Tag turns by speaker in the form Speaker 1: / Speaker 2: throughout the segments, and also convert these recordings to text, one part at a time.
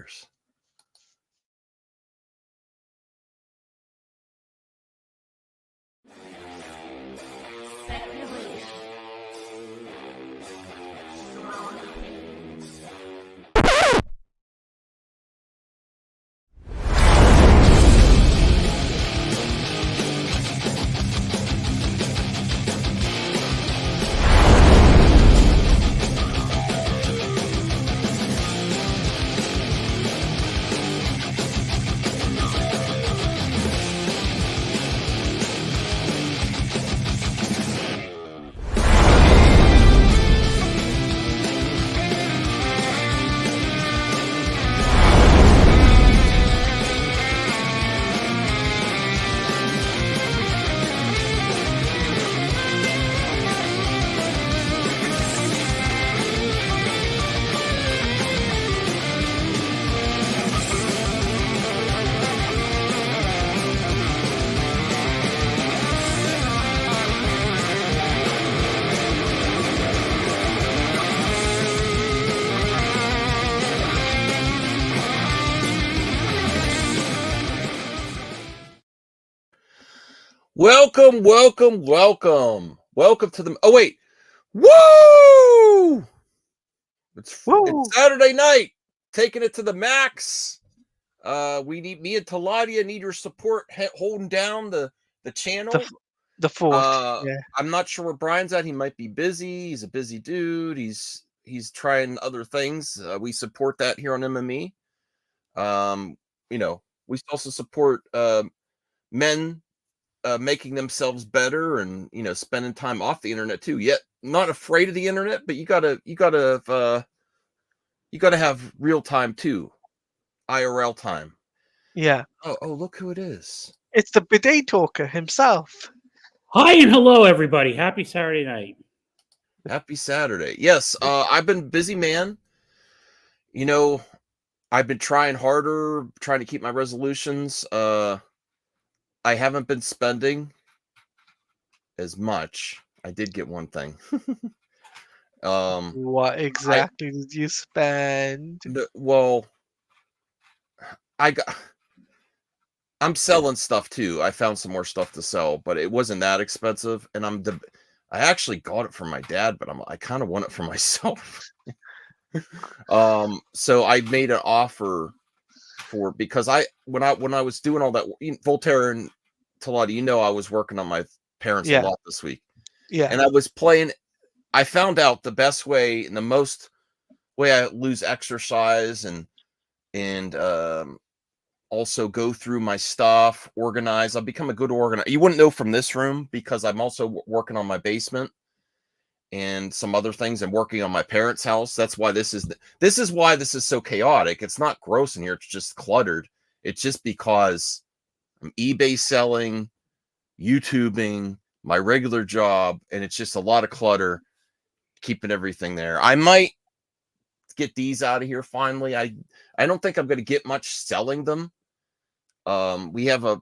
Speaker 1: cares? Welcome to the. Oh wait, woo! It's Saturday night, taking it to the max. Me and Taladia need your support holding down the channel.
Speaker 2: The fourth.
Speaker 1: I'm not sure where Brian's at. He might be busy. He's a busy dude. He's trying other things. We support that here on MME. We also support men making themselves better and spending time off the internet too. Yet not afraid of the internet, but you gotta have real time too, IRL time.
Speaker 2: Yeah.
Speaker 1: Oh, look who it is!
Speaker 2: It's the bidet talker himself.
Speaker 3: Hi and hello, everybody. Happy Saturday night.
Speaker 1: Happy Saturday. Yes, I've been busy, man. I've been trying harder, trying to keep my resolutions. I haven't been spending as much. I did get one thing.
Speaker 2: What exactly did you spend?
Speaker 1: Well, I'm selling stuff too. I found some more stuff to sell, but it wasn't that expensive. And I actually got it from my dad, but I kind of want it for myself. So I made an offer because when I was doing all that, Voltaire and Talati, I was working on my parents a lot this week.
Speaker 2: Yeah.
Speaker 1: And I was playing. I found out the best way and the most way I lose exercise and also go through my stuff, organize. I've become a good organizer. You wouldn't know from this room because I'm also working on my basement and some other things. I'm working on my parents' house. That's why this is why this is so chaotic. It's not gross in here. It's just cluttered. It's just because I'm eBay selling, YouTubing, my regular job, and it's just a lot of clutter, keeping everything there. I might get these out of here finally. I don't think I'm going to get much selling them. We have a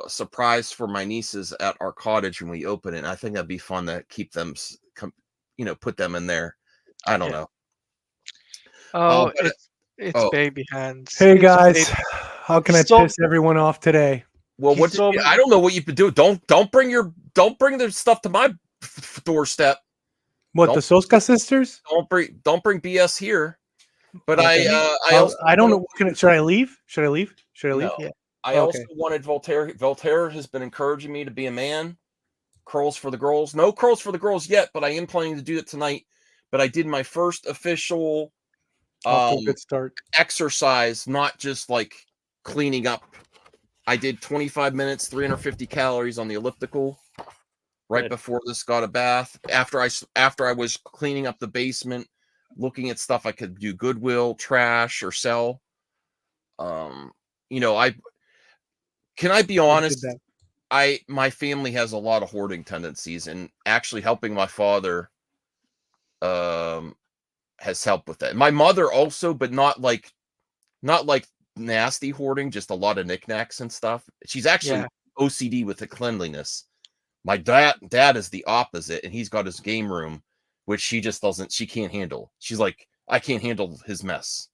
Speaker 1: surprise for my nieces at our cottage when we open it. And I think that'd be fun to keep them, put them in there. I don't know.
Speaker 2: Oh, it's baby hands.
Speaker 4: Hey guys, how can I piss everyone off today?
Speaker 1: Well, I don't know what you've been doing. Don't bring the stuff to my doorstep.
Speaker 4: What, the Soska sisters?
Speaker 1: Don't bring BS here. But
Speaker 4: okay. I don't know. Should I leave? No.
Speaker 2: Yeah.
Speaker 1: I also wanted Voltaire. Voltaire has been encouraging me to be a man. Curls for the girls. No curls for the girls yet, but I am planning to do it tonight. But I did my first official
Speaker 4: good start
Speaker 1: exercise, not just like cleaning up. I did 25 minutes, 350 calories on the elliptical right before this, got a bath. After I was cleaning up the basement, looking at stuff I could do Goodwill, trash, or sell. Can I be honest? My family has a lot of hoarding tendencies, and actually helping my father has helped with that. My mother also, but not like nasty hoarding, just a lot of knickknacks and stuff. She's actually OCD with the cleanliness. My dad is the opposite, and he's got his game room, which she can't handle. She's like, I can't handle his mess.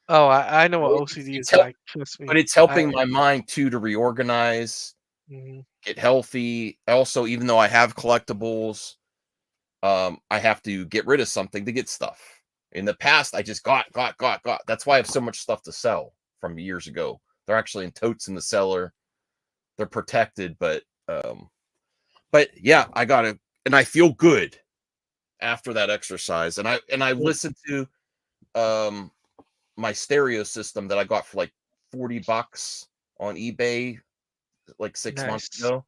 Speaker 2: Oh, I know what
Speaker 1: It's-
Speaker 2: OCD is
Speaker 1: it's help-
Speaker 2: like. Trust me.
Speaker 1: but it's helping my mind too to reorganize,
Speaker 2: Mhm.
Speaker 1: get healthy. Also, even though I have collectibles, I have to get rid of something to get stuff. In the past, I just got. That's why I have so much stuff to sell from years ago. They're actually in totes in the cellar. They're protected, but yeah, I got it, and I feel good after that exercise. And I listened to my stereo system that I got for like $40 on eBay like 6 months
Speaker 2: Nice.
Speaker 1: ago.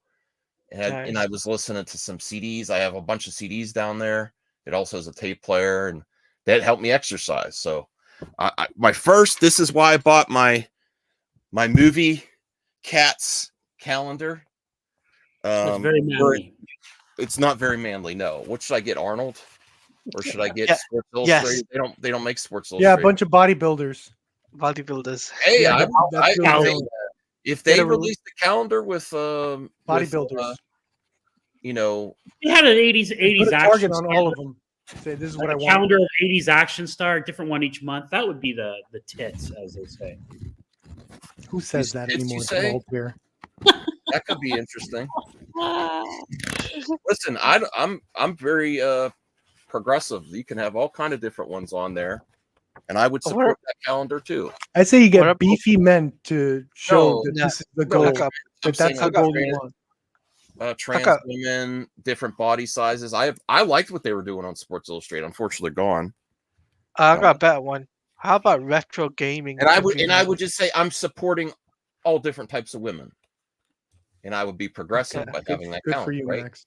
Speaker 1: And I
Speaker 2: Nice.
Speaker 1: was listening to some CDs. I have a bunch of CDs down there. It also has a tape player, and that helped me exercise. So this is why I bought my movie Cats calendar.
Speaker 3: That's very manly.
Speaker 1: It's not very manly. No. What should I get, Arnold? Or should I get
Speaker 2: Yeah.
Speaker 1: Sports
Speaker 2: Yes.
Speaker 1: Illustrated? They don't make Sports
Speaker 4: Yeah,
Speaker 1: Illustrated.
Speaker 4: a bunch of bodybuilders.
Speaker 2: Bodybuilders.
Speaker 1: Hey,
Speaker 4: Yeah,
Speaker 1: I
Speaker 4: that's really
Speaker 3: I'll-
Speaker 4: manly.
Speaker 1: if they
Speaker 2: Get a rel-
Speaker 1: released the calendar with
Speaker 4: Bodybuilders.
Speaker 1: you know,
Speaker 3: They had an 80s
Speaker 4: Put
Speaker 3: 80s
Speaker 4: a
Speaker 3: action
Speaker 4: target on
Speaker 3: star,
Speaker 4: all of them. Say, this is
Speaker 3: like
Speaker 4: what I
Speaker 3: a
Speaker 4: want.
Speaker 3: calendar of 80s action star, a different one each month. That would be the tits, as they say.
Speaker 4: Who says
Speaker 1: These
Speaker 4: that
Speaker 1: kids, you
Speaker 4: anymore? It's
Speaker 1: say?
Speaker 4: old here.
Speaker 1: that could be interesting. Listen, I'm very progressive. You can have all kind of different ones on there, and I would support that calendar too.
Speaker 4: I say you
Speaker 2: What
Speaker 4: get
Speaker 2: about-
Speaker 4: beefy men to show
Speaker 1: No,
Speaker 4: that
Speaker 2: no,
Speaker 4: this is the
Speaker 1: no,
Speaker 4: goal.
Speaker 2: Like a-
Speaker 1: I'm
Speaker 4: That
Speaker 1: saying
Speaker 4: that's the
Speaker 1: like
Speaker 4: goal you want.
Speaker 1: trans
Speaker 2: a-
Speaker 1: women, different body sizes. I liked what they were doing on Sports Illustrated. Unfortunately, they're gone.
Speaker 2: I got a better one. How about retro gaming?
Speaker 1: And I
Speaker 2: every
Speaker 1: would
Speaker 2: month?
Speaker 1: just say I'm supporting all different types of women, and I would be progressive
Speaker 2: Okay.
Speaker 1: by having that
Speaker 4: Good
Speaker 1: calendar,
Speaker 4: for you,
Speaker 1: right?
Speaker 4: Max.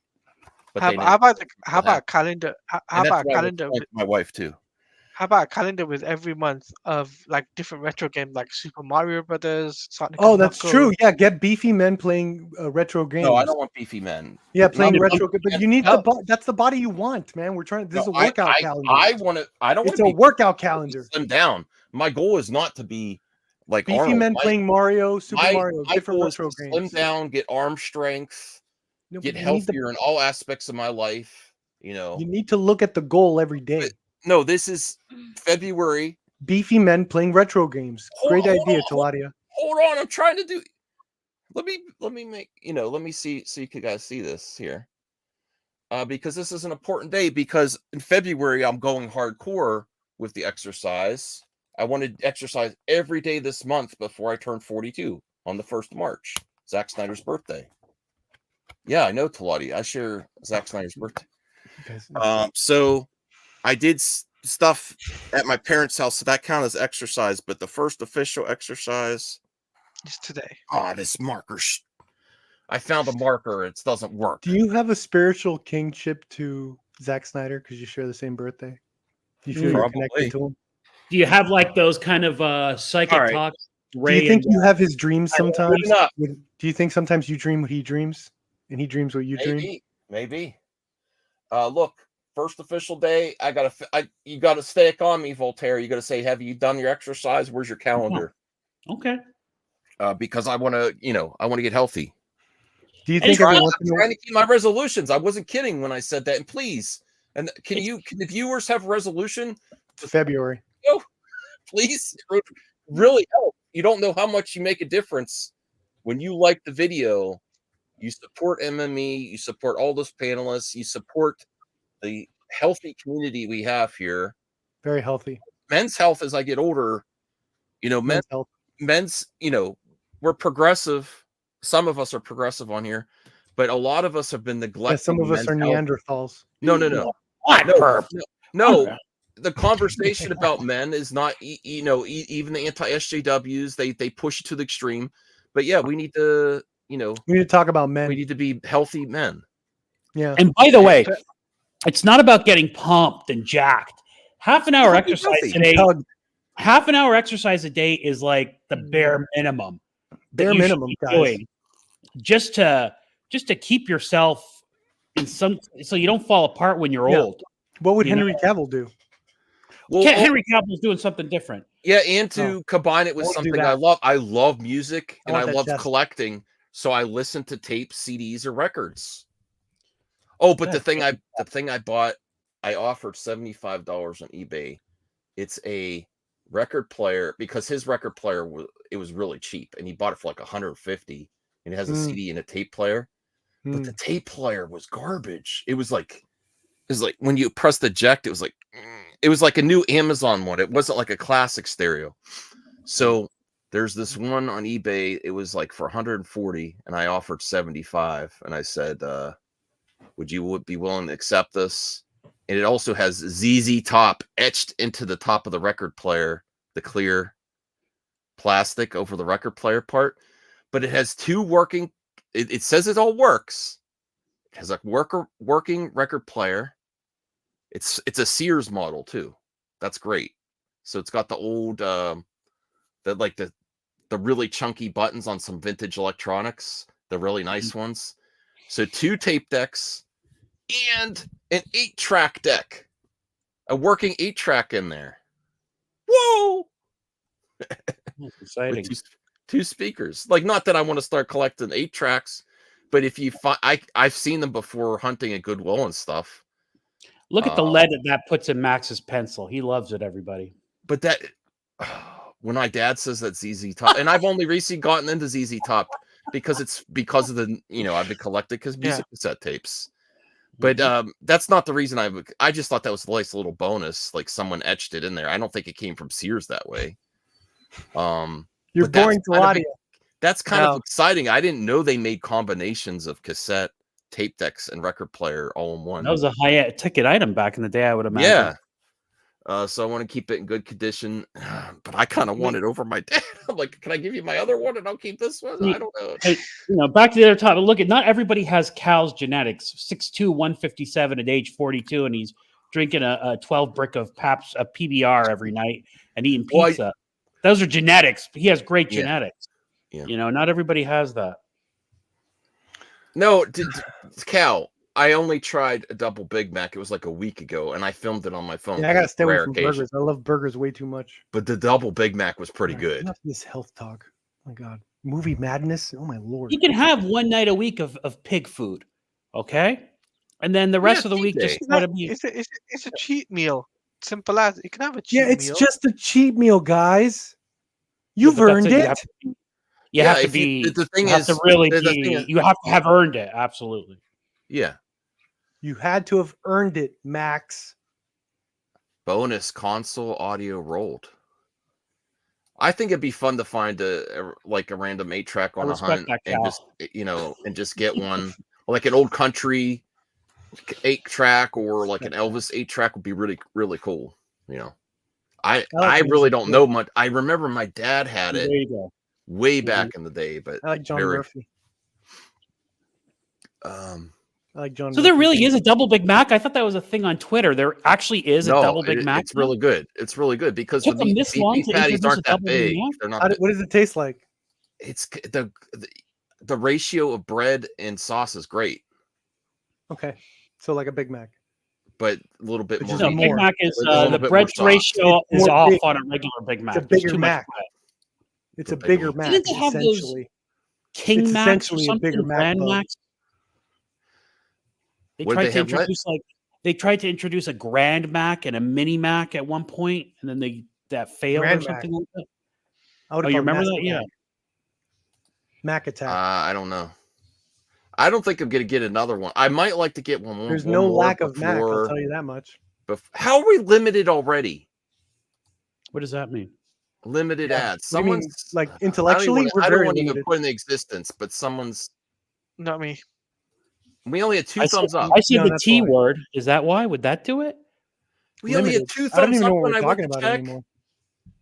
Speaker 1: But
Speaker 2: How,
Speaker 1: they
Speaker 2: how about
Speaker 1: have-
Speaker 2: a calendar? How
Speaker 1: and
Speaker 2: about
Speaker 1: that's
Speaker 2: a
Speaker 1: what I would
Speaker 2: calendar?
Speaker 1: explain to my wife too.
Speaker 2: How about a calendar with every month of like different retro games, like Super Mario Brothers, Sonic.
Speaker 4: Oh,
Speaker 2: and
Speaker 4: that's
Speaker 2: Knuckles?
Speaker 4: true. Yeah, get beefy men playing retro games.
Speaker 1: No, I don't want beefy men.
Speaker 4: Yeah, playing
Speaker 1: Not-
Speaker 4: retro. But you need
Speaker 2: No.
Speaker 4: that's the body you want, man. We're trying. This is a
Speaker 1: No,
Speaker 4: workout calendar.
Speaker 1: I want to. I don't want
Speaker 4: It's
Speaker 1: to
Speaker 4: a
Speaker 1: be
Speaker 4: workout calendar.
Speaker 1: slim down. My goal is not to be like
Speaker 4: Beefy
Speaker 1: Arnold.
Speaker 4: men playing Mario, Super Mario,
Speaker 1: my
Speaker 4: different
Speaker 1: goal is
Speaker 4: retro
Speaker 1: to
Speaker 4: games.
Speaker 1: slim down, get arm strength,
Speaker 4: No,
Speaker 1: get
Speaker 4: but you need
Speaker 1: healthier in all aspects of my life. You know,
Speaker 4: You need to look at the goal every day.
Speaker 1: no, this is February.
Speaker 4: Beefy men playing retro games. Great
Speaker 1: Hold
Speaker 4: idea,
Speaker 1: on,
Speaker 4: Taladia.
Speaker 1: Hold on, I'm trying to do. Let me make let me see so you can guys see this here. Because this is an important day. Because in February I'm going hardcore with the exercise. I want to exercise every day this month before I turn 42 on the 1st of March, Zack Snyder's birthday. Yeah, I know, Talati. I share Zack Snyder's birthday. So I did stuff at my parents' house, so that counts as exercise. But the first official exercise
Speaker 2: It's today.
Speaker 1: this marker. I found a marker. It doesn't work.
Speaker 4: Do you have a spiritual kingship to Zack Snyder because you share the same birthday? Do you feel you're
Speaker 1: Probably.
Speaker 4: connected to him?
Speaker 3: Do you have like those kind of psychic
Speaker 1: All right.
Speaker 3: talks?
Speaker 4: Do you think you have his dreams sometimes?
Speaker 1: enough.
Speaker 4: Do you think sometimes you dream what he dreams, and he dreams what you dream?
Speaker 1: Maybe. Look, first official day. You gotta stay on me, Voltaire. You gotta say, have you done your exercise? Where's your calendar?
Speaker 3: Okay.
Speaker 1: Because I want to, I want to get healthy.
Speaker 4: Do you
Speaker 1: I'm
Speaker 4: think
Speaker 1: trying
Speaker 4: every once in a while?
Speaker 1: to keep my resolutions. I wasn't kidding when I said that. And please, can the viewers have a resolution?
Speaker 4: February.
Speaker 1: Please, it would really help. You don't know how much you make a difference when you like the video. You support MME. You support all those panelists. You support the healthy community we have here.
Speaker 4: Very healthy.
Speaker 1: Men's health as I get older.
Speaker 4: Men's health.
Speaker 1: We're progressive. Some of us are progressive on here, but a lot of us have been neglecting.
Speaker 4: Yeah, some of us are
Speaker 1: men's health.
Speaker 4: Neanderthals.
Speaker 3: What?
Speaker 1: No. The conversation about men is not, even the anti-SJWs, they push it to the extreme. But yeah, we need to,
Speaker 4: We need to talk about men.
Speaker 1: we need to be healthy men.
Speaker 4: Yeah.
Speaker 3: And by the way, it's not about getting pumped and jacked. Half an hour
Speaker 1: Healthy,
Speaker 3: exercise
Speaker 1: healthy.
Speaker 3: today.
Speaker 4: Hug.
Speaker 3: Half an hour exercise a day is like the bare minimum. that
Speaker 4: Bare
Speaker 3: you should
Speaker 4: minimum,
Speaker 3: be
Speaker 4: guys.
Speaker 3: doing just to keep yourself in some, so you don't fall apart when you're
Speaker 4: Yeah.
Speaker 3: old.
Speaker 4: What would
Speaker 3: You
Speaker 4: Henry Cavill do?
Speaker 1: Well,
Speaker 3: Henry Cavill's doing something different.
Speaker 1: yeah, and to combine it with
Speaker 4: won't do
Speaker 1: something
Speaker 4: that.
Speaker 1: I love. I love music
Speaker 4: I
Speaker 1: and
Speaker 4: want
Speaker 1: I
Speaker 4: that
Speaker 1: love
Speaker 4: chest.
Speaker 1: collecting. So I listen to tapes, CDs, or records. Oh, but the thing I bought, I offered $75 on eBay. It's a record player, because his record player was really cheap, and he bought it for like 150, and it has a CD and a tape player. But the tape player was garbage. It was like when you pressed eject, it was like a new Amazon one. It wasn't like a classic stereo. So there's this one on eBay. It was like for 140, and I offered 75, and I said, would you be willing to accept this? And it also has ZZ Top etched into the top of the record player, the clear plastic over the record player part. But it has two working. It says it all works. It has a working record player. It's a Sears model too. That's great. So it's got the old the really chunky buttons on some vintage electronics, the really nice ones. So 2 tape decks and an 8-track deck. A working 8-track in there. Whoa!
Speaker 3: That's exciting.
Speaker 1: With two speakers. Like, not that I want to start collecting 8-tracks, but if you find, I've seen them before hunting at Goodwill and stuff.
Speaker 3: Look at the lead that puts in Max's pencil. He loves it, everybody.
Speaker 1: But that, when my dad says that ZZ Top, and I've only recently gotten into ZZ Top because of the, I've been collecting music cassette tapes. But that's not the reason I just thought that was a nice little bonus. Like, someone etched it in there. I don't think it came from Sears that way.
Speaker 4: You're boring to audio.
Speaker 1: That's kind of exciting. I didn't know they made combinations of cassette, tape decks, and record player all in one.
Speaker 3: That was a high ticket item back in the day, I would imagine.
Speaker 1: Yeah. So I want to keep it in good condition, but I kind of want it over my dad. I'm like, can I give you my other one and I'll keep this one? I don't know.
Speaker 3: Hey, back to the other topic. Look, not everybody has Cal's genetics. 6'2", 157 at age 42, and he's drinking a 12 brick of Pabst, a PBR every night, and eating pizza. Those are genetics. He has great genetics. Yeah. Not everybody has that.
Speaker 1: No, Cal, I only tried a double Big Mac. It was like a week ago, and I filmed it on my phone.
Speaker 4: Yeah, I gotta stay away from burgers. I love burgers way too much.
Speaker 1: But the double Big Mac was pretty good.
Speaker 4: Enough of this health talk. Oh my God. Movie madness. Oh my Lord.
Speaker 3: You can have one night a week of pig food, okay? And then the rest of the week just try to be.
Speaker 2: It's a cheat meal. Simple as you can have a cheat meal.
Speaker 4: Yeah, it's just a cheat meal, guys. You've earned it.
Speaker 3: You have to be. The thing is, you have to have earned it. Absolutely.
Speaker 1: Yeah.
Speaker 4: You had to have earned it, Max.
Speaker 1: Bonus console audio rolled. I think it'd be fun to find a random 8-track on a hunt and just get one like an old country 8-track or like an Elvis 8-track would be really, really cool. I really don't know much. I remember my dad had it way back in the day, but
Speaker 4: I like John Murphy. I like John.
Speaker 3: So there really is a double Big Mac. I thought that was a thing on Twitter. There actually is a double Big Mac.
Speaker 1: It's really good. It's really good because the beef patties aren't that big. They're not.
Speaker 4: What does it taste like?
Speaker 1: It's the ratio of bread and sauce is great.
Speaker 4: Okay, so like a Big Mac,
Speaker 1: but a little bit more.
Speaker 3: No, Big Mac is the bread ratio is off on a regular Big Mac.
Speaker 4: It's a bigger Mac. It's a bigger Mac.
Speaker 3: Didn't they have those King Macs or something? Grand Macs. They tried to introduce a Grand Mac and a Mini Mac at one point, and then that failed or something like that. Oh, you remember that? Yeah.
Speaker 4: Mac Attack.
Speaker 1: I don't know. I don't think I'm going to get another one. I might like to get one.
Speaker 4: There's no lack of Mac. I'll tell you that much.
Speaker 1: How are we limited already?
Speaker 3: What does that mean?
Speaker 1: Limited ads. Someone's
Speaker 4: like intellectually.
Speaker 1: I don't want to even put in existence, but someone's.
Speaker 2: Not me.
Speaker 1: We only had 2 thumbs up.
Speaker 3: I see the T word. Is that why? Would that do it?
Speaker 1: We only had 2 thumbs up when I went to check.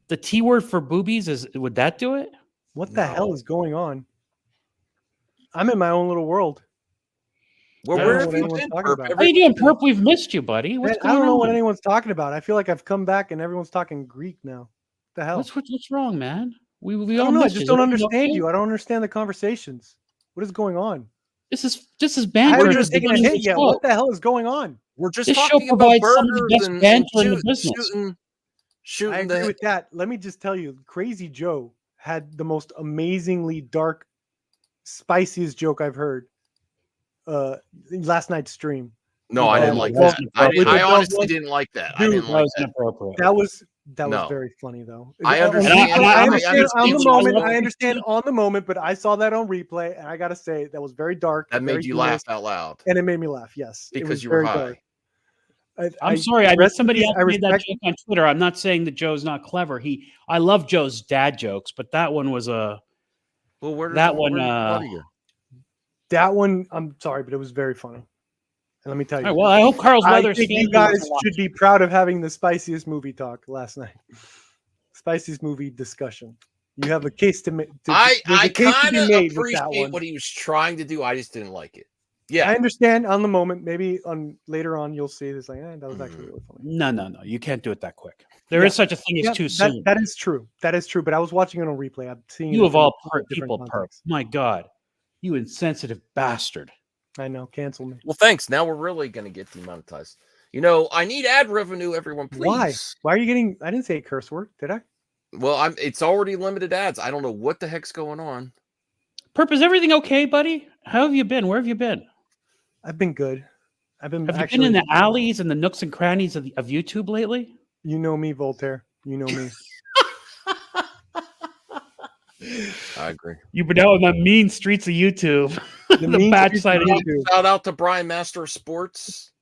Speaker 3: The T word for boobies would that do it?
Speaker 4: What the hell is going on? I'm in my own little world.
Speaker 1: Well, where have you been, Perp?
Speaker 3: How are you doing, Perp? We've missed you, buddy.
Speaker 4: I don't know what anyone's talking about. I feel like I've come back and everyone's talking Greek now. What the hell?
Speaker 3: What's wrong, man? We
Speaker 4: I
Speaker 3: all
Speaker 4: don't know. I just don't understand you. I don't understand the conversations. What is going on?
Speaker 3: This is banter.
Speaker 4: I haven't just taken a hit yet. What the hell is going on?
Speaker 1: We're just talking about burgers and shooting.
Speaker 4: I agree with that. Let me just tell you, Crazy Joe had the most amazingly dark, spiciest joke I've heard last night's stream.
Speaker 1: No, I didn't like that. I honestly didn't like that.
Speaker 4: Dude,
Speaker 1: I didn't like
Speaker 3: that.
Speaker 4: That was That was
Speaker 1: No.
Speaker 4: very funny, though.
Speaker 1: I
Speaker 4: On-
Speaker 1: understand-
Speaker 4: I
Speaker 3: I
Speaker 4: understand
Speaker 1: understand
Speaker 4: on the
Speaker 1: what-
Speaker 4: moment.
Speaker 3: I
Speaker 4: I understand on the moment, but I saw that on replay, and I gotta say that was very dark.
Speaker 1: That
Speaker 4: very
Speaker 1: made you
Speaker 4: humorous,
Speaker 1: laugh out loud
Speaker 4: and it made me laugh. Yes, it
Speaker 1: because
Speaker 4: was
Speaker 1: you were
Speaker 4: very
Speaker 1: high.
Speaker 4: dark.
Speaker 3: I'm sorry. I mean,
Speaker 4: rest in
Speaker 3: somebody
Speaker 4: peace,
Speaker 3: else
Speaker 4: I
Speaker 3: made that
Speaker 4: respect-
Speaker 3: joke on Twitter. I'm not saying that Joe's not clever. I love Joe's dad jokes, but that one was a
Speaker 1: Well, where did
Speaker 3: That
Speaker 1: the-
Speaker 3: one,
Speaker 1: where did the party go?
Speaker 4: That one. I'm sorry, but it was very funny. And let me tell
Speaker 3: all
Speaker 4: you,
Speaker 3: right, well, I hope Carl's
Speaker 4: I
Speaker 3: Weathers
Speaker 4: think you
Speaker 3: family
Speaker 4: guys
Speaker 3: doesn't watch
Speaker 4: should be proud of having the spiciest movie talk last night. Spiciest movie discussion. You have a case to make.
Speaker 1: I
Speaker 4: case to
Speaker 1: kind
Speaker 4: be
Speaker 1: of
Speaker 4: made with that
Speaker 1: appreciate
Speaker 4: one.
Speaker 1: what he was trying to do. I just didn't like it.
Speaker 4: I
Speaker 1: Yeah,
Speaker 4: understand on the moment. Maybe on later on you'll see this like that was actually really funny.
Speaker 3: No. You can't do it that quick. There is
Speaker 4: Yeah.
Speaker 3: such a thing as
Speaker 4: Yeah,
Speaker 3: too soon.
Speaker 4: that is true. That is true. But I was watching it on replay. I'm seeing
Speaker 3: You
Speaker 4: it
Speaker 3: of
Speaker 4: from
Speaker 3: all
Speaker 4: a different
Speaker 3: people, perp.
Speaker 4: context.
Speaker 3: My God, you insensitive bastard.
Speaker 4: I know. Cancel me.
Speaker 1: well, thanks. Now we're really going to get demonetized. You know, I need ad revenue, everyone, please.
Speaker 4: Why? Why are you getting? I didn't say a curse word, did I?
Speaker 1: Well, it's already limited ads. I don't know what the heck's going on.
Speaker 3: Perp, is everything okay, buddy? How have you been? Where have you been?
Speaker 4: I've been good. I've been
Speaker 3: Have you
Speaker 4: actually.
Speaker 3: been in the alleys and the nooks and crannies of YouTube lately?
Speaker 4: You know me, Voltaire. You know me.
Speaker 1: I agree.
Speaker 3: You've been out in the mean streets of YouTube. the
Speaker 4: mean
Speaker 3: bad
Speaker 4: streets
Speaker 3: side
Speaker 4: of
Speaker 3: of
Speaker 4: YouTube.
Speaker 1: Shout out to Brian, Master of Sports.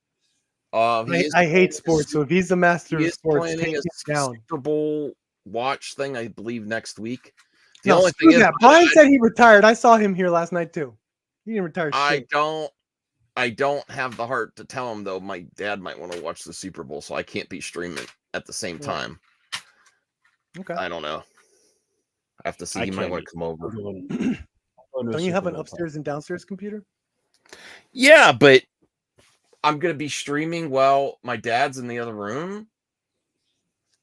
Speaker 4: I hate sports, so if he's the master
Speaker 1: He
Speaker 4: of
Speaker 1: is
Speaker 4: sports,
Speaker 1: planning
Speaker 4: take
Speaker 1: a
Speaker 4: him down.
Speaker 1: Super Bowl watch thing, I believe, next week. The
Speaker 4: No,
Speaker 1: only
Speaker 4: screw
Speaker 1: thing is,
Speaker 4: that. Brian said he retired. I saw him here last night too. He didn't retire.
Speaker 1: I
Speaker 4: shit.
Speaker 1: don't have the heart to tell him though. My dad might want to watch the Super Bowl, so I can't be streaming at the same
Speaker 4: Yeah.
Speaker 1: time.
Speaker 4: Okay.
Speaker 1: I don't know. I have to see.
Speaker 3: I
Speaker 1: He might
Speaker 3: can't
Speaker 1: want to come over.
Speaker 4: Don't you have an upstairs and downstairs computer?
Speaker 1: Yeah, but I'm gonna be streaming while my dad's in the other room,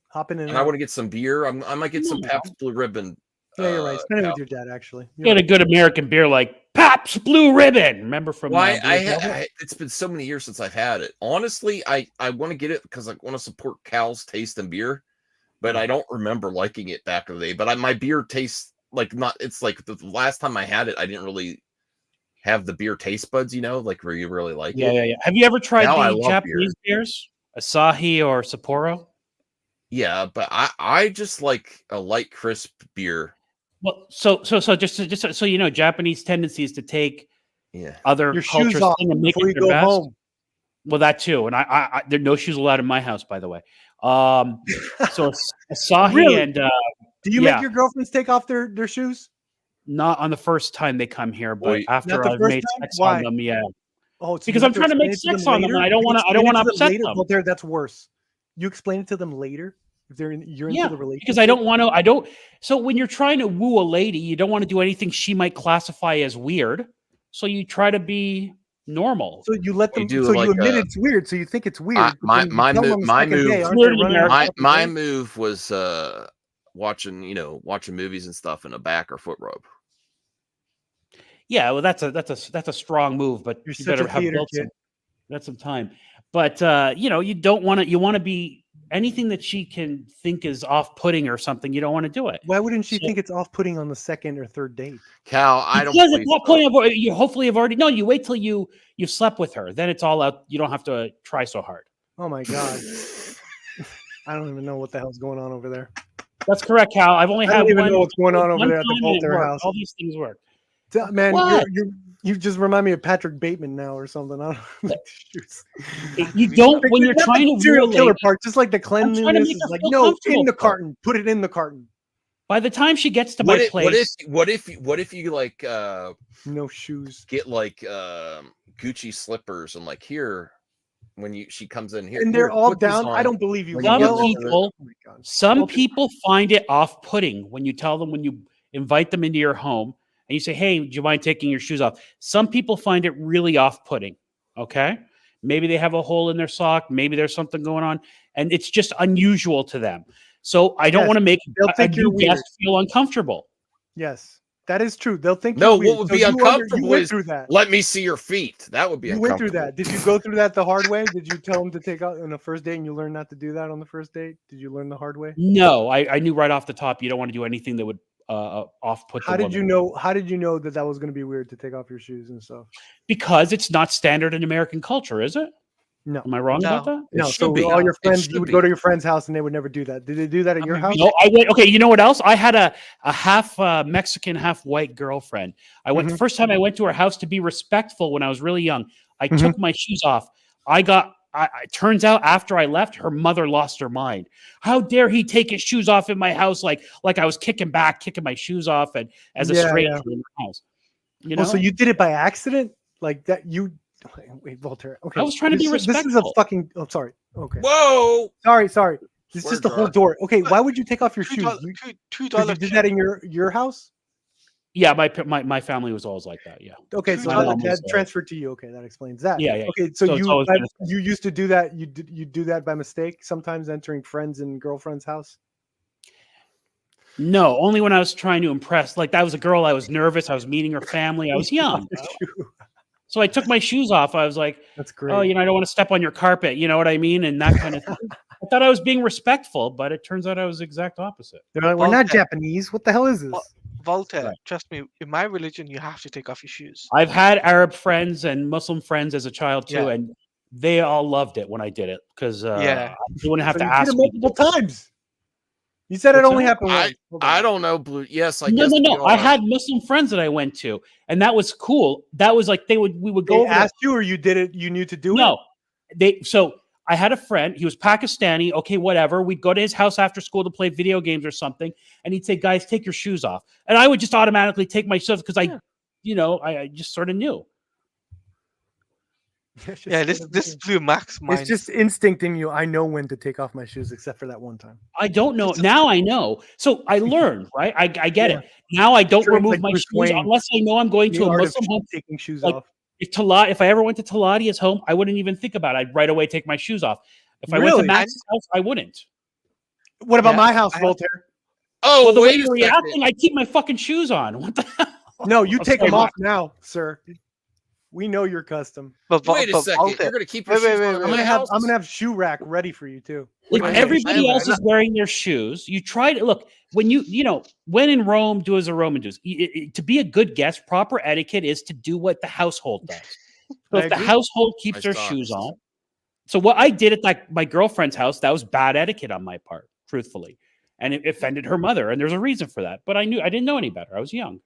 Speaker 4: Hop in and
Speaker 1: and I
Speaker 4: out.
Speaker 1: want to get some beer. I might get some Pabst Blue Ribbon.
Speaker 4: Yeah, you're right. Spend it
Speaker 1: Cal-
Speaker 4: with your dad, actually. You're
Speaker 3: Get a
Speaker 4: right.
Speaker 3: good American beer like Pabst Blue Ribbon. Remember from
Speaker 1: Why?
Speaker 3: Blue Velvet?
Speaker 1: It's been so many years since I've had it. Honestly, I want to get it because I want to support Cal's taste in beer, but I don't remember liking it back in the day. But my beer tastes like not. It's like the last time I had it, I didn't really have the beer taste buds, like where you really like it.
Speaker 3: Yeah. Have you ever tried
Speaker 1: Now I
Speaker 3: the
Speaker 1: love
Speaker 3: Japanese beers? Asahi or Sapporo?
Speaker 1: Yeah, but I just like a light, crisp beer.
Speaker 3: Well, so just so you know, Japanese tendency is to take
Speaker 1: Yeah.
Speaker 3: other
Speaker 4: Your shoes
Speaker 3: cultures
Speaker 4: off
Speaker 3: thing and make
Speaker 4: before
Speaker 3: it
Speaker 4: you
Speaker 3: their
Speaker 4: go
Speaker 3: best.
Speaker 4: home.
Speaker 3: Well, that too, and I there are no shoes allowed in my house, by the way. So Asahi
Speaker 4: Really?
Speaker 3: and
Speaker 4: Do you
Speaker 3: Yeah.
Speaker 4: make your girlfriends take off their shoes?
Speaker 3: not on the first time they come here, but
Speaker 1: Wait.
Speaker 3: after
Speaker 4: Not the
Speaker 3: I've
Speaker 4: first
Speaker 3: made
Speaker 4: time?
Speaker 3: sex
Speaker 4: Why?
Speaker 3: on them, yeah.
Speaker 4: Oh, so
Speaker 3: Because
Speaker 4: you
Speaker 3: I'm
Speaker 4: have to
Speaker 3: trying to make
Speaker 4: explain it
Speaker 3: sex on them,
Speaker 4: later?
Speaker 3: and I don't
Speaker 4: You
Speaker 3: wanna
Speaker 4: explain it to them
Speaker 3: upset
Speaker 4: later?
Speaker 3: them.
Speaker 4: Voltaire, that's worse. You explain it to them later if you're
Speaker 3: Yeah,
Speaker 4: into the relationship.
Speaker 3: because I don't. So when you're trying to woo a lady, you don't want to do anything she might classify as weird. So you try to be normal.
Speaker 4: So you let
Speaker 1: You
Speaker 4: them.
Speaker 1: do
Speaker 4: So you
Speaker 1: like
Speaker 4: admit
Speaker 1: a-
Speaker 4: it's weird. So you think it's weird. but
Speaker 1: my-
Speaker 4: then you
Speaker 1: my
Speaker 4: tell
Speaker 1: mo-
Speaker 4: them on the
Speaker 1: my
Speaker 4: second
Speaker 1: move-
Speaker 4: day, aren't
Speaker 3: Weird
Speaker 4: they
Speaker 3: in
Speaker 4: running
Speaker 3: America.
Speaker 4: around
Speaker 1: My
Speaker 4: the day?
Speaker 1: move was watching movies and stuff in a back or foot rub.
Speaker 3: Yeah, well, that's a strong move, but
Speaker 4: You're
Speaker 3: you
Speaker 4: such
Speaker 3: better
Speaker 4: a
Speaker 3: have
Speaker 4: theater
Speaker 3: built
Speaker 4: kid.
Speaker 3: some time. But you don't want to. You want to be anything that she can think is off-putting or something. You don't want to do it.
Speaker 4: Why wouldn't she
Speaker 3: So-
Speaker 4: think it's off-putting on the second or third date?
Speaker 1: Cal, I don't
Speaker 3: Because at
Speaker 1: believe
Speaker 3: that
Speaker 1: so.
Speaker 3: point, you hopefully have already. No, you wait till you've slept with her. Then it's all out. You don't have to try so hard.
Speaker 4: Oh my god! I don't even know what the hell's going on over there.
Speaker 3: That's correct, Cal. I've only
Speaker 4: I
Speaker 3: had
Speaker 4: don't even
Speaker 3: one.
Speaker 4: know what's going on over
Speaker 3: one
Speaker 4: there at the
Speaker 3: time and it
Speaker 4: Voltaire
Speaker 3: worked.
Speaker 4: house.
Speaker 3: All these things work.
Speaker 4: Man,
Speaker 3: What?
Speaker 4: you just remind me of Patrick Bateman now or something. I don't like the shoes.
Speaker 3: You don't when you're
Speaker 4: Not the
Speaker 3: trying to
Speaker 4: serial
Speaker 3: woo a
Speaker 4: killer
Speaker 3: lady,
Speaker 4: part, just like the
Speaker 3: trying to
Speaker 4: cleanliness
Speaker 3: make
Speaker 4: is
Speaker 3: her
Speaker 4: like
Speaker 3: feel
Speaker 4: no
Speaker 3: comfortable,
Speaker 4: in the
Speaker 3: bro.
Speaker 4: carton. Put it in the carton.
Speaker 3: by the time she gets to
Speaker 1: What
Speaker 3: my
Speaker 1: if,
Speaker 3: place,
Speaker 1: what if you like
Speaker 4: No shoes.
Speaker 1: get like Gucci slippers and like here when she comes in here
Speaker 4: And they're
Speaker 1: here,
Speaker 4: all
Speaker 1: put these
Speaker 4: down. I
Speaker 1: on.
Speaker 4: don't believe you.
Speaker 1: When
Speaker 3: some
Speaker 1: you
Speaker 4: Well,
Speaker 1: get
Speaker 3: people,
Speaker 4: oh my God.
Speaker 3: some
Speaker 4: Okay.
Speaker 3: people find it off-putting when you tell them when you invite them into your home and you say, "Hey, do you mind taking your shoes off?" Some people find it really off-putting. Okay, maybe they have a hole in their sock, maybe there's something going on, and it's just unusual to them. So I don't
Speaker 4: Yes,
Speaker 3: want to make
Speaker 4: they'll
Speaker 3: a
Speaker 4: think you're
Speaker 3: new
Speaker 4: weird.
Speaker 3: guest feel uncomfortable.
Speaker 4: Yes, that is true. They'll think
Speaker 1: No,
Speaker 4: you're weird.
Speaker 1: what would
Speaker 4: So
Speaker 1: be
Speaker 4: you
Speaker 1: uncomfortable
Speaker 4: You went
Speaker 1: is
Speaker 4: through that.
Speaker 1: let me see your feet. That would be
Speaker 4: You went through
Speaker 1: uncomfortable.
Speaker 4: that. Did you go through that the hard way? Did you tell them to take out on the first date and you learn not to do that on the first date? Did you learn the hard way?
Speaker 3: No, I knew right off the top you don't want to do anything that would off-put the
Speaker 4: How did you
Speaker 3: woman.
Speaker 4: know? How did you know that that was going to be weird to take off your shoes and stuff?
Speaker 3: Because it's not standard in American culture, is it?
Speaker 4: No.
Speaker 3: Am I wrong about
Speaker 2: No.
Speaker 3: that?
Speaker 1: It
Speaker 4: No,
Speaker 1: should
Speaker 4: so
Speaker 1: be.
Speaker 4: all your
Speaker 1: It
Speaker 4: friends,
Speaker 1: should
Speaker 4: you would
Speaker 1: be.
Speaker 4: go to your friend's house and they would never do that. Did they do that at
Speaker 2: I
Speaker 4: your
Speaker 2: mean,
Speaker 4: house?
Speaker 3: No, I went. Okay, you know what else? I had a half Mexican, half white girlfriend. I went the first time I went to her house to be respectful when I was really young. I took my shoes off. Turns out after I left, her mother lost her mind. How dare he take his shoes off in my house? Like I was kicking my shoes off and as a
Speaker 4: Yeah,
Speaker 3: stranger in the house. You know,
Speaker 4: Oh, so you did it by accident? Like that? You wait, Voltaire. Okay,
Speaker 3: I was trying to be
Speaker 4: This is a
Speaker 3: respectful.
Speaker 4: fucking. Oh, sorry. Okay,
Speaker 1: Whoa!
Speaker 4: sorry. This
Speaker 1: Swear
Speaker 4: is the whole
Speaker 1: jar.
Speaker 4: door. Okay, why would you take off your shoes?
Speaker 2: $2,
Speaker 4: You,
Speaker 2: $2
Speaker 4: 'cause you did that in your house?
Speaker 3: Yeah, my family was always like that. Yeah.
Speaker 4: Okay, so
Speaker 3: My
Speaker 4: that,
Speaker 3: mom
Speaker 4: that
Speaker 3: was there.
Speaker 4: transferred to you. Okay, that explains that.
Speaker 3: Yeah, yeah.
Speaker 4: Okay, so,
Speaker 3: So it's
Speaker 4: you
Speaker 3: always been a
Speaker 4: you used to do that. You do that by mistake sometimes, entering friends and girlfriend's house.
Speaker 3: No, only when I was trying to impress. Like that was a girl. I was nervous. I was meeting her family. I was young, so I took my shoes off. I was like,
Speaker 4: That's great.
Speaker 3: "Oh, I don't want to step on your carpet." You know what I mean? And that kind of thing. I thought I was being respectful, but it turns out I was the exact opposite.
Speaker 4: They're like, we're not
Speaker 2: Voltaire.
Speaker 4: Japanese. What the hell is this?
Speaker 2: Well, Voltaire,
Speaker 3: Right.
Speaker 2: trust me, in my religion, you have to take off your shoes.
Speaker 3: I've had Arab friends and Muslim friends as a child too,
Speaker 2: Yeah.
Speaker 3: and they all loved it when I did it because
Speaker 2: Yeah.
Speaker 3: you wouldn't have
Speaker 4: So
Speaker 3: to
Speaker 4: you
Speaker 3: ask
Speaker 4: did it
Speaker 3: me.
Speaker 4: multiple times. You said it
Speaker 3: What's
Speaker 4: only
Speaker 3: that?
Speaker 4: happened once. Hold on.
Speaker 1: I don't know, Blue. Yes, I
Speaker 3: No,
Speaker 1: guess.
Speaker 3: no,
Speaker 1: we
Speaker 3: no. I
Speaker 1: are.
Speaker 3: had Muslim friends that I went to, and that was cool. That was like we would go
Speaker 4: They
Speaker 3: over to-
Speaker 4: asked you, or you did it. You knew to do
Speaker 3: No, so I had a friend. He was Pakistani. Okay, whatever. We'd go to his house after school to play video games or something, and he'd say, "Guys, take your shoes off," and I would just automatically take my shoes because I just sort of knew.
Speaker 4: it.
Speaker 2: Yeah, this blew Max mind.
Speaker 4: It's just instinct in you. I know when to take off my shoes, except for that one time.
Speaker 3: I don't know. Now I know. So I learned, right? I get
Speaker 4: Yeah.
Speaker 3: it. Now I don't
Speaker 4: Trained
Speaker 3: remove
Speaker 4: like
Speaker 3: my
Speaker 4: Bruce
Speaker 3: shoes
Speaker 4: Wayne.
Speaker 3: unless I know I'm going
Speaker 4: The
Speaker 3: to a
Speaker 4: art of
Speaker 3: Muslim home.
Speaker 4: taking shoes
Speaker 3: like,
Speaker 4: off.
Speaker 3: If I ever went to Taladia's home, I wouldn't even think about it. I'd right away take my shoes off. If I went to
Speaker 4: Really?
Speaker 3: Max's house, I wouldn't.
Speaker 4: What about
Speaker 2: Yeah,
Speaker 4: my house,
Speaker 2: I-
Speaker 4: Voltaire?
Speaker 1: Oh,
Speaker 3: Well, the way
Speaker 1: wait a
Speaker 3: you're
Speaker 1: second.
Speaker 3: reacting, I keep my fucking shoes on. What the hell?
Speaker 4: No, you
Speaker 3: I'm
Speaker 4: take
Speaker 3: sorry,
Speaker 4: them off
Speaker 3: Max.
Speaker 4: now, sir. We know your custom.
Speaker 1: Wait a
Speaker 2: but
Speaker 1: second.
Speaker 2: Voltaire,
Speaker 1: You're gonna keep your
Speaker 2: Wait, wait,
Speaker 1: shoes
Speaker 2: wait,
Speaker 1: on
Speaker 2: wait.
Speaker 1: in
Speaker 4: I'm
Speaker 1: my
Speaker 4: gonna have
Speaker 1: house?
Speaker 4: I'm gonna have shoe rack ready for you too.
Speaker 3: Like
Speaker 1: I have-
Speaker 3: everybody
Speaker 1: I have-
Speaker 3: else is wearing their shoes. You try to look when when in Rome, do as a Roman does. To be a good guest, proper etiquette is to do what the household does. So
Speaker 4: I
Speaker 3: if the
Speaker 4: agree.
Speaker 3: household keeps
Speaker 1: My
Speaker 3: their
Speaker 1: socks.
Speaker 3: shoes on, so what I did at my girlfriend's house, that was bad etiquette on my part, truthfully, and it offended her mother, and there's a reason for that. But I didn't know any better. I was young.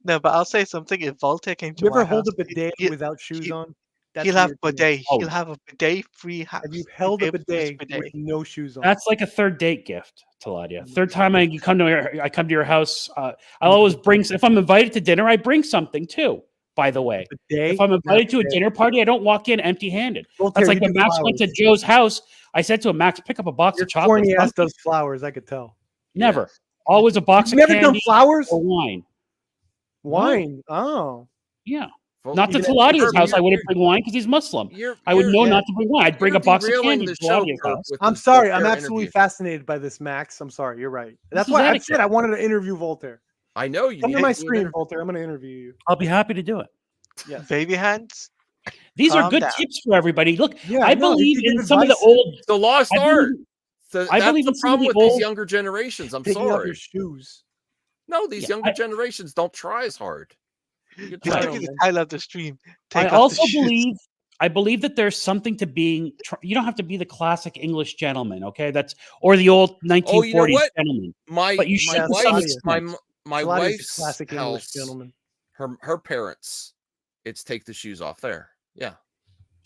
Speaker 2: No, but I'll say something. If Voltaire came to
Speaker 4: You
Speaker 2: my
Speaker 4: ever hold
Speaker 2: house,
Speaker 4: a bidet
Speaker 2: he-
Speaker 4: without shoes
Speaker 2: he-
Speaker 4: on? That's
Speaker 2: he'll have
Speaker 4: weird to me.
Speaker 2: bidet.
Speaker 3: Oh.
Speaker 2: He'll have a bidet-free house.
Speaker 4: Have you
Speaker 2: He'll
Speaker 4: held
Speaker 2: be
Speaker 4: a
Speaker 2: able to use
Speaker 4: bidet with no shoes on?
Speaker 3: That's like a third date gift, Taladia. Third time I come to your house, I'll always bring. If I'm invited to dinner, I bring something too. By the way,
Speaker 4: bidet?
Speaker 3: if I'm invited to a
Speaker 4: bidet.
Speaker 3: dinner party, I don't walk in empty-handed.
Speaker 4: Voltaire,
Speaker 3: That's like
Speaker 4: you
Speaker 3: when
Speaker 4: do
Speaker 3: Max went to
Speaker 4: flowers.
Speaker 3: Joe's house. I said to him, "Max, pick up a box
Speaker 4: Your
Speaker 3: of chocolates."
Speaker 4: corny ass does flowers. I could tell.
Speaker 3: Never. Always a box
Speaker 4: You've
Speaker 3: of
Speaker 4: never done
Speaker 3: candy
Speaker 4: flowers?
Speaker 3: or wine.
Speaker 4: Wine. Oh.
Speaker 3: Yeah.
Speaker 1: Well,
Speaker 3: Not to
Speaker 1: you-
Speaker 3: Taladia's
Speaker 1: you're-
Speaker 3: house. I
Speaker 1: you're-
Speaker 3: wouldn't bring wine because he's Muslim.
Speaker 1: you're-
Speaker 3: I would
Speaker 1: you're-
Speaker 3: know
Speaker 4: yeah.
Speaker 3: not to bring wine. I'd bring
Speaker 1: you're
Speaker 3: a box of
Speaker 1: derailing
Speaker 3: candy
Speaker 1: the
Speaker 3: to
Speaker 1: show,
Speaker 3: Taladia's
Speaker 1: Kirk,
Speaker 3: house.
Speaker 1: with
Speaker 4: I'm
Speaker 1: this
Speaker 4: sorry. I'm
Speaker 1: Voltaire
Speaker 4: absolutely
Speaker 1: interview.
Speaker 4: fascinated by this, Max. I'm sorry. You're right. That's
Speaker 3: is
Speaker 4: why I
Speaker 3: etiquette.
Speaker 4: said I wanted to interview Voltaire.
Speaker 1: I know you.
Speaker 4: Come to
Speaker 1: need
Speaker 4: my
Speaker 1: to be an
Speaker 4: screen,
Speaker 1: interview.
Speaker 4: Voltaire. I'm going to interview you.
Speaker 3: I'll be happy to do it.
Speaker 4: Yes.
Speaker 2: Baby hands.
Speaker 3: These are
Speaker 2: Calm
Speaker 3: good
Speaker 2: down.
Speaker 3: tips for everybody. Look,
Speaker 4: Yeah,
Speaker 3: I
Speaker 4: no, you
Speaker 3: believe
Speaker 4: can give
Speaker 3: in some of the
Speaker 4: advice.
Speaker 3: old.
Speaker 1: It's the lost
Speaker 3: I
Speaker 1: art.
Speaker 3: believe,
Speaker 1: That's
Speaker 3: I believe
Speaker 1: the
Speaker 3: in some of
Speaker 1: problem
Speaker 3: the
Speaker 1: with these
Speaker 3: old-
Speaker 1: younger generations. I'm
Speaker 4: Taking off
Speaker 1: sorry.
Speaker 4: your shoes.
Speaker 1: No, these
Speaker 3: Yeah,
Speaker 1: younger generations don't try as hard. You
Speaker 2: This
Speaker 4: I
Speaker 2: could
Speaker 4: don't
Speaker 2: be the
Speaker 4: know.
Speaker 2: title of the stream.
Speaker 3: I
Speaker 2: Take off
Speaker 3: also
Speaker 2: the shoes.
Speaker 3: believe that there's something to being. You don't have to be the classic English gentleman, okay? That's or the old 1940s
Speaker 1: what?
Speaker 3: gentleman.
Speaker 1: My
Speaker 3: But you
Speaker 1: my
Speaker 3: should
Speaker 4: to some
Speaker 1: wife's
Speaker 3: extent.
Speaker 1: my
Speaker 4: Pilates is a
Speaker 1: wife's
Speaker 4: classic English
Speaker 1: house.
Speaker 4: gentleman.
Speaker 1: Her parents. It's take the shoes off there. Yeah.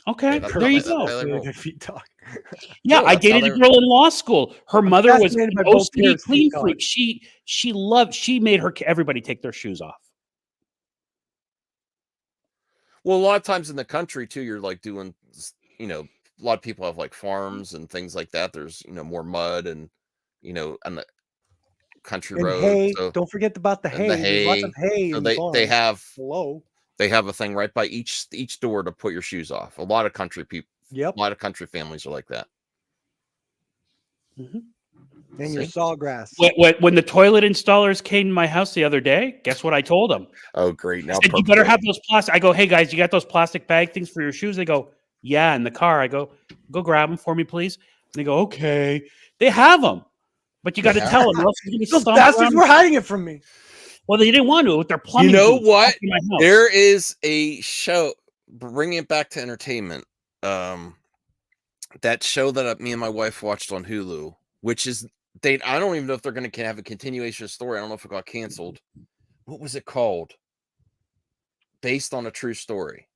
Speaker 3: Okay,
Speaker 1: Yeah, that's
Speaker 3: there you
Speaker 1: not-
Speaker 3: go.
Speaker 1: that's-
Speaker 4: Yeah,
Speaker 1: roll.
Speaker 4: good feet talk.
Speaker 3: Yeah,
Speaker 1: No,
Speaker 3: I
Speaker 1: that's how
Speaker 3: dated a
Speaker 1: they-
Speaker 3: girl in law school. Her mother was
Speaker 4: fascinated
Speaker 3: an
Speaker 4: by
Speaker 3: OCD
Speaker 4: Voltaire's
Speaker 3: clean
Speaker 4: feet,
Speaker 3: freak. She made everybody take their shoes off.
Speaker 1: Well, a lot of times in the country too, you're like doing, a lot of people have like farms and things like that. There's, more mud and, on the country
Speaker 4: And
Speaker 1: roads.
Speaker 4: hay.
Speaker 1: So,
Speaker 4: Don't forget about the
Speaker 1: and
Speaker 4: hay.
Speaker 1: the
Speaker 4: There's lots of hay.
Speaker 1: so
Speaker 4: in the
Speaker 1: they
Speaker 4: farm.
Speaker 1: have
Speaker 4: Hello.
Speaker 1: they have a thing right by each door to put your shoes off. A lot of country people,
Speaker 4: Yep.
Speaker 1: a lot of country families are like that.
Speaker 4: And your
Speaker 1: See?
Speaker 4: sawgrass.
Speaker 3: When the toilet installers came to my house the other day, guess what I told them?
Speaker 1: Oh, great!
Speaker 3: I
Speaker 1: Now
Speaker 3: said, you better have those plastic. I go, hey guys, you got those plastic bag things for your shoes? They go, yeah, in the car. I go grab them for me, please. And they go, okay. They have them, but you got to
Speaker 1: Yeah.
Speaker 3: tell them. Or else you're gonna
Speaker 4: Those
Speaker 3: stomp
Speaker 4: bastards
Speaker 3: around.
Speaker 4: were hiding it from me.
Speaker 3: Well, they didn't want to with their plumbing.
Speaker 1: You know
Speaker 3: boots
Speaker 1: what?
Speaker 3: in my house.
Speaker 1: There is a show bringing it back to entertainment. that show that me and my wife watched on Hulu, which is I don't even know if they're going to have a continuation of story. I don't know if it got canceled. What was it called? Based on a true story.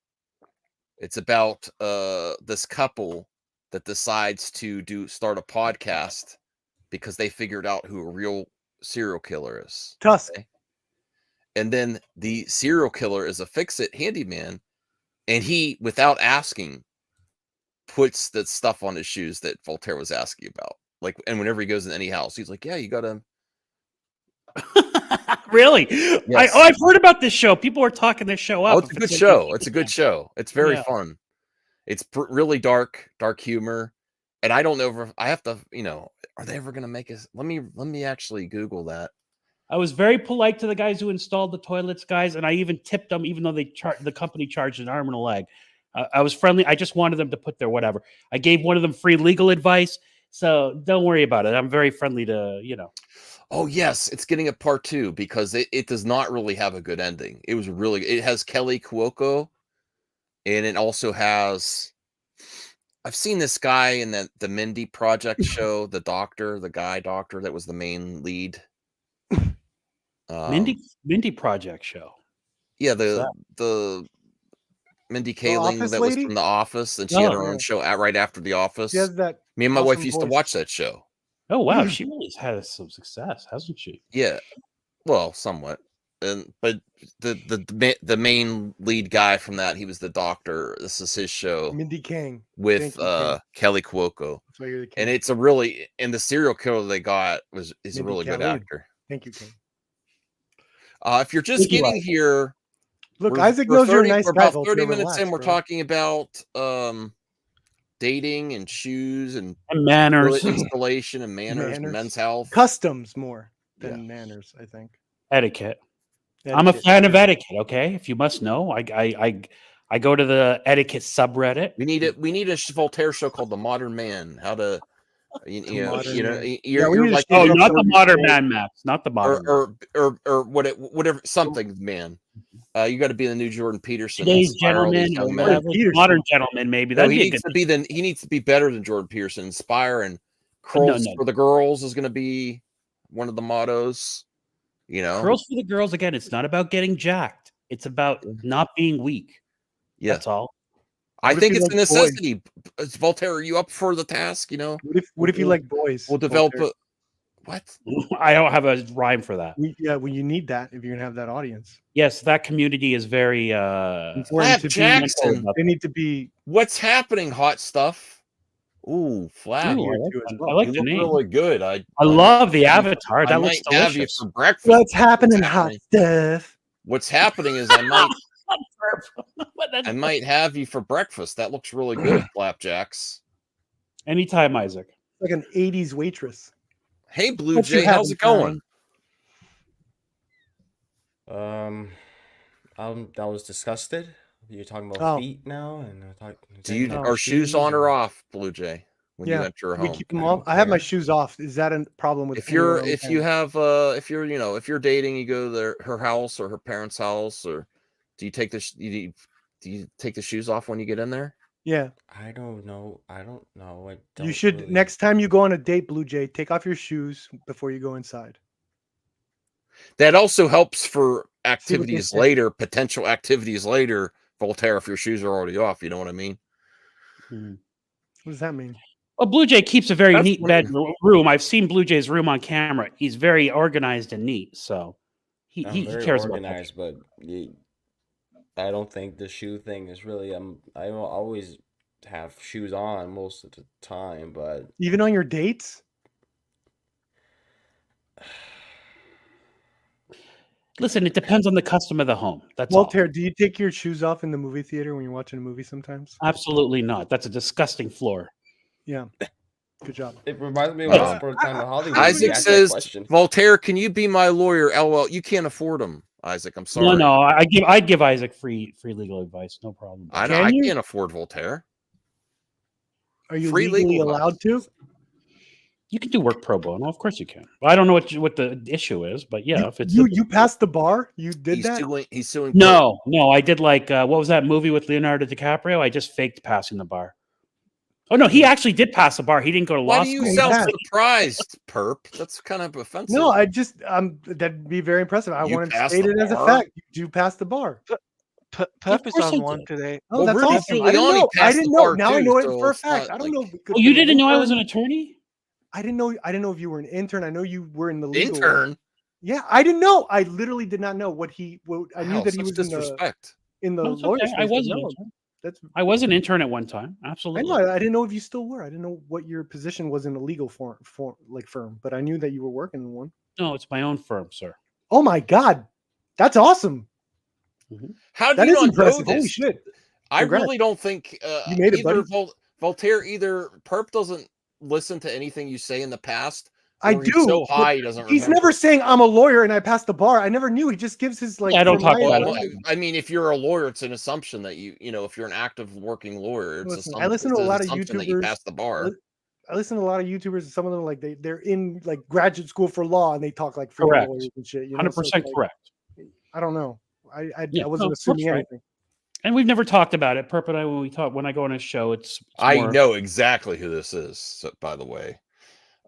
Speaker 1: It's about this couple that decides to start a podcast because they figured out who a real serial killer is.
Speaker 4: Tusk.
Speaker 1: Okay? And then the serial killer is a fix-it handyman, and he, without asking, puts the stuff on his shoes that Voltaire was asking about. Like, and whenever he goes in any house, he's like, "Yeah, you gotta."
Speaker 3: Really?
Speaker 1: Yes.
Speaker 3: I've heard about this show. People are talking this show up.
Speaker 1: Oh, it's a good show. It's a good show. It's very fun. It's really dark humor. And I don't know if I have to, are they ever going to make us? Let me actually Google that.
Speaker 3: I was very polite to the guys who installed the toilets, guys, and I even tipped them, even though the company charged an arm and a leg. I was friendly. I just wanted them to put their whatever. I gave one of them free legal advice, so don't worry about it. I'm very friendly to.
Speaker 1: Oh yes, it's getting a part 2 because it does not really have a good ending. It has Kelly Cuoco, and it also has. I've seen this guy in the Mindy Project show, the guy doctor that was the main lead.
Speaker 3: Mindy Project show.
Speaker 1: Yeah, the Mindy Kaling
Speaker 4: Office
Speaker 1: that
Speaker 4: lady?
Speaker 1: was from The Office, and she had her own show right after The Office.
Speaker 4: She has that.
Speaker 1: Me and my wife
Speaker 4: awesome
Speaker 1: used to
Speaker 4: voice.
Speaker 1: watch that show.
Speaker 3: Oh wow, she really has some success, hasn't she?
Speaker 1: Yeah, well, somewhat. But the main lead guy from that, he was the doctor. This is his show
Speaker 4: Mindy Kaling
Speaker 1: with
Speaker 4: King.
Speaker 1: Kelly Cuoco,
Speaker 4: That's why you're the king.
Speaker 1: and it's and the serial killer they got is a
Speaker 4: Mindy
Speaker 1: really good
Speaker 4: Kaling.
Speaker 1: actor.
Speaker 4: Thank you, King.
Speaker 1: If you're just getting here,
Speaker 4: Look, Isaac knows you're a nice
Speaker 1: we're
Speaker 4: guy.
Speaker 1: about 30 minutes in. We're
Speaker 4: bro.
Speaker 1: talking about dating and shoes and
Speaker 3: manners,
Speaker 1: installation and manners, and men's health,
Speaker 4: customs more than manners, I think.
Speaker 3: Etiquette. I'm a fan of etiquette. Okay, if you must know, I go to the etiquette subreddit.
Speaker 1: We need a Voltaire show called The Modern Man. How to, you're like,
Speaker 3: not the modern man, Max, not the modern,
Speaker 1: or whatever something man. You got to be the new Jordan Peterson.
Speaker 3: Today's gentleman, or modern gentleman, maybe.
Speaker 1: No, he needs to be better than Jordan Peterson. Inspire and curls for the girls is going to be one of the mottos.
Speaker 3: Curls for the girls. Again, it's not about getting jacked. It's about not being weak.
Speaker 1: Yeah.
Speaker 3: That's all.
Speaker 1: I think it's a necessity. Voltaire, are you up for the task?
Speaker 4: What if you like boys?
Speaker 1: We'll develop what?
Speaker 3: I don't have a rhyme for that.
Speaker 4: Well, you need that if you're gonna have that audience.
Speaker 3: Yes, that community is very
Speaker 1: Flap Jackson.
Speaker 4: They need to be.
Speaker 1: What's happening? Hot stuff. Ooh, Flap.
Speaker 3: I like the name.
Speaker 1: Really good. I
Speaker 3: love the avatar. That looks delicious.
Speaker 1: Have you for breakfast.
Speaker 4: What's happening, hot stuff?
Speaker 1: What's happening is I might have you for breakfast. That looks really good, Flapjacks.
Speaker 3: Anytime, Isaac.
Speaker 4: Like an 80s waitress.
Speaker 1: Hey, Blue Jay, how's it going?
Speaker 5: I was disgusted. You're talking about feet now, and
Speaker 1: are shoes on or off, Blue Jay? When you enter a home,
Speaker 4: we keep them on. I have my shoes off. Is that a problem with?
Speaker 1: If you're dating, you go to her house or her parents' house, or do you take the shoes off when you get in there?
Speaker 4: Yeah.
Speaker 5: I don't know.
Speaker 4: You should next time you go on a date, Blue Jay, take off your shoes before you go inside.
Speaker 1: That also helps for activities later, potential activities later, Voltaire, if your shoes are already off. You know what I mean?
Speaker 4: What does that mean?
Speaker 3: Well, Blue Jay keeps a very neat bedroom. I've seen Blue Jay's room on camera. He's very organized and neat. So he cares about that.
Speaker 5: But I don't think the shoe thing is really. I always have shoes on most of the time, but
Speaker 4: even on your dates.
Speaker 3: Listen, it depends on the custom of the home. That's
Speaker 4: Voltaire, do you take your shoes off in the movie theater when you're watching a movie sometimes?
Speaker 3: Absolutely not. That's a disgusting floor.
Speaker 4: Yeah. Good job.
Speaker 5: It reminds me of Once Upon a Time in Hollywood.
Speaker 1: Isaac says, Voltaire, can you be my lawyer? LOL, you can't afford them, Isaac. I'm sorry.
Speaker 3: No, I'd give Isaac free legal advice. No problem.
Speaker 1: I can't afford Voltaire.
Speaker 4: Are you legally allowed to?
Speaker 3: You can do work pro bono, of course you can. Well, I don't know what the issue is, but yeah, if it's
Speaker 4: you passed the bar, you did
Speaker 1: He's
Speaker 4: that.
Speaker 1: suing. He's suing.
Speaker 3: no, I did like what was that movie with Leonardo DiCaprio? I just faked passing the bar. Oh no, he actually did pass the bar. He didn't go to
Speaker 1: Why
Speaker 3: law
Speaker 1: do
Speaker 3: school.
Speaker 1: you
Speaker 4: He
Speaker 1: sound
Speaker 4: has.
Speaker 1: surprised, perp? That's kind of offensive.
Speaker 4: No, I just that'd be very impressive. I
Speaker 1: You
Speaker 4: want to
Speaker 1: passed
Speaker 4: state
Speaker 1: the
Speaker 4: it as a
Speaker 1: bar?
Speaker 4: fact. You passed the bar.
Speaker 2: Purpose
Speaker 3: course I
Speaker 2: on one
Speaker 3: did.
Speaker 2: today.
Speaker 4: Oh,
Speaker 1: Well,
Speaker 4: that's
Speaker 1: Rudy
Speaker 4: awesome. I
Speaker 1: Giuliani
Speaker 4: didn't know. I
Speaker 1: passed
Speaker 4: didn't
Speaker 1: the
Speaker 4: know.
Speaker 1: bar
Speaker 4: Now I
Speaker 1: too,
Speaker 4: know it
Speaker 1: so
Speaker 4: for a
Speaker 1: it's
Speaker 4: fact.
Speaker 1: not
Speaker 4: I don't
Speaker 1: like-
Speaker 4: know. Because
Speaker 3: Oh, you
Speaker 4: an
Speaker 3: didn't know I was an
Speaker 4: intern-
Speaker 3: attorney?
Speaker 4: I didn't know. I didn't know if you were an intern. I know you were in the legal.
Speaker 1: Intern.
Speaker 4: Yeah, I didn't know. I literally did not know what he. I knew
Speaker 1: Wow,
Speaker 4: that he
Speaker 1: such
Speaker 4: was
Speaker 1: disrespect.
Speaker 4: in the
Speaker 3: No, it's
Speaker 4: lawyer
Speaker 3: okay.
Speaker 4: space.
Speaker 3: I
Speaker 4: but
Speaker 3: was an
Speaker 4: no,
Speaker 3: intern.
Speaker 4: that's.
Speaker 3: I was an intern at one time.
Speaker 4: I
Speaker 3: Absolutely.
Speaker 4: know. I didn't know if you still were. I didn't know what your position was in a legal firm, but I knew that you were working in one.
Speaker 3: No, it's my own firm, sir.
Speaker 4: Oh my god, that's awesome.
Speaker 1: How do
Speaker 4: That
Speaker 1: you
Speaker 4: is
Speaker 1: not
Speaker 4: impressive.
Speaker 1: know
Speaker 4: Holy
Speaker 1: this?
Speaker 4: shit.
Speaker 1: I
Speaker 4: Congrats.
Speaker 1: really don't think
Speaker 4: You made it,
Speaker 1: either
Speaker 4: buddy.
Speaker 1: Voltaire, either Perp doesn't listen to anything you say in the past.
Speaker 4: I
Speaker 1: or he's
Speaker 4: do.
Speaker 1: so
Speaker 4: but
Speaker 1: high he doesn't
Speaker 4: He's
Speaker 1: remember.
Speaker 4: never saying I'm a lawyer and I passed the bar. I never knew. He just gives his like.
Speaker 3: Yeah, I don't talk
Speaker 4: reliable-
Speaker 3: about
Speaker 1: Well,
Speaker 3: it.
Speaker 1: I mean, if you're a lawyer, it's an assumption that you know, if you're an active working lawyer, it's
Speaker 4: Listen, I listen to a
Speaker 1: it's an
Speaker 4: lot of
Speaker 1: assumption that you
Speaker 4: YouTubers.
Speaker 1: passed the bar.
Speaker 4: I listen to a lot of YouTubers, and some of them like they're in like graduate school for law and they talk like freaking
Speaker 3: Correct.
Speaker 4: lawyers and shit. You know? So it's
Speaker 3: 100%
Speaker 4: like,
Speaker 3: correct.
Speaker 4: I don't know. I
Speaker 3: Yeah,
Speaker 4: wasn't
Speaker 3: no,
Speaker 4: assuming
Speaker 3: Perp's right.
Speaker 4: anything.
Speaker 3: And we've never talked about it. Perp and I, when I go on a show, it's
Speaker 1: I
Speaker 3: more-
Speaker 1: know exactly who this is. So, by the way,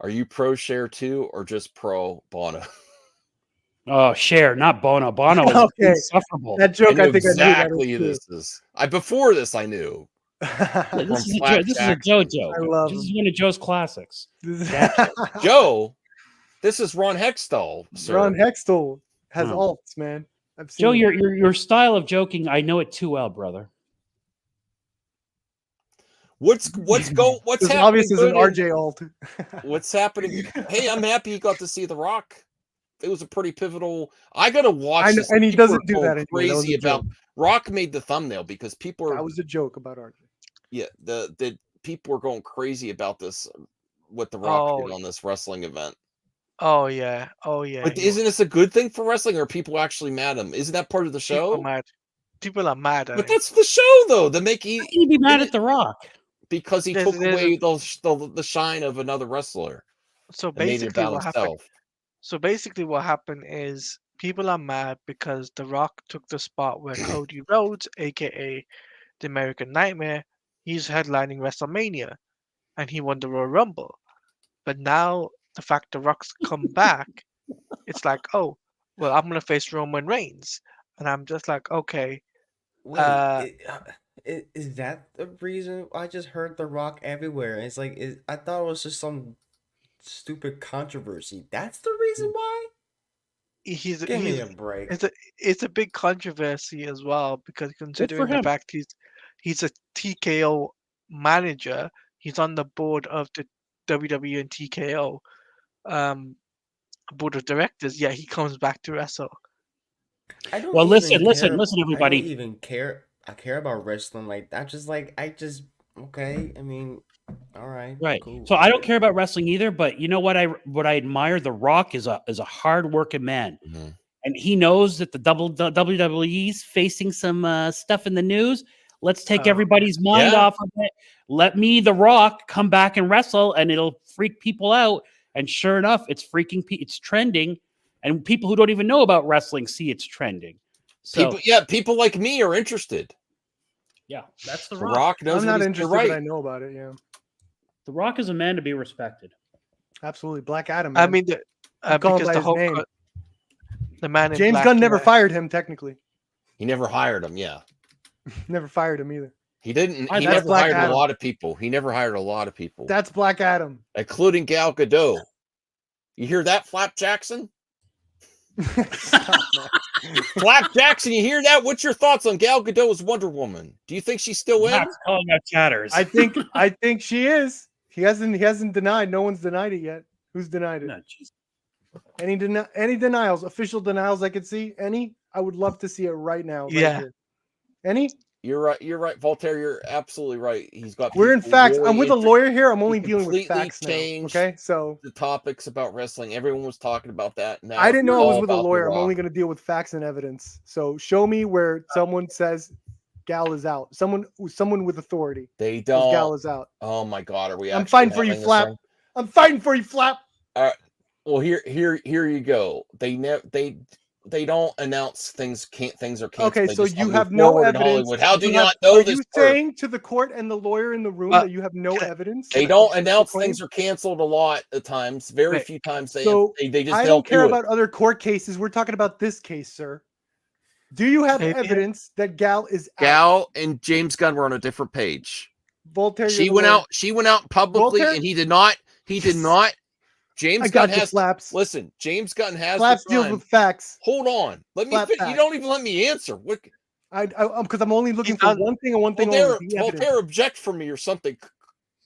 Speaker 1: are you pro share too, or just pro Bono?
Speaker 3: Oh, share, not Bono. Bono is
Speaker 4: Okay.
Speaker 3: insufferable.
Speaker 4: That joke,
Speaker 1: I
Speaker 4: I
Speaker 1: know
Speaker 4: think
Speaker 1: exactly
Speaker 4: I
Speaker 1: who
Speaker 4: knew
Speaker 1: this is. Before this, I knew.
Speaker 3: Yeah,
Speaker 4: that
Speaker 3: this, is
Speaker 1: Flap
Speaker 3: this is a
Speaker 1: Jackson.
Speaker 3: Joe joke.
Speaker 4: I love
Speaker 3: This is
Speaker 4: him.
Speaker 3: one of Joe's classics.
Speaker 1: Joe, this is Ron Hextall. Sir.
Speaker 4: Ron Hextall has
Speaker 3: Oh.
Speaker 4: alts, man. I've seen
Speaker 3: Joe,
Speaker 4: it.
Speaker 3: your style of joking, I know it too well, brother.
Speaker 1: What's happening?
Speaker 4: It's obvious as an
Speaker 1: good in-
Speaker 4: RJ alt.
Speaker 1: What's happening? Hey, I'm happy you got to see The Rock. It was a pretty pivotal. I gotta watch.
Speaker 4: I know,
Speaker 1: this.
Speaker 4: and he
Speaker 1: People
Speaker 4: doesn't
Speaker 1: are
Speaker 4: do
Speaker 1: going
Speaker 4: that anymore. That was
Speaker 1: Crazy
Speaker 4: a
Speaker 1: about
Speaker 4: joke.
Speaker 1: Rock made the thumbnail because people are.
Speaker 4: That was a joke about RJ.
Speaker 1: Yeah, the people were going crazy about this. What The Rock did on this wrestling event.
Speaker 2: Oh yeah.
Speaker 1: But isn't this a good thing for wrestling? Or are people actually mad at him? Isn't that part of the
Speaker 2: People
Speaker 1: show?
Speaker 2: mad. People are mad at
Speaker 1: But
Speaker 2: him.
Speaker 1: that's the show, though. To make
Speaker 3: He'd be mad at The Rock.
Speaker 1: because he
Speaker 2: There's-
Speaker 1: took
Speaker 2: there's
Speaker 1: away the shine of another wrestler
Speaker 2: So
Speaker 1: and made it
Speaker 2: basically,
Speaker 1: about
Speaker 2: what happened?
Speaker 1: himself.
Speaker 2: So basically, what happened is people are mad because The Rock took the spot where Cody Rhodes, aka the American Nightmare, he's headlining WrestleMania, and he won the Royal Rumble. But now the fact The Rock's come back, it's like, oh, well, I'm gonna face Roman Reigns, and I'm just like, okay,
Speaker 5: Wait,
Speaker 2: Uh,
Speaker 5: is that the reason? I just heard The Rock everywhere. It's like I thought it was just some stupid controversy. That's the reason why?
Speaker 2: he's
Speaker 5: Give me
Speaker 2: he's
Speaker 5: a break.
Speaker 2: it's a big controversy as well because considering the
Speaker 3: him.
Speaker 2: fact he's a TKO manager, he's on the board of the WWE and TKO board of directors. Yeah, he comes back to wrestle.
Speaker 5: I don't
Speaker 3: Well,
Speaker 5: even
Speaker 3: listen,
Speaker 5: care.
Speaker 3: everybody.
Speaker 5: I don't even care. I care about wrestling like that. Just like okay. I mean, all right,
Speaker 3: Right.
Speaker 5: cool.
Speaker 3: So I don't care about wrestling either, but you know what I admire? The Rock is a hard-working man.
Speaker 1: Mhm.
Speaker 3: And he knows that the WWE's facing some stuff in the news. Let's take
Speaker 2: Oh,
Speaker 3: everybody's mind
Speaker 1: yeah.
Speaker 3: off of it. Let me, The Rock, come back and wrestle, and it'll freak people out. And sure enough, it's it's trending, and people who don't even know about wrestling see it's trending. So
Speaker 1: People like me are interested.
Speaker 3: yeah, that's The
Speaker 1: The
Speaker 3: Rock.
Speaker 1: Rock knows
Speaker 4: I'm
Speaker 1: what
Speaker 4: not
Speaker 1: he's
Speaker 4: interested,
Speaker 1: right.
Speaker 4: but I know about it. Yeah,
Speaker 3: The Rock is a man to be respected.
Speaker 4: absolutely. Black Adam.
Speaker 2: I
Speaker 4: man.
Speaker 2: mean,
Speaker 4: call him
Speaker 2: because
Speaker 4: by
Speaker 2: the
Speaker 4: his
Speaker 2: whole
Speaker 4: name.
Speaker 2: the man in
Speaker 4: James
Speaker 2: black,
Speaker 4: Gunn never
Speaker 2: yeah.
Speaker 4: fired him. Technically,
Speaker 1: He never hired him. Yeah,
Speaker 4: never fired him either.
Speaker 1: he didn't.
Speaker 3: Why,
Speaker 1: He
Speaker 3: that's
Speaker 1: never
Speaker 4: Black
Speaker 1: hired
Speaker 4: Adam.
Speaker 1: a lot of people. He never hired a lot of people,
Speaker 4: That's Black Adam.
Speaker 1: including Gal Gadot. You hear that, Flap Jackson?
Speaker 4: Stop, man.
Speaker 1: Flap Jackson, you hear that? What's your thoughts on Gal Gadot's Wonder Woman? Do you think she's still in?
Speaker 3: Matt's calling out chatters.
Speaker 4: I think she is. He hasn't denied. No one's denied it yet. Who's denied it?
Speaker 3: No, jeez.
Speaker 4: Any denials? Official denials I could see? Any? I would love to see it right now. Right
Speaker 2: Yeah.
Speaker 4: here. Any?
Speaker 1: You're right. You're right, Voltaire. You're absolutely right. He's got.
Speaker 4: We're in
Speaker 1: people
Speaker 4: facts.
Speaker 1: really
Speaker 4: I'm with a
Speaker 1: interested-
Speaker 4: lawyer here. I'm only
Speaker 1: He
Speaker 4: dealing with
Speaker 1: completely
Speaker 4: facts now.
Speaker 1: changed
Speaker 4: Okay, so
Speaker 1: The topics about wrestling. Everyone was talking about that. Now
Speaker 4: I didn't know
Speaker 1: it's
Speaker 4: I was
Speaker 1: all
Speaker 4: with a
Speaker 1: about The
Speaker 4: lawyer. I'm only
Speaker 1: Rock.
Speaker 4: going to deal with facts and evidence. So show me where someone says Gal is out. Someone with authority.
Speaker 1: They
Speaker 4: says Gal
Speaker 1: don't.
Speaker 4: is out.
Speaker 1: Oh my God, are we?
Speaker 4: I'm
Speaker 1: actually
Speaker 4: fighting for you,
Speaker 1: having this
Speaker 4: Flap.
Speaker 1: thing?
Speaker 4: I'm fighting for you, Flap.
Speaker 1: Well, here you go. They don't announce things. Things are canceled.
Speaker 4: Okay,
Speaker 1: They
Speaker 4: so
Speaker 1: just
Speaker 4: you
Speaker 1: move
Speaker 4: have no
Speaker 1: forward in
Speaker 4: evidence.
Speaker 1: Hollywood. How do you
Speaker 4: You have-
Speaker 1: not know
Speaker 4: Are
Speaker 1: this?
Speaker 4: you
Speaker 1: part?
Speaker 4: saying to the court and the lawyer in the room
Speaker 2: But
Speaker 4: that you have no evidence?
Speaker 1: They
Speaker 2: Can I-
Speaker 1: don't
Speaker 4: to
Speaker 1: announce
Speaker 4: claim?
Speaker 1: things are canceled a lot of times. Very
Speaker 2: Wait,
Speaker 1: few times they
Speaker 4: So
Speaker 1: just
Speaker 4: I
Speaker 1: don't
Speaker 4: don't care
Speaker 1: do
Speaker 4: about other court cases. We're talking about this case, sir. Do you have
Speaker 2: Maybe-
Speaker 4: evidence that Gal is out?
Speaker 1: Gal and James Gunn were on a different page.
Speaker 4: Voltaire, you're
Speaker 1: She
Speaker 4: the
Speaker 1: went
Speaker 4: lawyer.
Speaker 1: out. She went out publicly,
Speaker 4: Voltaire?
Speaker 1: and he did not. He did
Speaker 4: Yes.
Speaker 1: not. James
Speaker 4: I
Speaker 1: Gunn
Speaker 4: got you,
Speaker 1: has.
Speaker 4: Flaps.
Speaker 1: Listen, James Gunn has
Speaker 4: Flaps
Speaker 1: the
Speaker 4: deals
Speaker 1: time.
Speaker 4: with facts.
Speaker 1: Hold on. Let me.
Speaker 4: Flap
Speaker 1: You
Speaker 4: facts.
Speaker 1: don't even let me answer. What?
Speaker 4: Because I'm only looking
Speaker 2: He's
Speaker 4: for
Speaker 2: not-
Speaker 4: one thing and one thing
Speaker 1: Voltaire,
Speaker 4: only. The evidence.
Speaker 1: Voltaire, object for me or something.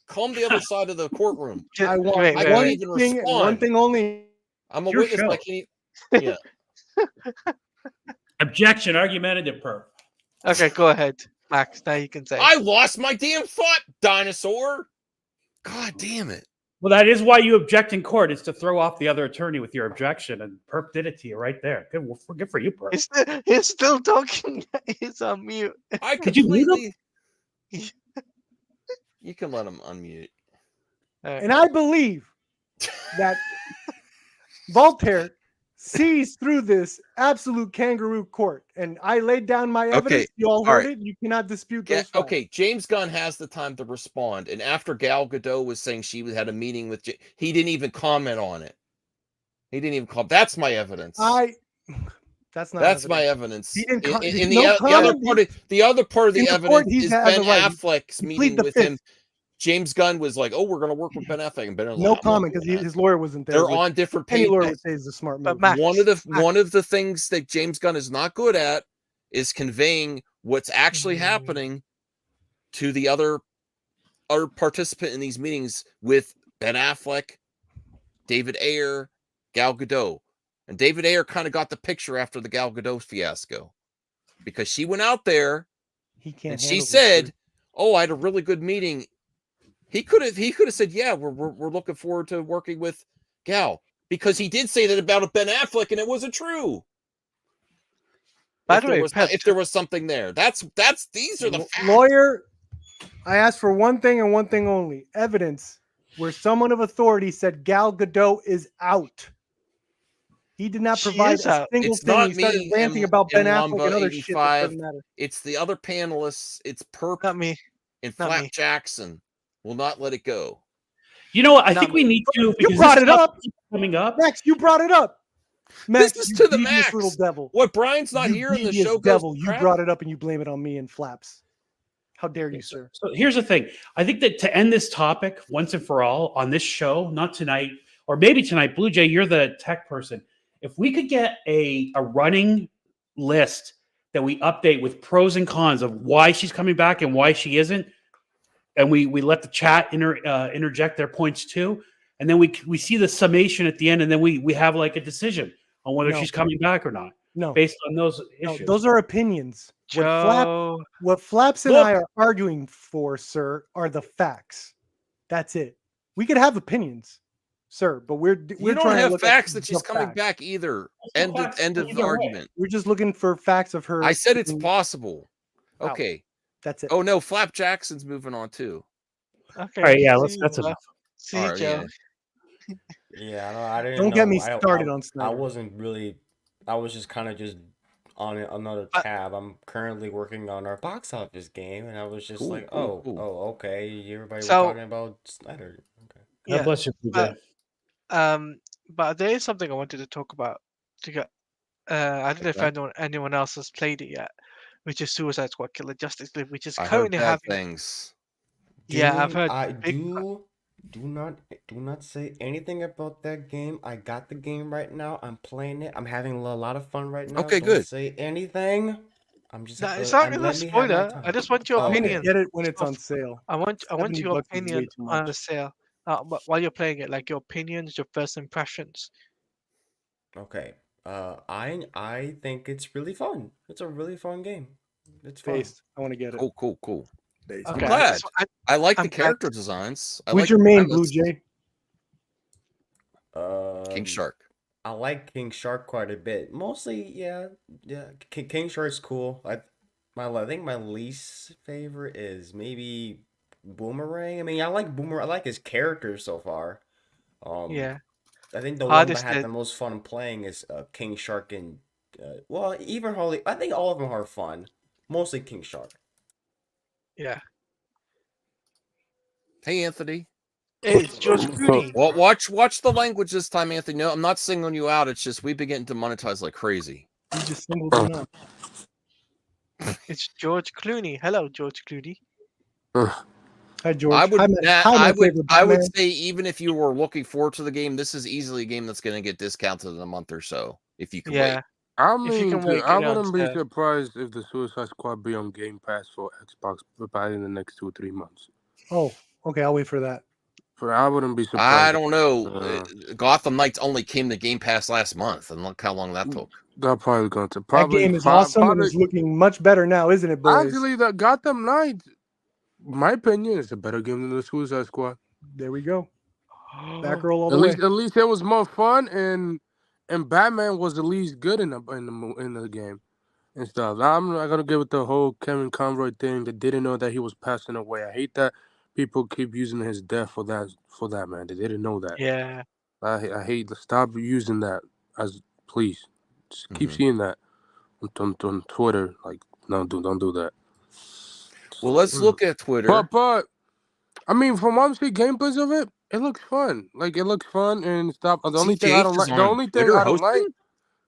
Speaker 1: Calm the other side of the courtroom.
Speaker 4: I want
Speaker 2: wait,
Speaker 1: I
Speaker 2: wait,
Speaker 1: can't
Speaker 2: wait.
Speaker 1: even
Speaker 4: thing and one
Speaker 1: respond.
Speaker 4: thing only.
Speaker 1: I'm a
Speaker 3: Your
Speaker 1: witness.
Speaker 3: show.
Speaker 1: I can't. Yeah.
Speaker 3: Objection, argumentative perp.
Speaker 2: Okay, go ahead, Max. Now you can say.
Speaker 1: I lost my damn thought, dinosaur. God damn it.
Speaker 3: Well, that is why you object in court, is to throw off the other attorney with your objection, and perp did it to you right there. Good for you, perp.
Speaker 2: He's still talking. He's on mute.
Speaker 1: I
Speaker 3: Did you mute
Speaker 1: completely. You can let him unmute.
Speaker 4: And I believe that Voltaire sees through this absolute kangaroo court. And I laid down my evidence.
Speaker 1: Okay,
Speaker 4: You all
Speaker 1: all
Speaker 4: heard
Speaker 1: right.
Speaker 4: it. You cannot dispute
Speaker 1: Yeah,
Speaker 4: those facts.
Speaker 1: okay. James Gunn has the time to respond, and after Gal Gadot was saying she had a meeting with, he didn't even comment on it. He didn't even comment. That's my evidence.
Speaker 4: That's not.
Speaker 1: That's
Speaker 4: evidence.
Speaker 1: my evidence.
Speaker 4: He didn't
Speaker 1: In
Speaker 4: no
Speaker 1: the other
Speaker 4: comment.
Speaker 1: part of the other part of the
Speaker 4: In the
Speaker 1: evidence
Speaker 4: court, he
Speaker 1: is
Speaker 4: has
Speaker 1: Ben
Speaker 4: the right.
Speaker 1: Affleck's
Speaker 4: He plead
Speaker 1: meeting
Speaker 4: the
Speaker 1: with
Speaker 4: fifth.
Speaker 1: him. James Gunn was like, "Oh, we're going to work with Ben Affleck," and Ben was
Speaker 4: No
Speaker 1: like, "I'm not
Speaker 4: comment because
Speaker 1: doing that."
Speaker 4: his lawyer wasn't there.
Speaker 1: They're
Speaker 4: which
Speaker 1: on different
Speaker 4: any lawyer would
Speaker 1: pages.
Speaker 4: say is a smart
Speaker 2: But
Speaker 4: move.
Speaker 2: Max,
Speaker 1: One of the things that James Gunn is not good at is conveying what's actually happening to the other participant in these meetings with Ben Affleck, David Ayer, Gal Gadot. And David Ayer kind of got the picture after the Gal Gadot fiasco because she went out there
Speaker 4: He can't.
Speaker 1: and she
Speaker 4: handle this,
Speaker 1: said,
Speaker 4: dude.
Speaker 1: "Oh, I had a really good meeting." He could have said, "Yeah, we're looking forward to working with Gal," because he did say that about Ben Affleck, and it wasn't true.
Speaker 2: By
Speaker 1: If
Speaker 2: the
Speaker 1: there
Speaker 2: way,
Speaker 1: was
Speaker 2: Pep,
Speaker 1: if there was something there, that's these are the facts.
Speaker 4: Lawyer, I asked for one thing and one thing only: evidence where someone of authority said Gal Gadot is out. He did not
Speaker 2: She
Speaker 4: provide
Speaker 2: is
Speaker 4: a
Speaker 2: out.
Speaker 4: single
Speaker 1: It's
Speaker 4: thing.
Speaker 1: not
Speaker 4: He started
Speaker 1: me,
Speaker 4: ranting
Speaker 1: M-
Speaker 4: about Ben Affleck
Speaker 1: Mwamba
Speaker 4: and other shit that
Speaker 1: 85.
Speaker 4: doesn't matter.
Speaker 1: It's the other panelists. It's Perp
Speaker 2: not me.
Speaker 1: and
Speaker 2: not
Speaker 1: Flap
Speaker 2: me.
Speaker 1: Jackson. Will not let it go.
Speaker 3: You know what? I
Speaker 2: Not
Speaker 3: think we need to.
Speaker 4: You
Speaker 3: because
Speaker 4: brought
Speaker 3: this
Speaker 4: it
Speaker 3: stuff
Speaker 4: up.
Speaker 3: keeps coming up.
Speaker 4: Max, you brought it up. Max,
Speaker 1: This is
Speaker 4: you
Speaker 1: to the
Speaker 4: devious
Speaker 1: max.
Speaker 4: little devil.
Speaker 1: What, Brian's not
Speaker 4: You
Speaker 1: here and the
Speaker 4: devious
Speaker 1: show goes
Speaker 4: devil.
Speaker 1: to
Speaker 4: You
Speaker 1: crap?
Speaker 4: brought it up and you blame it on me and Flaps. How dare you, sir?
Speaker 3: So here's the thing. I think that to end this topic once and for all on this show, not tonight, or maybe tonight, Blue Jay, you're the tech person. If we could get a running list that we update with pros and cons of why she's coming back and why she isn't, and we let the chat interject their points too, and then we see the summation at the end, and then we have like a decision on whether
Speaker 4: No.
Speaker 3: she's coming back or not
Speaker 4: No,
Speaker 3: based on those
Speaker 4: no,
Speaker 3: issues.
Speaker 4: those are opinions.
Speaker 2: Joe.
Speaker 4: What Flaps and
Speaker 1: Look.
Speaker 4: I are arguing for, sir, are the facts. That's it. We could have opinions, sir, but we're
Speaker 1: You don't
Speaker 4: trying to
Speaker 1: have
Speaker 4: look at
Speaker 1: facts that
Speaker 4: the
Speaker 1: she's coming
Speaker 4: facts.
Speaker 1: back either.
Speaker 3: There's no
Speaker 1: End
Speaker 3: facts
Speaker 1: of
Speaker 3: either way.
Speaker 1: argument.
Speaker 4: We're just looking for facts of her.
Speaker 1: I said it's
Speaker 4: being
Speaker 1: possible.
Speaker 4: out.
Speaker 1: Okay.
Speaker 4: That's it.
Speaker 1: Oh no, Flap Jackson's moving on too.
Speaker 2: Okay.
Speaker 3: All right, yeah,
Speaker 2: see
Speaker 3: that's
Speaker 2: you, Joe.
Speaker 3: enough.
Speaker 2: See
Speaker 1: All
Speaker 2: you,
Speaker 1: right,
Speaker 2: Joe.
Speaker 1: yeah.
Speaker 5: Yeah, no, I didn't
Speaker 4: Don't get
Speaker 5: know.
Speaker 4: me
Speaker 5: I-
Speaker 4: started
Speaker 5: I,
Speaker 4: on
Speaker 5: I
Speaker 4: Snyder.
Speaker 5: wasn't really. I was just kind of just on another
Speaker 2: I-
Speaker 5: tab. I'm currently working on our box office game, and I was just
Speaker 1: Cool,
Speaker 5: like,
Speaker 1: cool, cool.
Speaker 5: okay. Everybody was
Speaker 2: So-
Speaker 5: talking about Snyder. Okay.
Speaker 3: God
Speaker 2: Yeah.
Speaker 3: bless you, Blue
Speaker 2: but-
Speaker 3: Jay.
Speaker 2: But there is something I wanted to talk about. To get, I don't know if
Speaker 1: Okay.
Speaker 2: anyone else has played it yet, which is Suicide Squad: Killer Justice League, which is
Speaker 1: I heard
Speaker 2: currently
Speaker 1: bad
Speaker 2: having.
Speaker 1: things.
Speaker 2: Yeah, I've
Speaker 5: Do-
Speaker 2: heard.
Speaker 5: I
Speaker 2: big-
Speaker 5: do not say anything about that game. I got the game right now. I'm playing it. I'm having a lot of fun right now.
Speaker 1: Okay,
Speaker 5: Don't
Speaker 1: good.
Speaker 5: say anything. I'm just.
Speaker 2: No, it's not
Speaker 5: I'm
Speaker 2: really a
Speaker 5: letting me have my
Speaker 2: spoiler. I
Speaker 5: time.
Speaker 2: just want your
Speaker 5: Oh, okay.
Speaker 2: opinion.
Speaker 4: Get it when it's
Speaker 2: Of-
Speaker 4: on sale.
Speaker 2: I want
Speaker 4: 70
Speaker 2: your
Speaker 4: bucks is way
Speaker 2: opinion
Speaker 4: too
Speaker 2: on
Speaker 4: much.
Speaker 2: the sale. While you're playing it, like your opinions, your first impressions.
Speaker 5: Okay. I think it's really fun. It's a really fun game. It's fun.
Speaker 4: Based. I want to get it.
Speaker 1: Cool.
Speaker 4: Based.
Speaker 1: I'm
Speaker 2: Okay,
Speaker 1: glad. I like the
Speaker 2: I'm glad-
Speaker 1: character designs. I
Speaker 4: Who's
Speaker 1: like
Speaker 4: your
Speaker 1: the
Speaker 4: main, Blue
Speaker 1: premise.
Speaker 4: Jay?
Speaker 1: King Shark.
Speaker 5: I like King Shark quite a bit. Mostly, yeah. King Shark's cool. I think my least favorite is maybe Boomerang. I mean, I like Boomerang. I like his character so far.
Speaker 2: Yeah.
Speaker 5: I think the one
Speaker 2: Hardest
Speaker 5: that had
Speaker 2: hit.
Speaker 5: the most fun playing is King Shark and well, even Harley. I think all of them are fun. Mostly King Shark.
Speaker 2: Yeah.
Speaker 1: Hey, Anthony.
Speaker 2: Hey, it's George
Speaker 6: So,
Speaker 2: Clooney.
Speaker 1: Well, watch the language this time, Anthony. No, I'm not singling you out. It's just we've been getting demonetized like crazy.
Speaker 4: You just singled him out.
Speaker 2: It's George Clooney. Hello, George Clooney.
Speaker 4: Hi, George.
Speaker 1: I would,
Speaker 4: Hi, my favorite
Speaker 1: I would
Speaker 4: Batman.
Speaker 1: say even if you were looking forward to the game, this is easily a game that's going to get discounted in a month or so if you can
Speaker 2: Yeah.
Speaker 1: wait.
Speaker 6: I
Speaker 2: If you
Speaker 6: mean,
Speaker 2: can wait,
Speaker 6: I
Speaker 2: you know,
Speaker 6: wouldn't be
Speaker 2: it's,
Speaker 6: surprised if the Suicide Squad be on Game Pass for Xbox by in the next 2 or 3 months.
Speaker 4: Oh, okay. I'll wait for that.
Speaker 6: But I wouldn't be surprised.
Speaker 1: I don't know. Gotham Knights only came to Game Pass last month, and look how long that took.
Speaker 6: They're probably going to.
Speaker 4: That
Speaker 6: Probably
Speaker 4: game is awesome and
Speaker 6: probably,
Speaker 4: it's looking much better now, isn't it, boys?
Speaker 6: actually, the Gotham Knights, my opinion, is a better game than the Suicide Squad.
Speaker 4: There we go. Back roll all
Speaker 6: At
Speaker 4: the way.
Speaker 6: least it was more fun, and Batman was at least good in the game and stuff. I'm not gonna give it the whole Kevin Conroy thing. That didn't know that he was passing away. I hate that people keep using his death for that man. They didn't know that.
Speaker 2: yeah.
Speaker 6: I hate. Stop using that as please. Just keep
Speaker 1: Mhm.
Speaker 6: seeing that on Twitter. Like no, don't do that.
Speaker 1: Well, let's look at Twitter.
Speaker 6: But I mean, from what I'm seeing gameplays of it, it looks fun. Like it looks fun and stuff. The only thing I don't like. The only thing I don't like.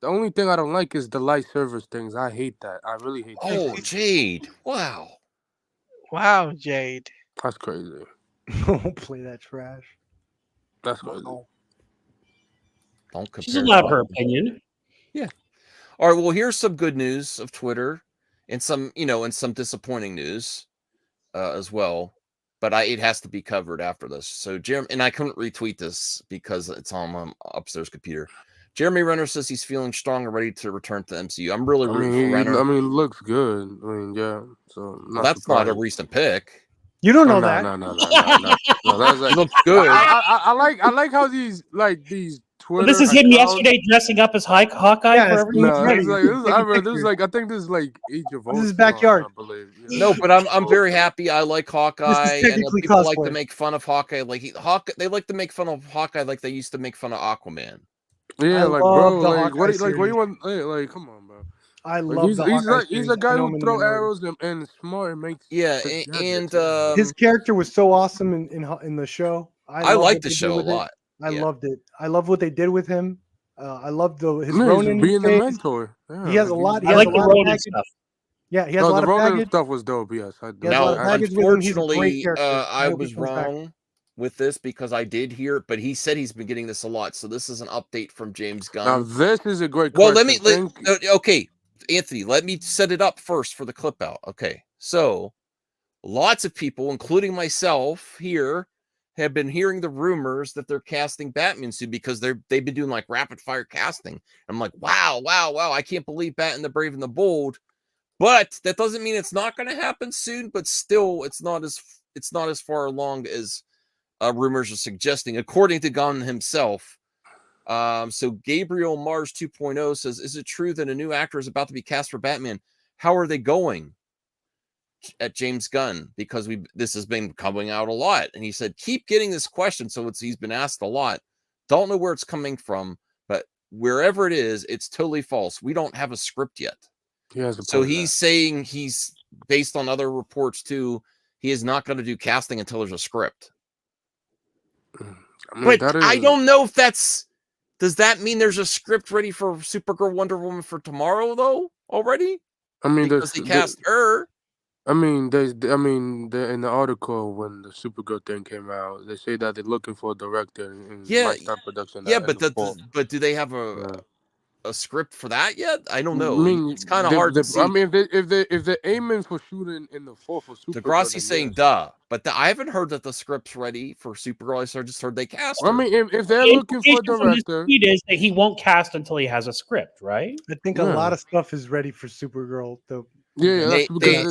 Speaker 6: The only thing I don't like is the light service things. I hate that. I really hate that.
Speaker 1: Oh, Jade! Wow.
Speaker 2: Wow, Jade.
Speaker 6: That's crazy.
Speaker 4: Don't play that trash.
Speaker 6: That's crazy.
Speaker 4: Wow.
Speaker 1: Don't compare.
Speaker 3: She's allowed her opinion.
Speaker 1: All right. Well, here's some good news of Twitter, and some disappointing news as well. But it has to be covered after this. So Jeremy, and I couldn't retweet this because it's on my upstairs computer. Jeremy Renner says he's feeling strong and ready to return to the MCU. I'm really rooting for Renner.
Speaker 6: I mean, looks good. I mean, yeah. So
Speaker 1: Well, that's not a recent pick.
Speaker 4: You don't know
Speaker 6: no,
Speaker 4: that.
Speaker 6: No. That's like,
Speaker 1: He looks good.
Speaker 6: I like how these Twitter.
Speaker 3: This is him
Speaker 6: accounts-
Speaker 3: yesterday dressing up as Hawkeye
Speaker 4: Yeah,
Speaker 3: for every
Speaker 6: No,
Speaker 4: Ready.
Speaker 6: this is like
Speaker 4: Taking
Speaker 6: I
Speaker 4: pictures.
Speaker 6: think this is like Age of
Speaker 4: This is
Speaker 6: Ultron,
Speaker 4: backyard.
Speaker 6: I believe.
Speaker 1: No, but I'm very happy. I like Hawkeye, and
Speaker 4: technically
Speaker 1: people like to
Speaker 4: cosplay.
Speaker 1: make fun of Hawkeye. They like to make fun of Hawkeye like they used to make fun of Aquaman.
Speaker 6: Yeah,
Speaker 4: I
Speaker 6: like
Speaker 4: love
Speaker 6: bro,
Speaker 4: the
Speaker 6: like
Speaker 4: Hawkeye
Speaker 6: what do you
Speaker 4: series.
Speaker 6: want? Like, come on, bro.
Speaker 4: I
Speaker 6: Like,
Speaker 4: love
Speaker 6: he's
Speaker 4: the
Speaker 6: he's
Speaker 4: Hawkeye
Speaker 6: like he's
Speaker 4: series.
Speaker 6: a guy
Speaker 4: I know
Speaker 6: who
Speaker 4: I'm
Speaker 6: throw
Speaker 4: in the minority.
Speaker 6: arrows and is smart and makes
Speaker 1: Yeah,
Speaker 6: sick
Speaker 1: and
Speaker 6: gadgets.
Speaker 4: His character was so awesome in the show.
Speaker 1: I
Speaker 4: love
Speaker 1: like
Speaker 4: what
Speaker 1: the
Speaker 4: they did
Speaker 1: show a
Speaker 4: with it.
Speaker 1: lot.
Speaker 4: I
Speaker 1: Yeah.
Speaker 4: loved it. I love what they did with him. I love his
Speaker 6: Yeah,
Speaker 4: Ronin
Speaker 6: he's being the
Speaker 4: phase.
Speaker 6: mentor. Yeah,
Speaker 4: He has a
Speaker 6: like,
Speaker 4: lot. He
Speaker 3: I
Speaker 4: has
Speaker 3: like
Speaker 4: a
Speaker 3: the
Speaker 4: lot of
Speaker 3: Ronin
Speaker 4: baggage.
Speaker 3: stuff.
Speaker 4: Yeah, he has
Speaker 6: No,
Speaker 4: a lot
Speaker 6: the
Speaker 4: of
Speaker 6: Ronin
Speaker 4: baggage.
Speaker 6: stuff was dope. Yes, I do.
Speaker 4: He has a lot of
Speaker 1: Now,
Speaker 4: baggage with him. He's a great
Speaker 1: unfortunately,
Speaker 4: character.
Speaker 1: I
Speaker 4: hope he
Speaker 1: was
Speaker 4: comes back.
Speaker 1: wrong with this because I did hear it, but he said he's been getting this a lot. So this is an update from James Gunn.
Speaker 6: Now this is a great.
Speaker 1: Well,
Speaker 6: question.
Speaker 1: okay, Anthony, let me set it up first for the clip out. Okay, so lots of people, including myself here, have been hearing the rumors that they're casting Batman soon because they've been doing like rapid fire casting. I'm like, wow, I can't believe Batman the Brave and the Bold. But that doesn't mean it's not going to happen soon. But still, it's not as far along as rumors are suggesting, according to Gunn himself. So Gabriel Mars 2.0 says, is it true that a new actor is about to be cast for Batman? How are they going? At James Gunn, because this has been coming out a lot. And he said, keep getting this question. So he's been asked a lot. Don't know where it's coming from, but wherever it is, it's totally false. We don't have a script yet. So he's saying he's based on other reports too. He is not going to do casting until there's a script.
Speaker 6: I mean,
Speaker 1: But I don't know if does that mean there's a script ready for Supergirl, Wonder Woman for tomorrow though already?
Speaker 6: I mean,
Speaker 1: Because he cast her.
Speaker 6: I mean, in the article when the Supergirl thing came out, they say that they're looking for a director in lifetime production.
Speaker 1: Yeah, but do they have a script for that yet? I don't know.
Speaker 6: I mean,
Speaker 1: it's kind of hard to see.
Speaker 6: I mean, if they're aiming for shooting in the fall for Supergirl,
Speaker 1: Degrassi's saying duh, but I haven't heard that the script's ready for Supergirl. I just heard they cast her.
Speaker 6: I mean, if they're
Speaker 3: The
Speaker 6: looking for a
Speaker 3: implication from this
Speaker 6: director,
Speaker 3: tweet is that he won't cast until he has a script, right?
Speaker 4: I think a lot of stuff is ready for Supergirl. Though.
Speaker 6: yeah,
Speaker 1: They-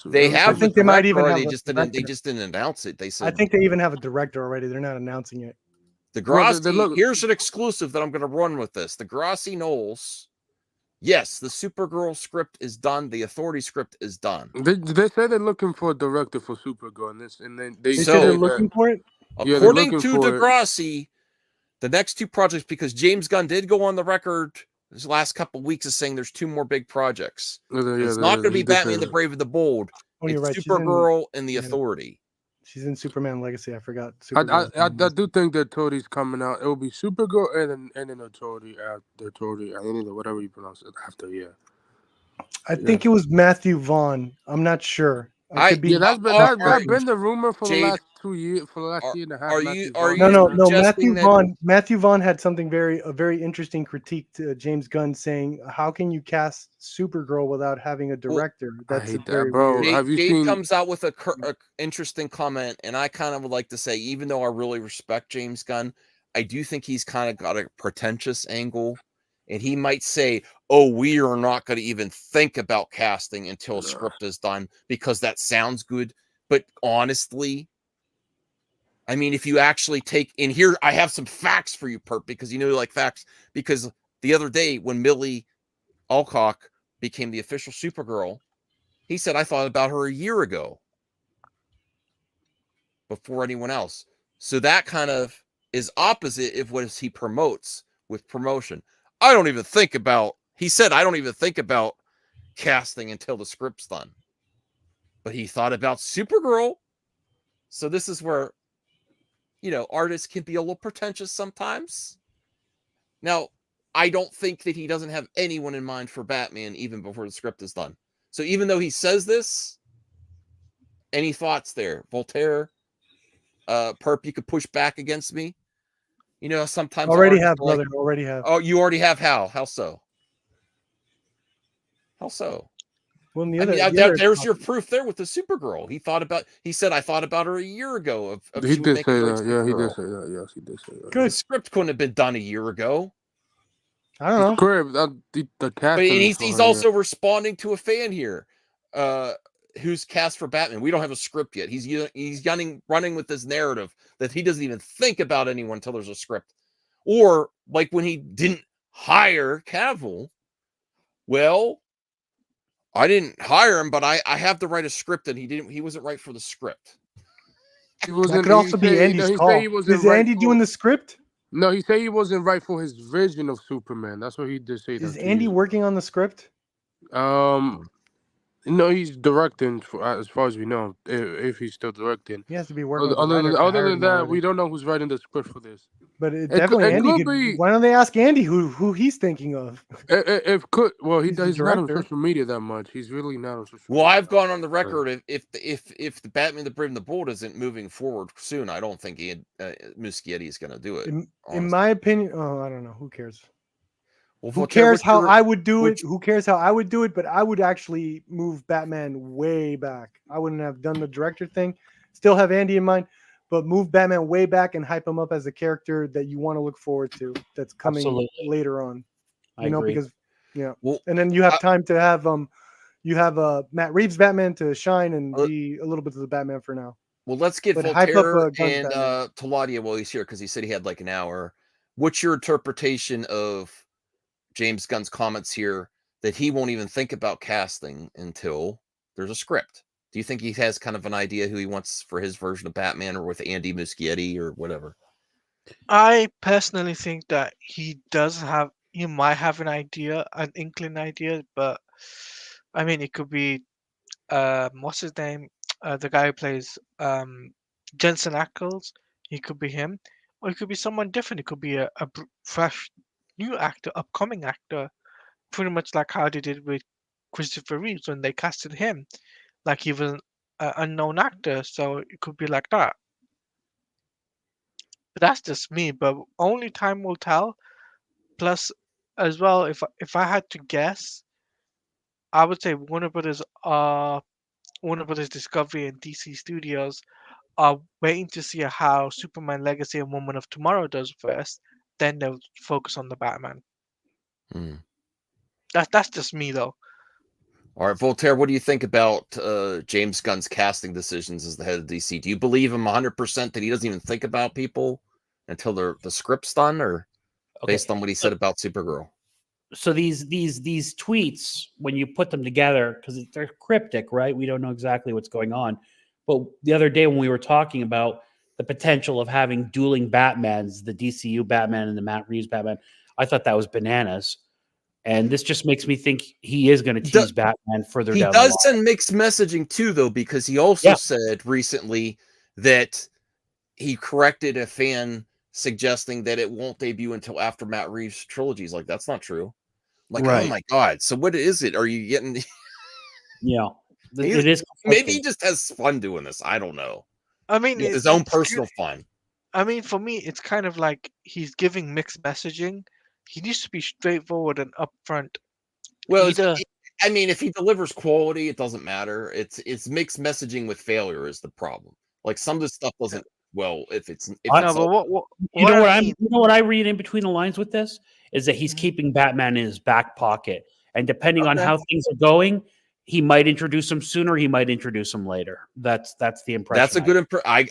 Speaker 1: They have.
Speaker 4: I think they might even have
Speaker 1: They
Speaker 4: a
Speaker 1: just didn't. They
Speaker 4: director.
Speaker 1: just didn't announce it. They
Speaker 4: I
Speaker 1: said
Speaker 4: think they even have a director already. They're not announcing it.
Speaker 1: Degrassi. Here's an exclusive that I'm going to run with this. Degrassi Knowles. Yes, the Supergirl script is done. The Authority script is done.
Speaker 6: They say they're looking for a director for Supergirl, and then they
Speaker 4: They
Speaker 1: So-
Speaker 4: say they're looking for it.
Speaker 6: Yeah, they're
Speaker 1: According
Speaker 6: looking
Speaker 1: to
Speaker 6: for it.
Speaker 1: Degrassi, The next two projects, because James Gunn did go on the record this last couple of weeks as saying there's two more big projects. It's not going to be Batman the Brave and the Bold.
Speaker 4: Oh, you're
Speaker 1: It's
Speaker 4: right.
Speaker 1: Supergirl and the
Speaker 4: yeah.
Speaker 1: Authority.
Speaker 4: She's in Superman Legacy. I forgot.
Speaker 6: I do think that Authority's coming out. It will be Supergirl and then Authority after Authority. I don't know, whatever you pronounce it after. Yeah.
Speaker 4: I think it was Matthew Vaughn. I'm not sure. That's been
Speaker 6: the rumor for
Speaker 1: Jade,
Speaker 6: the last 2 years, for the last year and a half.
Speaker 4: No. Matthew Vaughn had something a very interesting critique to James Gunn, saying, "How can you cast Supergirl without having a director?"
Speaker 6: I hate that, bro.
Speaker 1: Jade,
Speaker 6: Have you seen?
Speaker 1: Comes out with a interesting comment, and I kind of would like to say, even though I really respect James Gunn, I do think he's kind of got a pretentious angle. And he might say, "Oh, we are not going to even think about casting until a script is done because that sounds good." But honestly, I mean, if you actually take in here, I have some facts for you, Perp, because you know, like facts. Because the other day when Millie Alcock became the official Supergirl, he said, "I thought about her a year ago before anyone else." So that kind of is opposite of what he promotes with promotion. I don't even think about, he said, I don't even think about casting until the script's done. But he thought about Supergirl. So this is where, you know, artists can be a little pretentious sometimes. Now, I don't think that he doesn't have anyone in mind for Batman even before the script is done. So even though he says this, any thoughts there? Voltaire, Perp, you could push back against me? You know, sometimes
Speaker 4: already have. Oh,
Speaker 1: you already have. How so? How so?
Speaker 4: Well,
Speaker 1: there's your proof there with the Supergirl. He said, "I thought about her a year ago."
Speaker 6: He did say that. Yeah, he did say that. Yes, he did say that.
Speaker 1: Good. The script couldn't have been done a year ago.
Speaker 4: I don't know.
Speaker 6: Correct. The cast.
Speaker 1: But he's also responding to a fan here, who's cast for Batman. We don't have a script yet. He's running with this narrative that he doesn't even think about anyone until there's a script. Or like when he didn't hire Cavill, well, I didn't hire him, but I have to write a script, and he wasn't right for the script.
Speaker 4: That could also be Andy's call. Is Andy doing the script?
Speaker 6: No, he said he wasn't right for his vision of Superman. That's what he did say.
Speaker 4: Is Andy working on the script?
Speaker 6: No, he's directing, as far as we know. If he's still directing,
Speaker 4: he has to be working.
Speaker 6: Other than that, we don't know who's writing the script for this.
Speaker 4: But definitely Andy could be. Why don't they ask Andy who he's thinking of?
Speaker 6: He's not on social media that much. He's really not on social media.
Speaker 1: Well, I've gone on the record. If the Batman the Brave and the Bold isn't moving forward soon, I don't think Muschietti is going to do it.
Speaker 4: In my opinion, I don't know. Who cares?
Speaker 1: Well,
Speaker 4: who cares how I would do it? Who cares how I would do it? But I would actually move Batman way back. I wouldn't have done the director thing. Still have Andy in mind, but move Batman way back and hype him up as a character that you want to look forward to. That's coming later on.
Speaker 3: I agree.
Speaker 4: Because and then you have time to have Matt Reeves Batman to shine and be a little bit of the Batman for now.
Speaker 1: Well, let's get Voltaire and Taladia while he's here because he said he had like an hour. What's your interpretation of James Gunn's comments here that he won't even think about casting until there's a script? Do you think he has kind of an idea who he wants for his version of Batman, or with Andy Muschietti or whatever?
Speaker 2: I personally think that he might have an inkling idea, but I mean, it could be, what's his name? The guy who plays Jensen Ackles. He could be him, or it could be someone different. It could be a fresh new actor, upcoming actor, pretty much like how they did with Christopher Reeves when they casted him, like he was an unknown actor. So it could be like that. But that's just me. But only time will tell. Plus, as well, if I had to guess, I would say Warner Brothers Discovery and DC Studios are waiting to see how Superman Legacy and Woman of Tomorrow does first. Then they'll focus on the Batman. That's just me, though.
Speaker 1: All right, Voltaire, what do you think about James Gunn's casting decisions as the head of DC? Do you believe him 100% that he doesn't even think about people until the script's done, or based on what he said about Supergirl?
Speaker 3: So these tweets, when you put them together, because they're cryptic, right? We don't know exactly what's going on. But the other day when we were talking about the potential of having dueling Batmans, the DCU Batman and the Matt Reeves Batman. I thought that was bananas. And this just makes me think he is going to tease Batman further
Speaker 1: He
Speaker 3: down the line.
Speaker 1: does send mixed messaging too, though, because he also said recently that he corrected a fan suggesting that it won't debut until after Matt Reeves' trilogy. He's like, that's not true. I'm like, oh my God. So what is it? Are you getting...
Speaker 3: Yeah. It is.
Speaker 1: Maybe he just has fun doing this. I don't know.
Speaker 2: I mean,
Speaker 1: his own personal fun.
Speaker 2: I mean, for me, it's kind of like he's giving mixed messaging. He needs to be straightforward and upfront.
Speaker 1: Well, I mean, if he delivers quality, it doesn't matter. It's mixed messaging with failure is the problem. Like some of the stuff doesn't. Well, if it's
Speaker 3: you know what I read in between the lines with this is that he's keeping Batman in his back pocket, and depending on how things are going, he might introduce him sooner. He might introduce him later. That's the impression.
Speaker 1: That's a good impression. I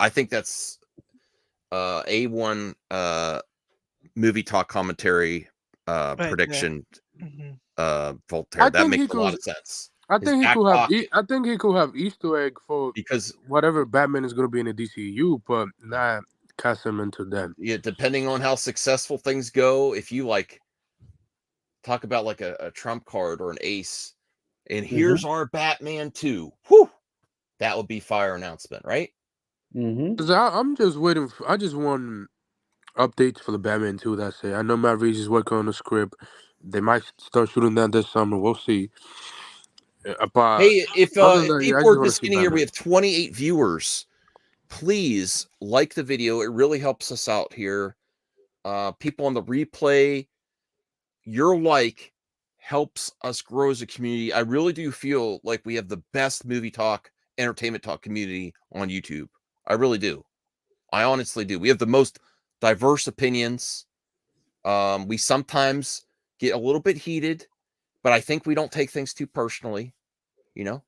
Speaker 1: think that's A1 movie talk commentary prediction. Voltaire. That makes a lot of sense.
Speaker 6: I think he could have Easter egg for
Speaker 1: because
Speaker 6: whatever Batman is going to be in the DCU, but not cast him into them.
Speaker 1: Yeah, depending on how successful things go, if you like talk about like a trump card or an ace, and here's our Batman 2. Whew, that would be fire announcement, right?
Speaker 6: Because I'm just waiting. I just want updates for the Batman 2. That's it. I know Matt Reeves is working on the script. They might start shooting that this summer. We'll see.
Speaker 1: Hey, if people are just getting here, we have 28 viewers. Please like the video. It really helps us out here. People on the replay, your like helps us grow as a community. I really do feel like we have the best movie talk, entertainment talk community on YouTube. I really do. I honestly do. We have the most diverse opinions. We sometimes get a little bit heated, but I think we don't take things too personally, you know.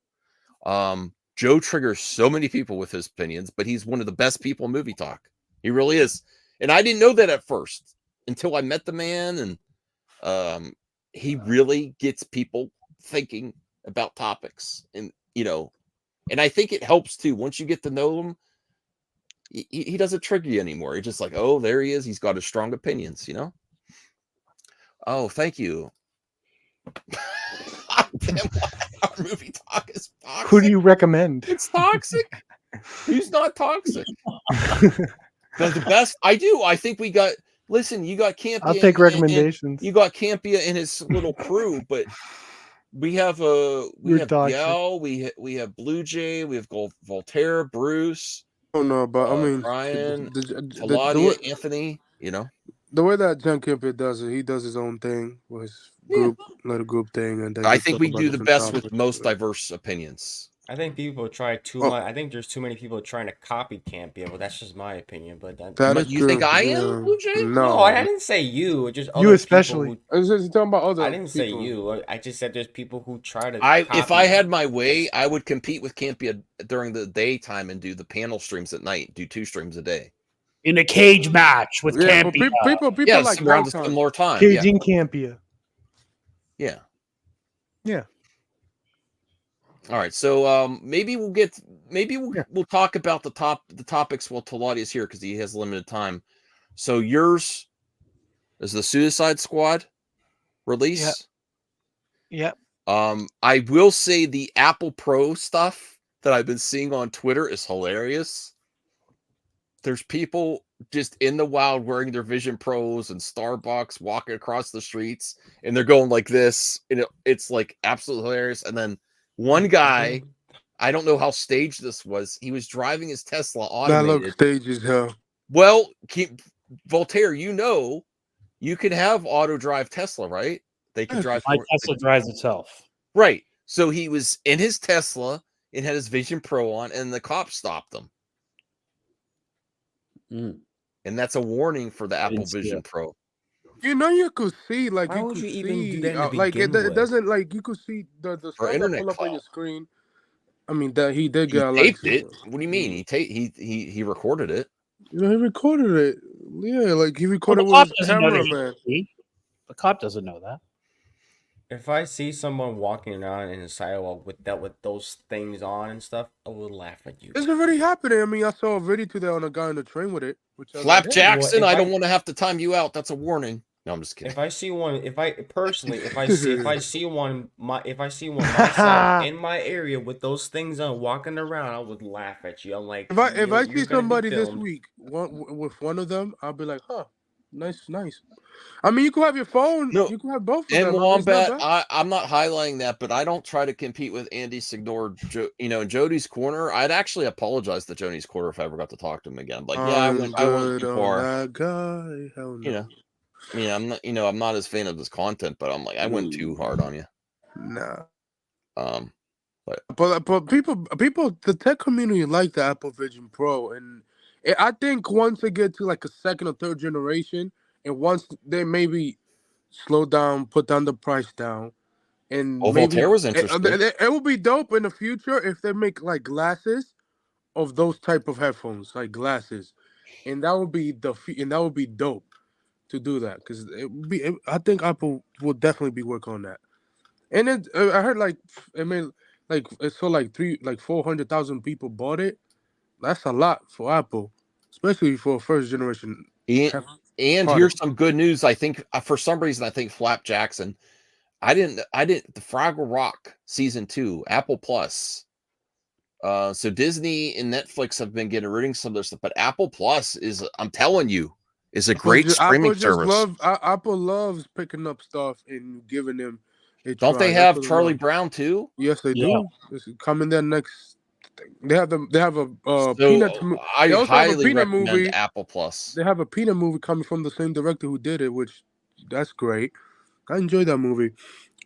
Speaker 1: Joe triggers so many people with his opinions, but he's one of the best people in movie talk. He really is. And I didn't know that at first until I met the man, and he really gets people thinking about topics, and and I think it helps too. Once you get to know him, he doesn't trigger you anymore. He's just like, oh, there he is. He's got his strong opinions, Oh, thank you. Damn, our movie talk is toxic.
Speaker 4: Who do you recommend?
Speaker 1: It's toxic. Who's not toxic? The best. I do. I think we got. Listen, you got Campia.
Speaker 4: I'll take recommendations.
Speaker 1: You got Campia and his little crew, but we have Yell, we have Blue Jay, we have Voltaire, Bruce.
Speaker 6: Oh no, but I mean,
Speaker 1: Ryan, Anthony.
Speaker 6: The way that John Campia does it, he does his own thing with his group, little group thing, and
Speaker 1: I think we do the best with most diverse opinions.
Speaker 5: I think people try too much. I think there's too many people trying to copy Campia. Well, that's just my opinion. But
Speaker 1: you think I am, Blue Jay?
Speaker 5: No, I didn't say you. Just
Speaker 4: you especially.
Speaker 6: I was just talking about other.
Speaker 5: I didn't say you. I just said there's people who try to.
Speaker 1: If I had my way, I would compete with Campia during the daytime and do the panel streams at night. Do 2 streams a day.
Speaker 3: In a cage match with Campia.
Speaker 6: People like
Speaker 1: around a similar time.
Speaker 4: Caging Campia.
Speaker 1: Yeah.
Speaker 4: Yeah.
Speaker 1: All right, so maybe we'll talk about the topics while Talati is here because he has limited time. So yours is the Suicide Squad release.
Speaker 2: Yep.
Speaker 1: I will say the Apple Pro stuff that I've been seeing on Twitter is hilarious. There's people just in the wild wearing their Vision Pros and Starbucks walking across the streets, and they're going like this, and it's like absolutely hilarious. And then one guy, I don't know how staged this was. He was driving his Tesla automated.
Speaker 6: That looks staged as hell.
Speaker 1: Well, Voltaire, you can have auto drive Tesla, right? They can drive.
Speaker 3: My Tesla drives itself.
Speaker 1: Right. So he was in his Tesla and had his Vision Pro on, and the cop stopped him. And that's a warning for the Apple Vision Pro.
Speaker 6: You could see, like,
Speaker 5: why would you even do that?
Speaker 6: Like, it doesn't, like, you could see the stuff that pull up on your screen. I mean, that he did get
Speaker 1: taped it. What do you mean? He recorded it.
Speaker 6: He recorded it. Yeah, like he recorded with his camera, man.
Speaker 3: The cop doesn't know that.
Speaker 5: If I see someone walking around in the sidewalk with those things on and stuff, I will laugh at you.
Speaker 6: It's already happening. I mean, I saw a video today on a guy on the train with it. Which I was
Speaker 1: Flap
Speaker 6: like,
Speaker 1: Jackson,
Speaker 5: if
Speaker 1: I
Speaker 5: I-
Speaker 1: don't want to have to time you out. That's a warning. No, I'm just kidding.
Speaker 5: If I see one, if I see one myself in my area with those things on walking around, I would laugh at you. I'm like,
Speaker 6: if I
Speaker 5: you're
Speaker 6: see
Speaker 5: gonna be
Speaker 6: somebody this
Speaker 5: filmed.
Speaker 6: week with one of them, I'll be like, huh, nice. I mean, you could have your phone.
Speaker 1: No,
Speaker 6: You could have both of
Speaker 1: And
Speaker 6: them. I mean, it's not
Speaker 1: Wombat,
Speaker 6: bad.
Speaker 1: I'm not highlighting that, but I don't try to compete with Andy Signor. In Jody's corner, I'd actually apologize to Jody's corner if I ever got to talk to him again. Like, yeah, I went
Speaker 6: Good
Speaker 1: too
Speaker 6: on
Speaker 1: far.
Speaker 6: that guy. Hell no.
Speaker 1: You know, I mean, I'm not as fan of this content, but I'm like, I went too hard on you.
Speaker 6: Nah.
Speaker 1: But
Speaker 6: people, the tech community like the Apple Vision Pro, and I think once they get to like a second or third generation, and once they maybe slow down, put down the price down, and maybe
Speaker 1: Voltaire was interested.
Speaker 6: it will be dope in the future if they make like glasses of those type of headphones, like glasses, and that would be dope to do that, because I think Apple will definitely be working on that. And then I heard like it's so like 400,000 people bought it. That's a lot for Apple, especially for a first generation.
Speaker 1: And here's some good news. I think for some reason, I think Flap Jackson. I didn't. The Fraggle Rock season 2, Apple Plus. So Disney and Netflix have been getting rid of some of their stuff, but Apple Plus is, I'm telling you, is a great streaming service.
Speaker 6: Apple loves picking up stuff and giving them a
Speaker 1: Don't
Speaker 6: try.
Speaker 1: they
Speaker 6: That's
Speaker 1: have
Speaker 6: what they
Speaker 1: Charlie
Speaker 6: love.
Speaker 1: Brown too?
Speaker 6: Yes, they
Speaker 3: Yeah.
Speaker 6: do. It's coming there next. They have a
Speaker 1: So
Speaker 6: Peanuts.
Speaker 1: I
Speaker 6: They also have a
Speaker 1: highly
Speaker 6: Peanut
Speaker 1: recommend
Speaker 6: movie.
Speaker 1: Apple Plus.
Speaker 6: They have a Peanut movie coming from the same director who did it, which that's great. I enjoyed that movie.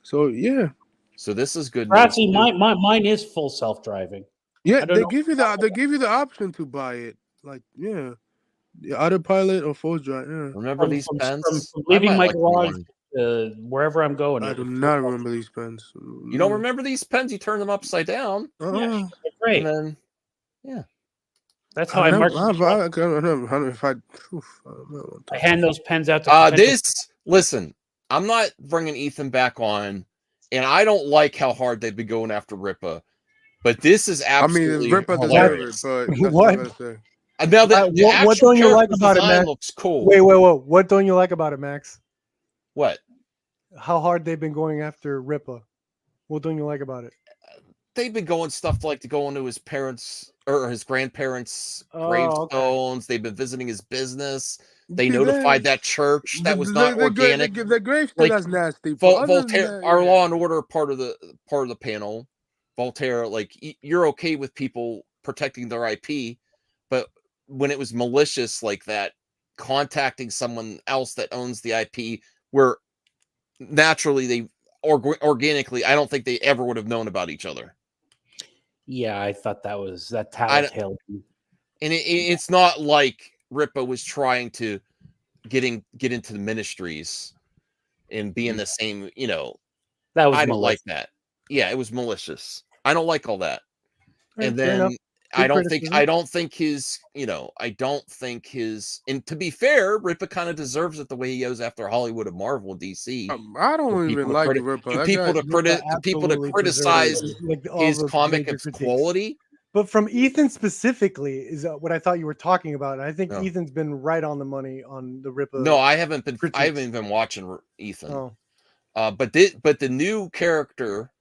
Speaker 6: So yeah,
Speaker 1: So this is good news.
Speaker 3: Ratzy, mine is full self-driving.
Speaker 6: yeah.
Speaker 3: I don't
Speaker 6: They
Speaker 3: know.
Speaker 6: give you the option to buy it. Like yeah, the autopilot or full drive. Yeah.
Speaker 1: Remember these pens?
Speaker 3: From
Speaker 1: I
Speaker 3: leaving
Speaker 1: might
Speaker 3: my
Speaker 1: like
Speaker 3: garage
Speaker 1: one.
Speaker 3: wherever I'm going.
Speaker 6: I
Speaker 3: it
Speaker 6: do
Speaker 3: was
Speaker 6: not
Speaker 3: full
Speaker 6: remember these pens.
Speaker 1: You don't remember these pens? You turn them upside down,
Speaker 3: self- Yeah,
Speaker 6: Uh-uh.
Speaker 3: they're great.
Speaker 1: and then
Speaker 3: That's how I mark. I hand those pens out to
Speaker 1: listen. I'm not bringing Ethan back on, and I don't like how hard they've been going after Ripa, but this is absolutely
Speaker 6: Ripper deserves
Speaker 1: hilarious.
Speaker 6: it, but that's
Speaker 4: What?
Speaker 6: what I say.
Speaker 1: Now that the
Speaker 4: what
Speaker 1: actual
Speaker 4: don't you like
Speaker 1: character
Speaker 4: about it,
Speaker 1: design
Speaker 4: man?
Speaker 1: looks cool.
Speaker 4: Wait. What don't you like about it, Max?
Speaker 1: What?
Speaker 4: How hard they've been going after Ripa. What don't you like about it?
Speaker 1: They've been going stuff like to go into his parents' or his grandparents'
Speaker 4: Oh,
Speaker 1: gravestones.
Speaker 4: okay.
Speaker 1: They've been visiting his business. They notified that church that was not
Speaker 6: the
Speaker 1: organic.
Speaker 6: The gravestone
Speaker 1: Like,
Speaker 6: that's nasty. But other than
Speaker 1: Voltaire,
Speaker 6: that,
Speaker 1: our
Speaker 6: yeah.
Speaker 1: Law and Order part of the panel. Voltaire, like you're okay with people protecting their IP, but when it was malicious like that, contacting someone else that owns the IP, where naturally they organically, I don't think they ever would have known about each other.
Speaker 3: Yeah, I thought that tattletale.
Speaker 1: And it's not like Ripa was trying to get into the ministries and be in the same,
Speaker 3: That was
Speaker 1: I don't like
Speaker 3: malicious.
Speaker 1: that. Yeah, it was malicious. I don't like all that.
Speaker 4: Fair
Speaker 1: And
Speaker 4: enough.
Speaker 1: then
Speaker 4: Good
Speaker 1: I don't think his, and to be fair, Ripa kind of deserves it the way he goes after Hollywood and Marvel and DC.
Speaker 6: I don't even like Ripper.
Speaker 1: To people to criticize his comic its quality.
Speaker 4: But from Ethan specifically is what I thought you were talking about. And I think
Speaker 1: No.
Speaker 4: Ethan's been right on the money on the Ripa.
Speaker 1: No, I haven't been
Speaker 4: critiques.
Speaker 1: been watching Ethan.
Speaker 4: Oh.
Speaker 1: But the new character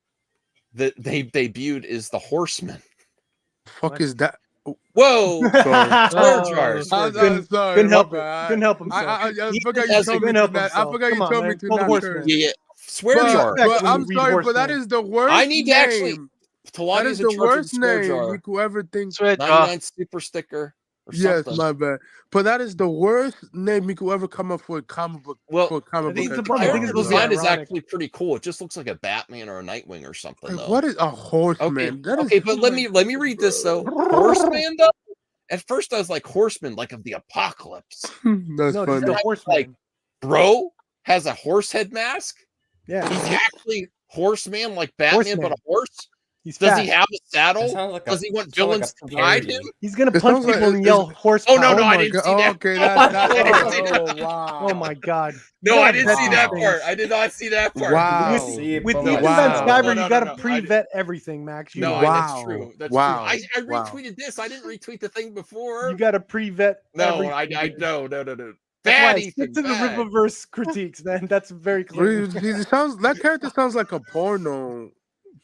Speaker 1: that they debuted is the Horseman.
Speaker 6: Fuck is that?
Speaker 1: Whoa!
Speaker 6: Sorry.
Speaker 1: Swear jars.
Speaker 6: I'm
Speaker 4: Couldn't
Speaker 6: sorry.
Speaker 4: couldn't help
Speaker 6: my
Speaker 4: it.
Speaker 6: bad.
Speaker 4: Couldn't help himself.
Speaker 6: I forgot
Speaker 1: Ethan
Speaker 6: you
Speaker 1: has
Speaker 6: told me
Speaker 4: couldn't
Speaker 6: to
Speaker 4: help
Speaker 6: not. I
Speaker 4: himself.
Speaker 6: forgot you
Speaker 4: Come on,
Speaker 6: told me
Speaker 4: man.
Speaker 6: to
Speaker 4: Call the
Speaker 6: not
Speaker 4: Horseman.
Speaker 6: curse.
Speaker 1: Yeah. Swear
Speaker 6: But,
Speaker 1: jar.
Speaker 4: Back
Speaker 6: but
Speaker 4: when
Speaker 6: I'm
Speaker 4: we read
Speaker 6: sorry, but that
Speaker 4: Horseman.
Speaker 6: is the worst.
Speaker 1: I need to actually.
Speaker 6: name. That
Speaker 1: Talani
Speaker 6: is
Speaker 1: is in
Speaker 6: the
Speaker 1: charge of the
Speaker 6: worst
Speaker 1: swear
Speaker 6: name
Speaker 1: jar.
Speaker 6: we could ever think.
Speaker 2: Swear jar.
Speaker 1: 99 super sticker or
Speaker 6: Yes,
Speaker 1: something.
Speaker 6: my bad. But that is the worst name you could ever come up for a comic book.
Speaker 1: Well,
Speaker 6: for a comic
Speaker 4: the
Speaker 6: book.
Speaker 1: The
Speaker 4: bummer. I think
Speaker 1: character
Speaker 4: it's supposed to be
Speaker 1: design is
Speaker 4: ironic.
Speaker 1: actually pretty cool. It just looks like a Batman or a Nightwing or something.
Speaker 6: Like,
Speaker 1: Though.
Speaker 6: what is a horseman?
Speaker 1: Okay, but let me read this though. Horseman though. At first, I was like Horseman, like of the apocalypse.
Speaker 6: That's
Speaker 4: No,
Speaker 6: funny.
Speaker 4: just the Horseman.
Speaker 1: Like, bro has a horse head mask.
Speaker 4: Yeah.
Speaker 1: He's actually Horseman, like Batman,
Speaker 4: Horseman.
Speaker 1: but a horse.
Speaker 4: He's
Speaker 1: Does
Speaker 4: fast.
Speaker 1: he have a
Speaker 5: That
Speaker 1: saddle?
Speaker 5: sounds like
Speaker 1: Does he want
Speaker 5: sounds like
Speaker 1: villains
Speaker 5: a
Speaker 1: to ride
Speaker 5: parody.
Speaker 1: him?
Speaker 4: He's gonna
Speaker 6: It
Speaker 4: punch
Speaker 6: sounds like-
Speaker 4: people and
Speaker 6: it's-
Speaker 4: yell horsepower.
Speaker 1: Oh, no,
Speaker 6: my
Speaker 1: I didn't
Speaker 6: God.
Speaker 1: see that.
Speaker 6: Okay, that's
Speaker 1: I didn't see that.
Speaker 5: wow.
Speaker 4: Oh my god. You
Speaker 1: No, I
Speaker 4: gotta
Speaker 1: didn't
Speaker 4: vet
Speaker 1: see
Speaker 4: these
Speaker 1: that
Speaker 4: things.
Speaker 1: part. I did not see that part.
Speaker 6: Wow.
Speaker 5: See it
Speaker 4: With
Speaker 5: from
Speaker 4: Ethan
Speaker 5: a
Speaker 4: Van
Speaker 6: Wow.
Speaker 4: Sciver,
Speaker 1: No,
Speaker 4: you
Speaker 1: no,
Speaker 4: gotta
Speaker 1: no, no.
Speaker 4: pre-vet everything, Max. You
Speaker 1: No,
Speaker 4: know.
Speaker 1: that's
Speaker 6: Wow.
Speaker 1: true. That's
Speaker 6: Wow.
Speaker 1: true. I
Speaker 6: Wow.
Speaker 1: retweeted this. I didn't retweet the thing before.
Speaker 4: You gotta pre-vet
Speaker 1: No,
Speaker 4: everything.
Speaker 1: no.
Speaker 4: That's why
Speaker 1: Bad,
Speaker 4: I
Speaker 1: Ethan.
Speaker 4: stick to the
Speaker 1: Bad.
Speaker 4: Riververse critiques, man. That's very clear.
Speaker 6: That character sounds like a porno.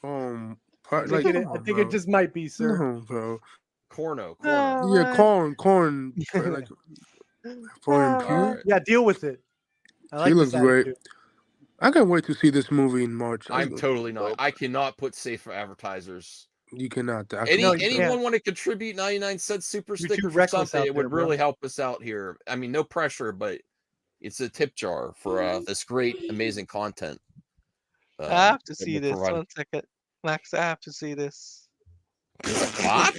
Speaker 4: I
Speaker 6: Part,
Speaker 4: think,
Speaker 6: like,
Speaker 4: it,
Speaker 6: come
Speaker 4: I
Speaker 6: on,
Speaker 4: think
Speaker 6: bro.
Speaker 4: it just might be, sir.
Speaker 6: No, bro.
Speaker 1: Corno.
Speaker 2: Oh,
Speaker 6: Yeah,
Speaker 2: man.
Speaker 6: corn, like for him.
Speaker 2: Oh,
Speaker 1: All
Speaker 6: Pew.
Speaker 1: right.
Speaker 4: Yeah, deal with it. I like
Speaker 6: He
Speaker 4: this
Speaker 6: looks great.
Speaker 4: attitude.
Speaker 6: I can't wait to see this movie in March.
Speaker 1: I'm totally not. I cannot put safe for advertisers.
Speaker 6: You cannot. I
Speaker 1: Any
Speaker 4: No, you
Speaker 1: anyone
Speaker 4: can't.
Speaker 1: want to contribute 99-cent super
Speaker 4: You're
Speaker 1: sticker
Speaker 4: too
Speaker 1: for
Speaker 4: reckless
Speaker 1: something?
Speaker 4: out
Speaker 1: It would
Speaker 4: there,
Speaker 1: really
Speaker 4: bro.
Speaker 1: help us out here. I mean, no pressure, but it's a tip jar for this great, amazing content.
Speaker 2: I have to
Speaker 1: that
Speaker 2: see
Speaker 1: we're
Speaker 2: this.
Speaker 1: providing.
Speaker 2: 1 second. Max, I have to see this.
Speaker 1: What?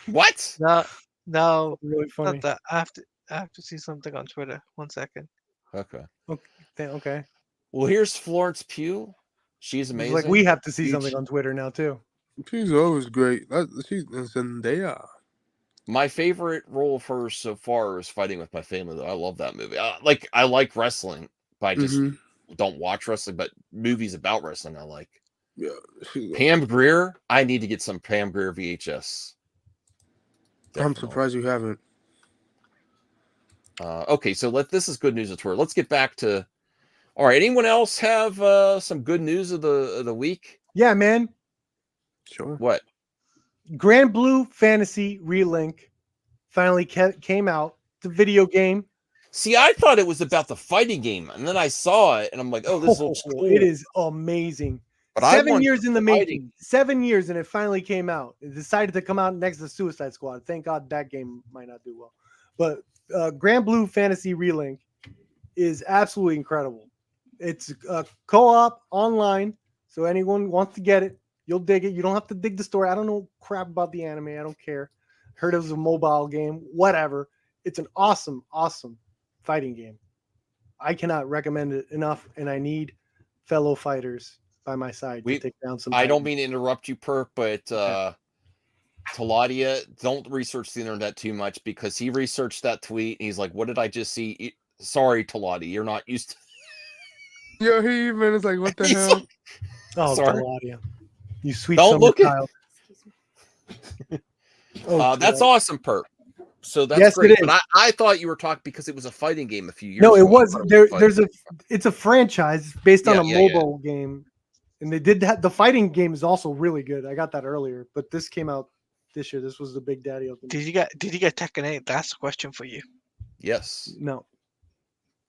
Speaker 1: What?
Speaker 2: No,
Speaker 4: Really funny.
Speaker 2: not that. I have to see something on Twitter. 1 second.
Speaker 1: Okay.
Speaker 4: Okay.
Speaker 1: Well, here's Florence Pugh. She's
Speaker 4: It's
Speaker 1: amazing.
Speaker 4: like we have to see
Speaker 1: Huge-
Speaker 4: something on Twitter now too.
Speaker 6: She's always great. She's Zendaya.
Speaker 1: My favorite role of hers so far is Fighting with My Family. Though I love that movie. I like wrestling, but I just
Speaker 6: Mhm.
Speaker 1: don't watch wrestling. But movies about wrestling, I like.
Speaker 6: Yeah, she's,
Speaker 1: Pam Grier. I need to get some Pam Grier VHS.
Speaker 6: I'm
Speaker 1: Definitely.
Speaker 6: surprised you haven't.
Speaker 1: Okay, so this is good news of Twitter. Let's get back to. All right, anyone else have some good news of the week?
Speaker 4: Yeah, man.
Speaker 6: Sure.
Speaker 1: What?
Speaker 4: Grand Blue Fantasy Relink finally came out. It's a video game.
Speaker 1: See, I thought it was about the fighting game, and then I saw it, and I'm like, "Oh, this looks cool."
Speaker 4: It is amazing.
Speaker 1: But I
Speaker 4: 7
Speaker 1: want
Speaker 4: years in the
Speaker 1: fighting.
Speaker 4: making. 7 years, and it finally came out. It decided to come out next to Suicide Squad. Thank God that game might not do well. But Grand Blue Fantasy Relink is absolutely incredible. It's co-op online, so anyone wants to get it, you'll dig it. You don't have to dig the story. I don't know crap about the anime. I don't care. Heard it was a mobile game. Whatever. It's an awesome, awesome fighting game. I cannot recommend it enough, and I need fellow fighters by my side to take down some.
Speaker 1: I don't
Speaker 4: titans.
Speaker 1: mean to interrupt you, Perk, but Taladia, don't research the internet too much because he researched that tweet and he's like, "What did I just see?" Sorry, Taladia, you're not used to.
Speaker 6: Yo, he even is like, what the
Speaker 1: He's
Speaker 6: hell?
Speaker 4: Oh,
Speaker 1: Sorry.
Speaker 4: Taladia. You sweet
Speaker 1: Don't
Speaker 4: summer
Speaker 1: look at-
Speaker 4: child. Oh,
Speaker 1: That's
Speaker 4: God.
Speaker 1: awesome, Perk. So that's
Speaker 4: Yes,
Speaker 1: great.
Speaker 4: it
Speaker 1: But
Speaker 4: is.
Speaker 1: I thought you were talking because it was a fighting game a few years
Speaker 4: No, it
Speaker 1: ago. I
Speaker 4: was
Speaker 1: thought
Speaker 4: there.
Speaker 1: a fighting
Speaker 4: It's a franchise based on
Speaker 1: Yeah,
Speaker 4: a
Speaker 1: yeah, yeah.
Speaker 4: mobile game, and they did that. The fighting game is also really good. I got that earlier, but this came out this year. This was the big daddy of them.
Speaker 2: Did you get Tekken 8? That's a question for you.
Speaker 1: Yes.
Speaker 4: No,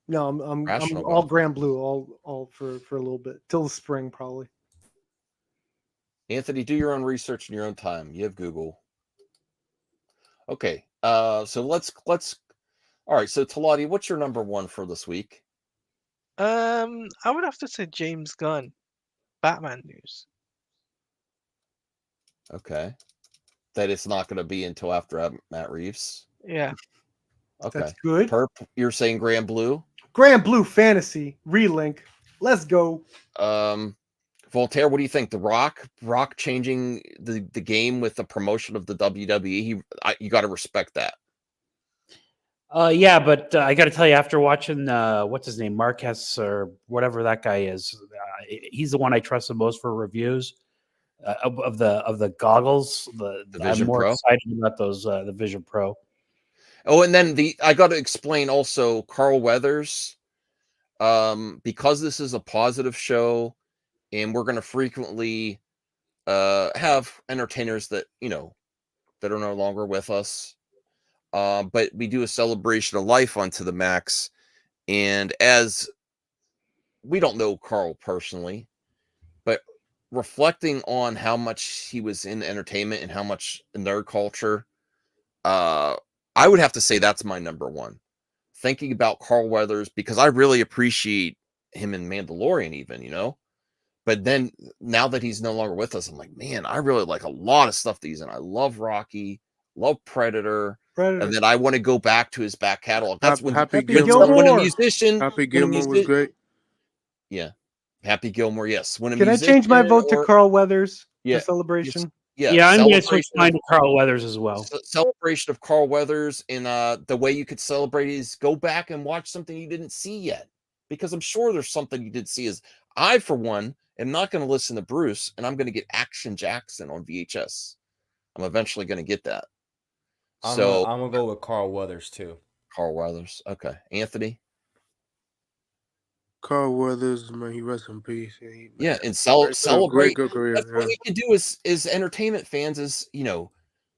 Speaker 4: I'm
Speaker 1: Rational
Speaker 4: all
Speaker 1: God.
Speaker 4: Grand Blue, all for a little bit till the spring probably.
Speaker 1: Anthony, do your own research in your own time. You have Google. Okay. So let's all right. So Talati, what's your number one for this week?
Speaker 2: I would have to say James Gunn, Batman news.
Speaker 1: Okay. That it's not going to be until after Matt Reeves.
Speaker 2: Yeah.
Speaker 1: Okay.
Speaker 4: That's good.
Speaker 1: Perp, you're saying Grand Blue.
Speaker 4: Grand Blue Fantasy Relink. Let's go.
Speaker 1: Voltaire, what do you think? The Rock changing the game with the promotion of the WWE. You got to respect that.
Speaker 3: Yeah, but I got to tell you, after watching what's his name, Marquez or whatever that guy is, he's the one I trust the most for reviews of the goggles.
Speaker 1: The
Speaker 3: I'm
Speaker 1: Vision
Speaker 3: more
Speaker 1: Pro?
Speaker 3: excited about those the Vision Pro.
Speaker 1: Oh, and then I got to explain also Carl Weathers, because this is a positive show, and we're going to frequently have entertainers that that are no longer with us. But we do a celebration of life onto the max, and as we don't know Carl personally, but reflecting on how much he was in entertainment and how much nerd culture, I would have to say that's my number one. Thinking about Carl Weathers, because I really appreciate him in Mandalorian, even, but then now that he's no longer with us, I'm like, man, I really like a lot of stuff that he's in. I love Rocky, love Predator. And then I want to go back to his back catalog. That's when
Speaker 6: Happy
Speaker 1: when
Speaker 4: Gilmore.
Speaker 1: a musician.
Speaker 6: Happy
Speaker 1: when a
Speaker 6: Gilmore was great.
Speaker 1: Yeah, Happy Gilmore. Yes. When a
Speaker 4: Can I change my
Speaker 1: musician
Speaker 4: vote to
Speaker 1: or-
Speaker 4: Carl Weathers?
Speaker 1: Yeah,
Speaker 4: The celebration.
Speaker 3: Yeah, I'm going to switch
Speaker 1: celebration
Speaker 3: mine
Speaker 1: of,
Speaker 3: to Carl Weathers as well.
Speaker 1: celebration of Carl Weathers, and the way you could celebrate is go back and watch something you didn't see yet, because I'm sure there's something you did see. Is I, for one, am not going to listen to Bruce, and I'm going to get Action Jackson on VHS. I'm eventually going to get that.
Speaker 5: I'm
Speaker 1: So
Speaker 5: gonna go with Carl Weathers too.
Speaker 1: Carl Weathers, okay. Anthony,
Speaker 6: Carl Weathers, man, he rests in peace.
Speaker 1: yeah, and
Speaker 6: Great
Speaker 1: celebrate.
Speaker 6: career.
Speaker 1: That's what we can do as entertainment fans, is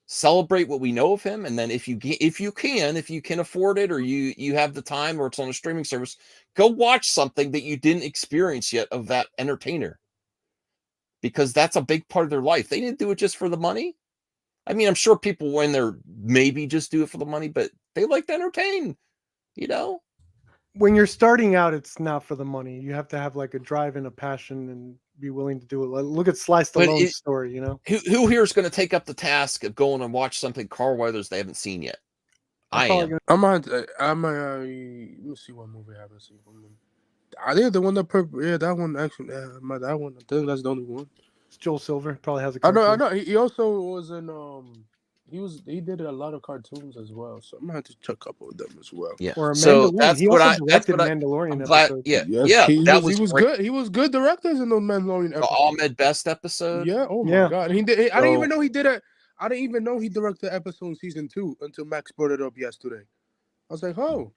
Speaker 1: celebrate what we know of him, and then if you can afford it, or you have the time, or it's on a streaming service, go watch something that you didn't experience yet of that entertainer, because that's a big part of their life. They didn't do it just for the money. I mean, I'm sure people when they're maybe just do it for the money, but they like to entertain.
Speaker 4: When you're starting out, it's not for the money. You have to have like a drive and a passion and be willing to do it. Look at Sly
Speaker 1: But
Speaker 4: Stallone's story.
Speaker 1: Who here is going to take up the task of going and watch something Carl Weathers they haven't seen yet? I am.
Speaker 6: I might. Let me see what movie I haven't seen from him. I think the one that one actually. That one. I think that's the only one.
Speaker 4: It's Joel Silver. Probably has a.
Speaker 6: I
Speaker 4: cartoon.
Speaker 6: know. He also was in. He did a lot of cartoons as well. So I'm gonna have to check a couple of them as well.
Speaker 1: Yeah.
Speaker 4: Or a
Speaker 1: So
Speaker 4: Mandalorian.
Speaker 1: that's
Speaker 4: He
Speaker 1: what
Speaker 4: also directed
Speaker 1: I'm
Speaker 4: Mandalorian
Speaker 1: glad.
Speaker 4: episodes.
Speaker 1: Yeah.
Speaker 6: Yes,
Speaker 1: Yeah.
Speaker 6: he
Speaker 1: was
Speaker 6: was
Speaker 1: great.
Speaker 6: good. He was good directors in those Mandalorian
Speaker 1: The
Speaker 6: episodes.
Speaker 1: Ahmed Best episode.
Speaker 6: Yeah. Oh my
Speaker 4: Yeah.
Speaker 6: god. I didn't even
Speaker 1: So-
Speaker 6: know he did it. I didn't even know he directed episode in season 2 until Max brought it up yesterday. I was like, oh.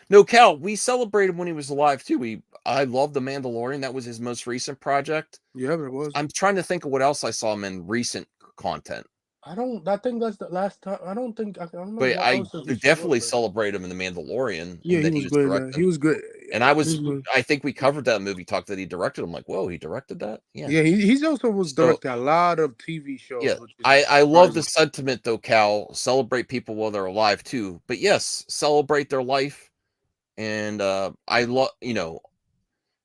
Speaker 1: No, Cal, we celebrated when he was alive too. I love The Mandalorian. That was his most recent project.
Speaker 6: Yeah, but it was.
Speaker 1: I'm trying to think of what else I saw him in recent content.
Speaker 6: I think that's the last time. I don't know.
Speaker 1: But
Speaker 6: what
Speaker 1: I
Speaker 6: else has he
Speaker 1: definitely
Speaker 6: showed up
Speaker 1: celebrate him in The Mandalorian.
Speaker 6: in. Yeah,
Speaker 1: and
Speaker 6: he
Speaker 1: that
Speaker 6: was good.
Speaker 1: directing.
Speaker 6: He was good.
Speaker 1: And
Speaker 6: Mhm.
Speaker 1: I think we covered that movie talk that he directed. I'm like, whoa, he directed that? Yeah.
Speaker 6: Yeah, he's also was
Speaker 1: So-
Speaker 6: directing a lot of TV shows.
Speaker 1: Yeah.
Speaker 6: which is
Speaker 1: I love the
Speaker 6: surprising.
Speaker 1: sentiment though, Cal. Celebrate people while they're alive too. But yes, celebrate their life. And I love,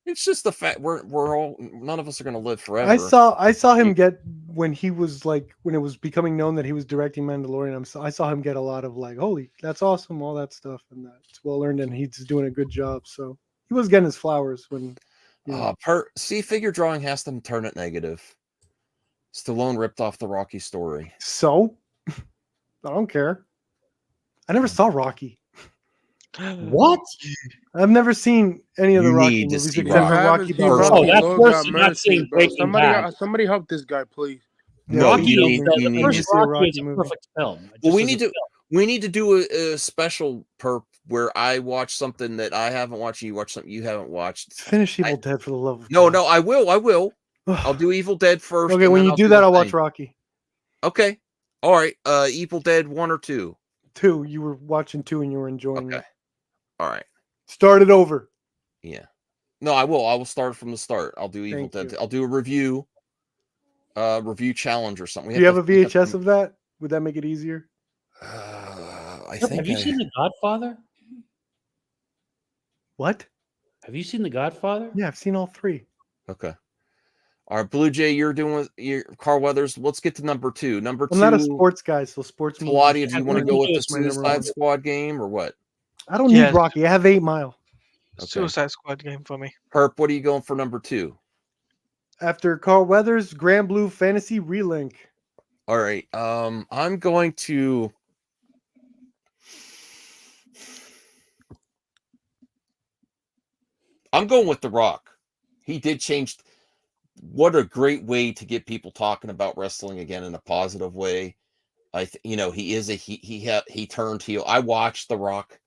Speaker 1: it's just the fact we're all, none of us are going to live forever.
Speaker 4: I saw him get when he was like when it was becoming known that he was directing Mandalorian. I saw him get a lot of like, holy, that's awesome, all that stuff, and that's well earned, and he's doing a good job. So he was getting his flowers when.
Speaker 1: See, figure drawing has to turn it negative. Stallone ripped off the Rocky story.
Speaker 4: So I don't care. I never saw Rocky.
Speaker 3: What?
Speaker 4: I've never seen any of the
Speaker 1: You
Speaker 4: Rocky
Speaker 1: need to
Speaker 4: movies
Speaker 1: see
Speaker 4: except for
Speaker 1: Rocky.
Speaker 4: Rocky
Speaker 6: Haven't seen
Speaker 4: Balboa.
Speaker 3: Oh,
Speaker 6: Rocky,
Speaker 3: that's
Speaker 6: Lord
Speaker 3: worse
Speaker 6: got
Speaker 3: than not
Speaker 6: mercy,
Speaker 3: seeing
Speaker 6: bro.
Speaker 3: Breaking Bad.
Speaker 6: Somebody help this guy, please.
Speaker 4: Yeah,
Speaker 1: No,
Speaker 3: Rocky
Speaker 1: you
Speaker 3: is
Speaker 1: need-
Speaker 3: the
Speaker 1: you need
Speaker 3: first
Speaker 4: to see a
Speaker 3: Rocky
Speaker 4: Rocky
Speaker 3: is a
Speaker 4: movie.
Speaker 3: perfect film.
Speaker 1: Well,
Speaker 3: Just
Speaker 1: we
Speaker 3: as
Speaker 1: need
Speaker 3: a
Speaker 1: to we need to do a special perp where I watch something that I haven't watched and you watch something you haven't watched.
Speaker 4: Finish Evil Dead for the love of
Speaker 1: No,
Speaker 4: God.
Speaker 1: no, I will. I'll do Evil Dead first.
Speaker 4: Okay,
Speaker 1: and
Speaker 4: when
Speaker 1: then
Speaker 4: you
Speaker 1: I'll
Speaker 4: do that,
Speaker 1: the
Speaker 4: I'll watch
Speaker 1: thing.
Speaker 4: Rocky.
Speaker 1: Okay. All right. Evil Dead 1 or 2.
Speaker 4: 2. You were watching 2 and you were enjoying
Speaker 1: Okay.
Speaker 4: it.
Speaker 1: All right.
Speaker 4: Start it over.
Speaker 1: Yeah. No, I will. I will start from the start. I'll do Evil
Speaker 4: Thank
Speaker 1: Dead.
Speaker 4: you.
Speaker 1: I'll do a review challenge or something.
Speaker 4: Do you have a VHS of that? Would that make it easier?
Speaker 1: I
Speaker 3: Have
Speaker 1: think
Speaker 3: you seen The Godfather?
Speaker 4: What?
Speaker 3: Have you seen The Godfather?
Speaker 4: Yeah, I've seen all 3.
Speaker 1: Okay. All right, Blue Jay, you're doing with your Carl Weathers. Let's get to number 2. Number 2.
Speaker 4: I'm not a sports guy, so sports movies.
Speaker 1: Claudia, do you want to
Speaker 3: nothing
Speaker 1: go
Speaker 3: to
Speaker 1: with
Speaker 3: do
Speaker 1: the
Speaker 3: with my number
Speaker 1: Suicide
Speaker 3: one.
Speaker 1: Squad game or what?
Speaker 4: I don't
Speaker 2: Yes.
Speaker 4: need Rocky. I have 8 Mile.
Speaker 1: Okay.
Speaker 2: Suicide Squad game for me.
Speaker 1: Perp, what are you going for number 2?
Speaker 4: After Carl Weathers, Grand Blue Fantasy Relink.
Speaker 1: All right. I'm going to I'm going with The Rock. He did change. What a great way to get people talking about wrestling again in a positive way. He is he turned heel. I watched The Rock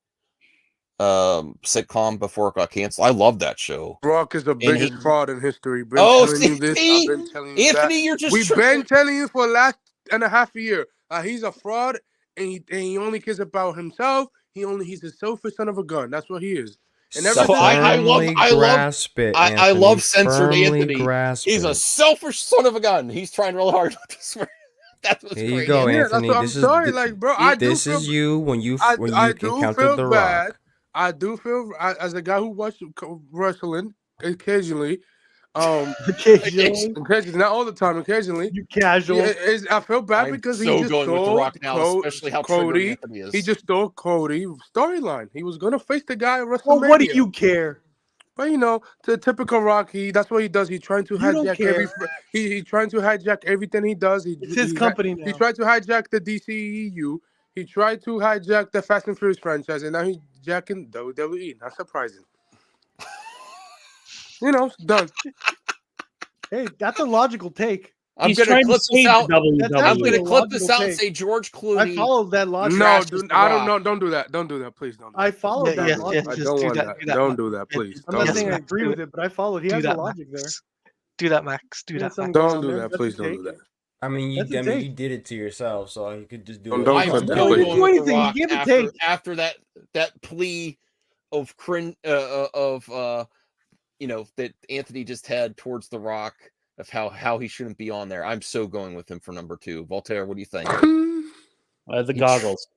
Speaker 1: sitcom before it got canceled. I love that show.
Speaker 6: Brock is the biggest
Speaker 1: he-
Speaker 6: fraud in history. Been
Speaker 1: Oh,
Speaker 6: telling you this.
Speaker 1: see?
Speaker 6: I've been telling you that.
Speaker 1: Anthony, you're just
Speaker 6: We've been telling you for the last and a half a year. He's a fraud, and he only cares about himself. He's a selfish son of a gun. That's what he is. And ever
Speaker 1: So
Speaker 6: since-
Speaker 1: I love
Speaker 5: grasp it.
Speaker 1: I love
Speaker 5: Anthony.
Speaker 1: censored
Speaker 5: Firmly
Speaker 1: Anthony.
Speaker 5: grasp
Speaker 1: He's a
Speaker 5: it.
Speaker 1: selfish son of a gun. He's trying real hard not to swear. That was
Speaker 5: Here you
Speaker 1: great.
Speaker 5: go,
Speaker 6: Yeah, that's
Speaker 5: Anthony.
Speaker 6: what I'm
Speaker 5: This is
Speaker 6: sorry,
Speaker 5: thi-
Speaker 6: like, bro. I do
Speaker 5: this
Speaker 6: feel.
Speaker 5: is you when you
Speaker 6: I do
Speaker 5: encountered
Speaker 6: feel
Speaker 5: The
Speaker 6: bad.
Speaker 5: Rock.
Speaker 6: I do feel as a guy who watches wrestling occasionally.
Speaker 4: Occasionally.
Speaker 6: Occasionally, not all the time. Occasionally,
Speaker 4: You casual.
Speaker 6: I feel bad
Speaker 1: I'm
Speaker 6: because he
Speaker 1: so
Speaker 6: just
Speaker 1: going with The
Speaker 6: stole
Speaker 1: Rock now, especially how triggered
Speaker 6: Cody.
Speaker 1: Anthony is.
Speaker 6: He just stole Cody storyline. He was gonna face the guy at WrestleMania.
Speaker 4: Well, what do you care?
Speaker 6: But the typical Rock, that's what he does. He's trying to
Speaker 4: You don't
Speaker 6: hijack
Speaker 4: care.
Speaker 6: He's trying to hijack everything he does.
Speaker 4: It's his company now.
Speaker 6: He tried to hijack the DCEU. He tried to hijack the Fast and Furious franchise, and now he's jacking WWE. Not surprising. Done.
Speaker 4: Hey, that's a logical take.
Speaker 1: I'm
Speaker 3: He's
Speaker 1: going to
Speaker 3: trying to
Speaker 1: clip this
Speaker 3: save
Speaker 1: out.
Speaker 3: the WWE.
Speaker 4: That's
Speaker 1: I'm
Speaker 4: actually
Speaker 1: going to
Speaker 4: a
Speaker 1: clip this
Speaker 4: logical
Speaker 1: out and
Speaker 4: take.
Speaker 1: say George
Speaker 4: I
Speaker 1: Clooney.
Speaker 4: followed that logic.
Speaker 6: No,
Speaker 1: Trashes
Speaker 6: dude,
Speaker 1: The
Speaker 6: I
Speaker 1: Rock.
Speaker 6: don't do that. Don't do that, please. Don't do that.
Speaker 4: I followed
Speaker 2: Yeah,
Speaker 4: that
Speaker 2: yes,
Speaker 4: logic.
Speaker 6: I
Speaker 2: yes,
Speaker 6: don't
Speaker 2: do
Speaker 6: want
Speaker 2: that,
Speaker 6: that.
Speaker 2: do that,
Speaker 6: Don't
Speaker 2: Max.
Speaker 6: do that, please.
Speaker 4: I'm
Speaker 6: Don't
Speaker 4: not
Speaker 6: do
Speaker 4: saying I
Speaker 6: that.
Speaker 4: agree with it, but I followed. He
Speaker 2: Do
Speaker 4: has a
Speaker 2: that,
Speaker 4: logic there.
Speaker 2: Max. Do that, Max. Do
Speaker 4: He has
Speaker 2: that,
Speaker 4: something
Speaker 2: Max.
Speaker 4: going
Speaker 6: Don't
Speaker 4: on
Speaker 6: do
Speaker 4: there.
Speaker 6: that.
Speaker 4: That's
Speaker 6: Please
Speaker 4: his
Speaker 6: don't
Speaker 4: take.
Speaker 6: do that.
Speaker 5: I mean,
Speaker 4: That's a
Speaker 5: you
Speaker 4: take.
Speaker 5: did it to yourself, so you could just do
Speaker 6: Don't
Speaker 5: it.
Speaker 1: I'm
Speaker 6: clip that,
Speaker 1: still
Speaker 6: please.
Speaker 1: going
Speaker 4: do
Speaker 1: with The
Speaker 4: anything. He
Speaker 1: Rock
Speaker 4: gave a take.
Speaker 1: after that plea of that Anthony just had towards The Rock of how he shouldn't be on there. I'm so going with him for number 2. Voltaire, what do you think?
Speaker 3: The goggles.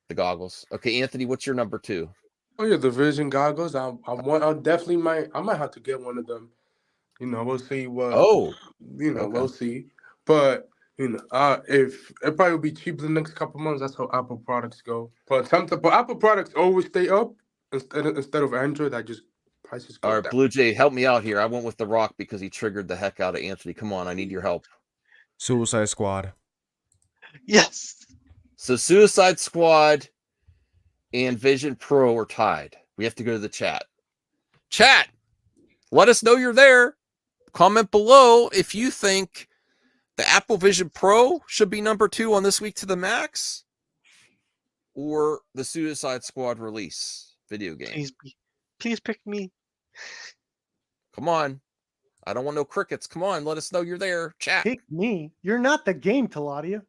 Speaker 1: The goggles. Okay, Anthony, what's your number 2?
Speaker 6: Oh yeah, the Vision goggles. I might have to get one of them. We'll see what.
Speaker 1: Oh,
Speaker 6: We'll see. But if it probably will be cheap the next couple months. That's how Apple products go. But Apple products always stay up instead of Android. Prices go
Speaker 1: all right,
Speaker 6: down.
Speaker 1: Blue Jay, help me out here. I went with The Rock because he triggered the heck out of Anthony. Come on, I need your help.
Speaker 5: Suicide Squad.
Speaker 2: Yes.
Speaker 1: So Suicide Squad and Vision Pro are tied. We have to go to the chat. Chat, let us know you're there. Comment below if you think the Apple Vision Pro should be number 2 on This Week to the Max or the Suicide Squad release video game.
Speaker 2: Please pick me.
Speaker 1: Come on. I don't want no crickets. Come on, let us know you're there. Chat.
Speaker 4: Pick me. You're not the game, Taladia.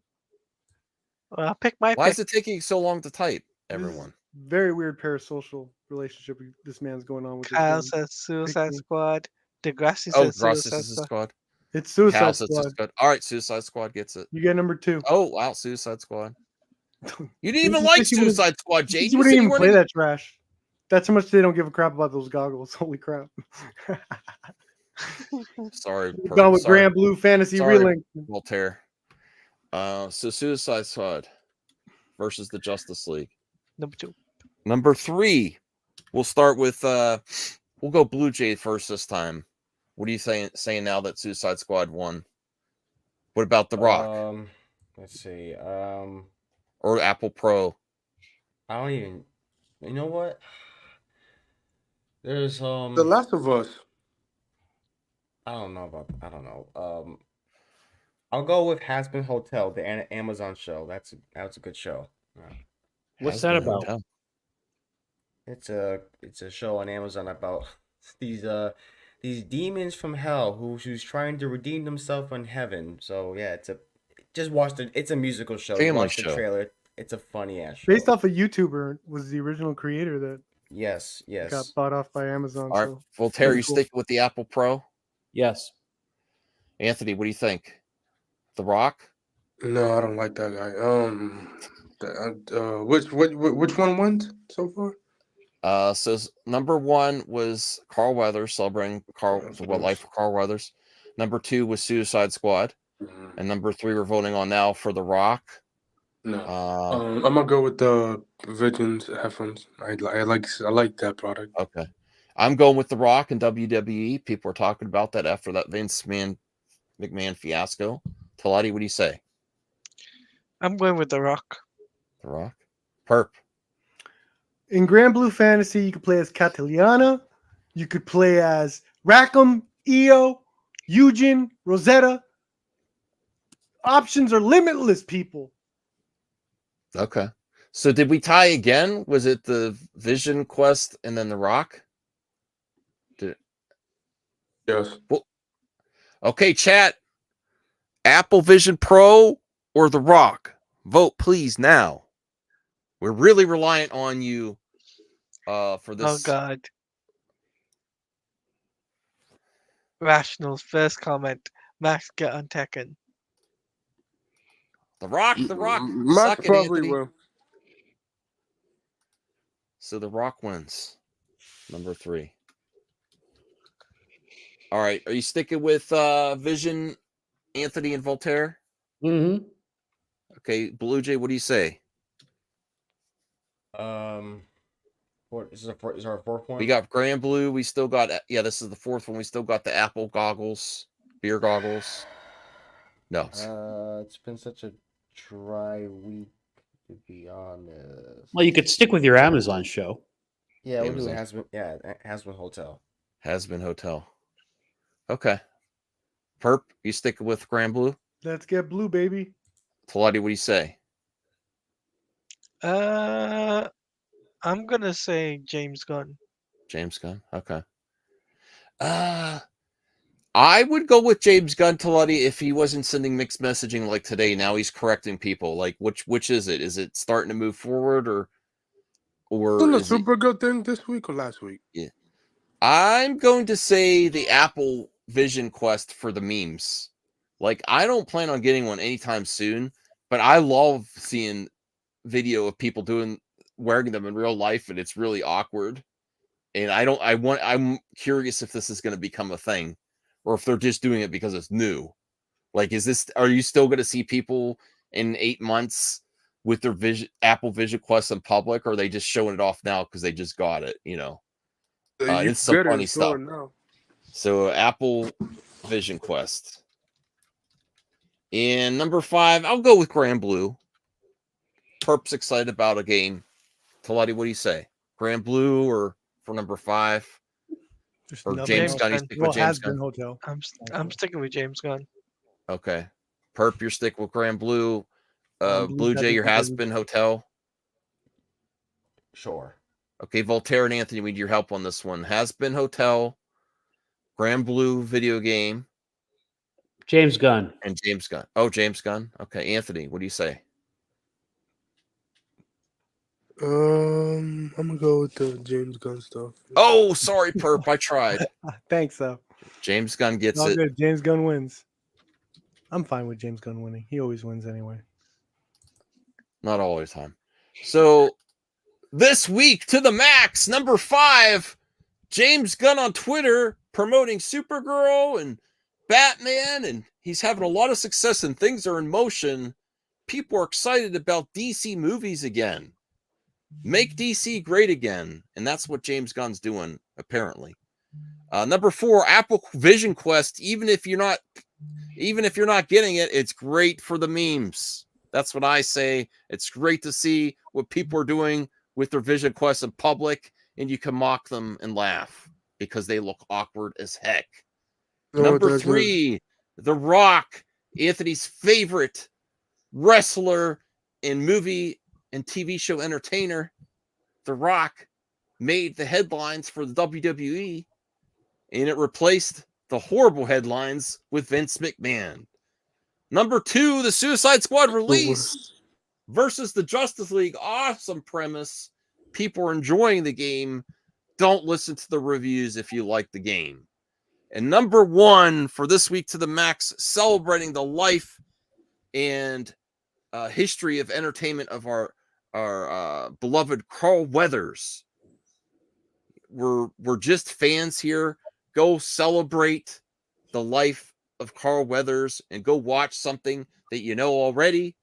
Speaker 2: I'll pick my
Speaker 1: Why
Speaker 2: pick.
Speaker 1: is it taking so long to type,
Speaker 4: This is
Speaker 1: everyone?
Speaker 4: very weird parasocial relationship this man's going on with this
Speaker 2: Kyle
Speaker 4: game.
Speaker 2: says Suicide
Speaker 4: me.
Speaker 2: Squad. Degrassi
Speaker 1: Oh,
Speaker 2: says
Speaker 1: Ross
Speaker 2: Suicide
Speaker 1: is a
Speaker 2: Squad.
Speaker 1: squad.
Speaker 4: It's Suicide
Speaker 1: Cal says
Speaker 4: Squad.
Speaker 1: a squad. All right, Suicide Squad gets it.
Speaker 4: You get number 2.
Speaker 1: Oh, wow, Suicide Squad. You didn't
Speaker 4: You
Speaker 1: even
Speaker 4: just
Speaker 1: like
Speaker 4: wish you would've-
Speaker 1: Suicide Squad, Jade.
Speaker 4: You
Speaker 1: You
Speaker 4: wouldn't
Speaker 1: said you
Speaker 4: even
Speaker 1: weren't
Speaker 4: play
Speaker 1: even-
Speaker 4: that trash. That's how much they don't give a crap about those goggles. Holy crap.
Speaker 1: Sorry,
Speaker 4: We're gone with
Speaker 1: sorry,
Speaker 4: Grand Blue Fantasy
Speaker 1: sorry.
Speaker 4: Relink.
Speaker 1: Voltaire. So Suicide Squad versus the Justice League.
Speaker 2: Number 2.
Speaker 1: Number 3. We'll start with we'll go Blue Jay first this time. What are you saying now that Suicide Squad won? What about The Rock
Speaker 5: Let's see.
Speaker 1: or Apple Pro?
Speaker 5: I don't even. You know what? There's
Speaker 6: The Last of Us.
Speaker 5: I don't know. I'll go with Hazbin Hotel, the Amazon show. That's a good show.
Speaker 3: What's
Speaker 1: Has
Speaker 3: that
Speaker 1: been
Speaker 3: about?
Speaker 1: hotel.
Speaker 5: It's a show on Amazon about these demons from hell who's trying to redeem themselves in heaven. So yeah, just watch it's a musical show. You
Speaker 1: Family
Speaker 5: watch the
Speaker 1: show.
Speaker 5: trailer. It's a funny ass show.
Speaker 4: Based off a YouTuber was the original creator that
Speaker 5: Yes.
Speaker 4: got bought off by Amazon.
Speaker 1: All right,
Speaker 4: So
Speaker 1: Voltaire,
Speaker 4: pretty
Speaker 1: you
Speaker 4: cool.
Speaker 1: sticking with the Apple Pro?
Speaker 3: Yes.
Speaker 1: Anthony, what do you think? The Rock?
Speaker 6: No, I don't like that guy. Which one went so far?
Speaker 1: So number 1 was Carl Weathers, celebrating the life of Carl Weathers. Number 2 was Suicide Squad, and number 3 we're voting on now for The Rock.
Speaker 6: No, I'm gonna go with the Visions headphones. I like that product.
Speaker 1: Okay, I'm going with The Rock and WWE. People were talking about that after that Vince McMahon fiasco. Talati, what do you say?
Speaker 2: I'm going with The Rock.
Speaker 1: The Rock, Perp.
Speaker 4: In Grand Blue Fantasy, you could play as Cataliana. You could play as Rackham, Io, Eugen, Rosetta. Options are limitless, people.
Speaker 1: Okay. So did we tie again? Was it the Vision Quest and then The Rock?
Speaker 6: Yes.
Speaker 1: Okay, chat. Apple Vision Pro or The Rock? Vote, please, now. We're really reliant on you for this.
Speaker 2: Oh God. Rational's first comment. Max get on Tekken.
Speaker 1: The Rock.
Speaker 6: Max
Speaker 1: Suck it,
Speaker 6: probably
Speaker 1: Anthony.
Speaker 6: will.
Speaker 1: So The Rock wins. Number 3. All right. Are you sticking with Vision, Anthony, and Voltaire?
Speaker 3: Mm-hmm.
Speaker 1: Okay, Blue Jay, what do you say?
Speaker 5: This is our fourth one.
Speaker 1: We got Grand Blue. We still got this is the fourth one. We still got the Apple goggles, beer goggles. No.
Speaker 5: It's been such a dry week, to be honest.
Speaker 3: Well, you could stick with your Amazon show.
Speaker 5: Yeah, we'll do
Speaker 1: Amazon.
Speaker 5: Hasbin Hotel.
Speaker 1: Has been hotel. Okay. Perp, you stick with Grand Blue?
Speaker 4: Let's get blue, baby.
Speaker 1: Talati, what do you say?
Speaker 2: I'm gonna say James Gunn.
Speaker 1: James Gunn. Okay. I would go with James Gunn, Talati, if he wasn't sending mixed messaging like today. Now he's correcting people. Like which is it? Is it starting to move forward or
Speaker 6: Wasn't a
Speaker 1: is it,
Speaker 6: super good thing this week or last week?
Speaker 1: I'm going to say the Apple Vision Quest for the memes. Like I don't plan on getting one anytime soon, but I love seeing video of people wearing them in real life, and it's really awkward. And I'm curious if this is going to become a thing or if they're just doing it because it's new. Like, are you still going to see people in 8 months with their Apple Vision Quest in public, or are they just showing it off now because they just got it,
Speaker 6: You
Speaker 1: it's some
Speaker 6: get it
Speaker 1: funny
Speaker 6: in store
Speaker 1: stuff.
Speaker 6: now.
Speaker 1: So Apple Vision Quest. And number 5, I'll go with Grand Blue. Perp's excited about a game. Talati, what do you say? Grand Blue or for number 5?
Speaker 4: There's
Speaker 1: Or
Speaker 4: nothing
Speaker 1: James
Speaker 4: else.
Speaker 1: Gunn? You stick with James
Speaker 4: Has been
Speaker 1: Gunn?
Speaker 4: hotel.
Speaker 2: I'm sticking with James Gunn.
Speaker 1: Okay. Perp, you're stick with Grand Blue.
Speaker 4: Blue
Speaker 1: Blue Jay, your has been hotel.
Speaker 5: Sure.
Speaker 1: Okay, Voltaire and Anthony, we need your help on this one. Has been hotel, Grand Blue video game,
Speaker 3: James Gunn.
Speaker 1: and James Gunn. Oh, James Gunn. Okay, Anthony, what do you say?
Speaker 6: I'm gonna go with the James Gunn stuff.
Speaker 1: Oh, sorry, Perp. I tried.
Speaker 4: Thanks, though.
Speaker 1: James Gunn gets
Speaker 4: All
Speaker 1: it.
Speaker 4: good. James Gunn wins. I'm fine with James Gunn winning. He always wins anyway.
Speaker 1: Not all the time. So this week to the max, number 5, James Gunn on Twitter promoting Supergirl and Batman, and he's having a lot of success and things are in motion. People are excited about DC movies again. Make DC great again. And that's what James Gunn's doing, apparently. Number 4, Apple Vision Quest. Even if you're not getting it, it's great for the memes. That's what I say. It's great to see what people are doing with their Vision Quest in public, and you can mock them and laugh because they look awkward as heck. Number 3, The Rock, Anthony's favorite wrestler and movie and TV show entertainer. The Rock made the headlines for the WWE, and it replaced the horrible headlines with Vince McMahon. Number 2, the Suicide Squad release versus the Justice League. Awesome premise. People are enjoying the game. Don't listen to the reviews if you like the game. And number 1 for this week to the max, celebrating the life and history of entertainment of our beloved Carl Weathers. We're just fans here. Go celebrate the life of Carl Weathers and go watch something that you know already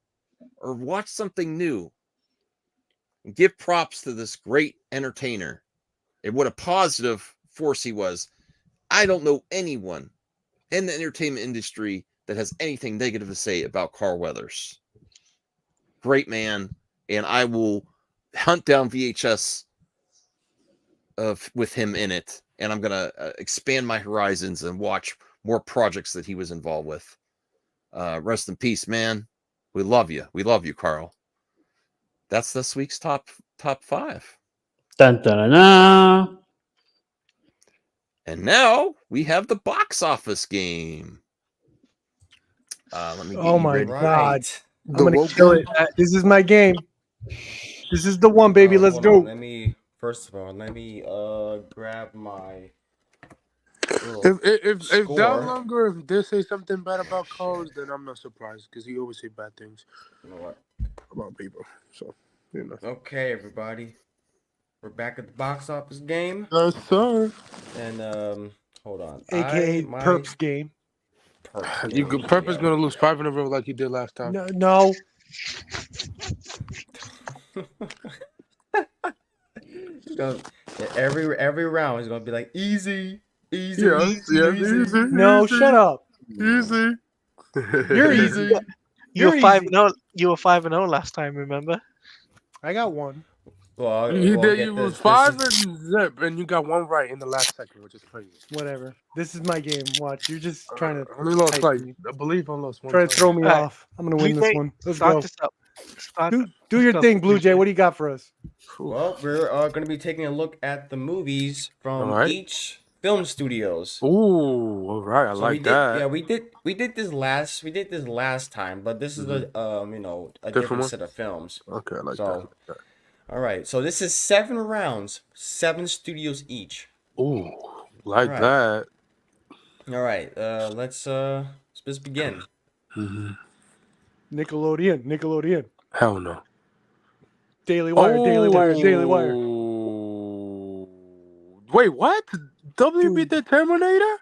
Speaker 1: or watch something new. And give props to this great entertainer and what a positive force he was. I don't know anyone in the entertainment industry that has anything negative to say about Carl Weathers. Great man. And I will hunt down VHS with him in it. And I'm going to expand my horizons and watch more projects that he was involved with. Rest in peace, man. We love you. We love you, Carl. That's this week's top 5.
Speaker 3: Dun, dun, dun, dun.
Speaker 1: And now we have the box office game. Let me get
Speaker 4: Oh
Speaker 1: you
Speaker 4: my
Speaker 1: ready.
Speaker 4: God.
Speaker 6: The
Speaker 4: I'm gonna
Speaker 6: woke
Speaker 4: kill it. This is my game. This is the one, baby. Let's
Speaker 5: Hold
Speaker 4: go.
Speaker 5: on, let me grab my little
Speaker 6: If
Speaker 5: score.
Speaker 6: that longer did say something bad about Carlos, then I'm not surprised because he always say bad things
Speaker 5: You know what?
Speaker 6: about people. So
Speaker 5: Okay, everybody, we're back at the box office game,
Speaker 6: Yes, sir.
Speaker 5: and hold on.
Speaker 4: AKA Perp's game.
Speaker 6: Purpose gonna lose 5 in a row like he did last time.
Speaker 4: No.
Speaker 5: gonna every round is gonna be like easy, easy,
Speaker 6: Yes,
Speaker 5: easy,
Speaker 6: yes,
Speaker 5: easy,
Speaker 6: easy.
Speaker 4: No,
Speaker 6: easy,
Speaker 4: shut up.
Speaker 6: Easy.
Speaker 4: You're
Speaker 5: easy.
Speaker 4: easy.
Speaker 2: You were
Speaker 4: You're
Speaker 2: 5-0. You were 5-0 last time. Remember?
Speaker 4: I got one.
Speaker 5: Well,
Speaker 6: You
Speaker 5: we'll
Speaker 6: did.
Speaker 5: get
Speaker 6: You was
Speaker 5: this.
Speaker 6: 5 and zip, and you got one right in the last second, which is crazy.
Speaker 4: Whatever. This is my game. Watch. You're just trying to
Speaker 6: Only lost
Speaker 4: hype
Speaker 6: like
Speaker 4: me.
Speaker 6: I believe I lost one
Speaker 4: try to
Speaker 6: time.
Speaker 4: throw me
Speaker 2: Alright.
Speaker 4: off. I'm gonna win
Speaker 2: Blue
Speaker 4: this
Speaker 2: Jay,
Speaker 4: one. Let's
Speaker 2: start
Speaker 4: go.
Speaker 2: this up. Start.
Speaker 4: Do
Speaker 2: let's
Speaker 4: your
Speaker 2: go,
Speaker 4: thing, Blue Jay. What do you got for us?
Speaker 5: Well, we're going to be taking a look at the movies from
Speaker 6: Alright.
Speaker 5: each film studios.
Speaker 6: Ooh, all right. I
Speaker 5: So
Speaker 6: like
Speaker 5: we did,
Speaker 6: that.
Speaker 5: yeah, we did this last time, but this is a
Speaker 6: Different
Speaker 5: different
Speaker 6: one?
Speaker 5: set of films.
Speaker 6: Okay, I like
Speaker 5: So-
Speaker 6: that.
Speaker 5: All right, so this is 7 rounds, 7 studios each.
Speaker 6: Ooh, like
Speaker 5: Alright.
Speaker 6: that.
Speaker 5: All right, let's begin.
Speaker 6: Mhm.
Speaker 4: Nickelodeon.
Speaker 6: Hell no.
Speaker 4: Daily Wire. Daily Wire.
Speaker 6: Oh. Wait, what? W beat the Terminator?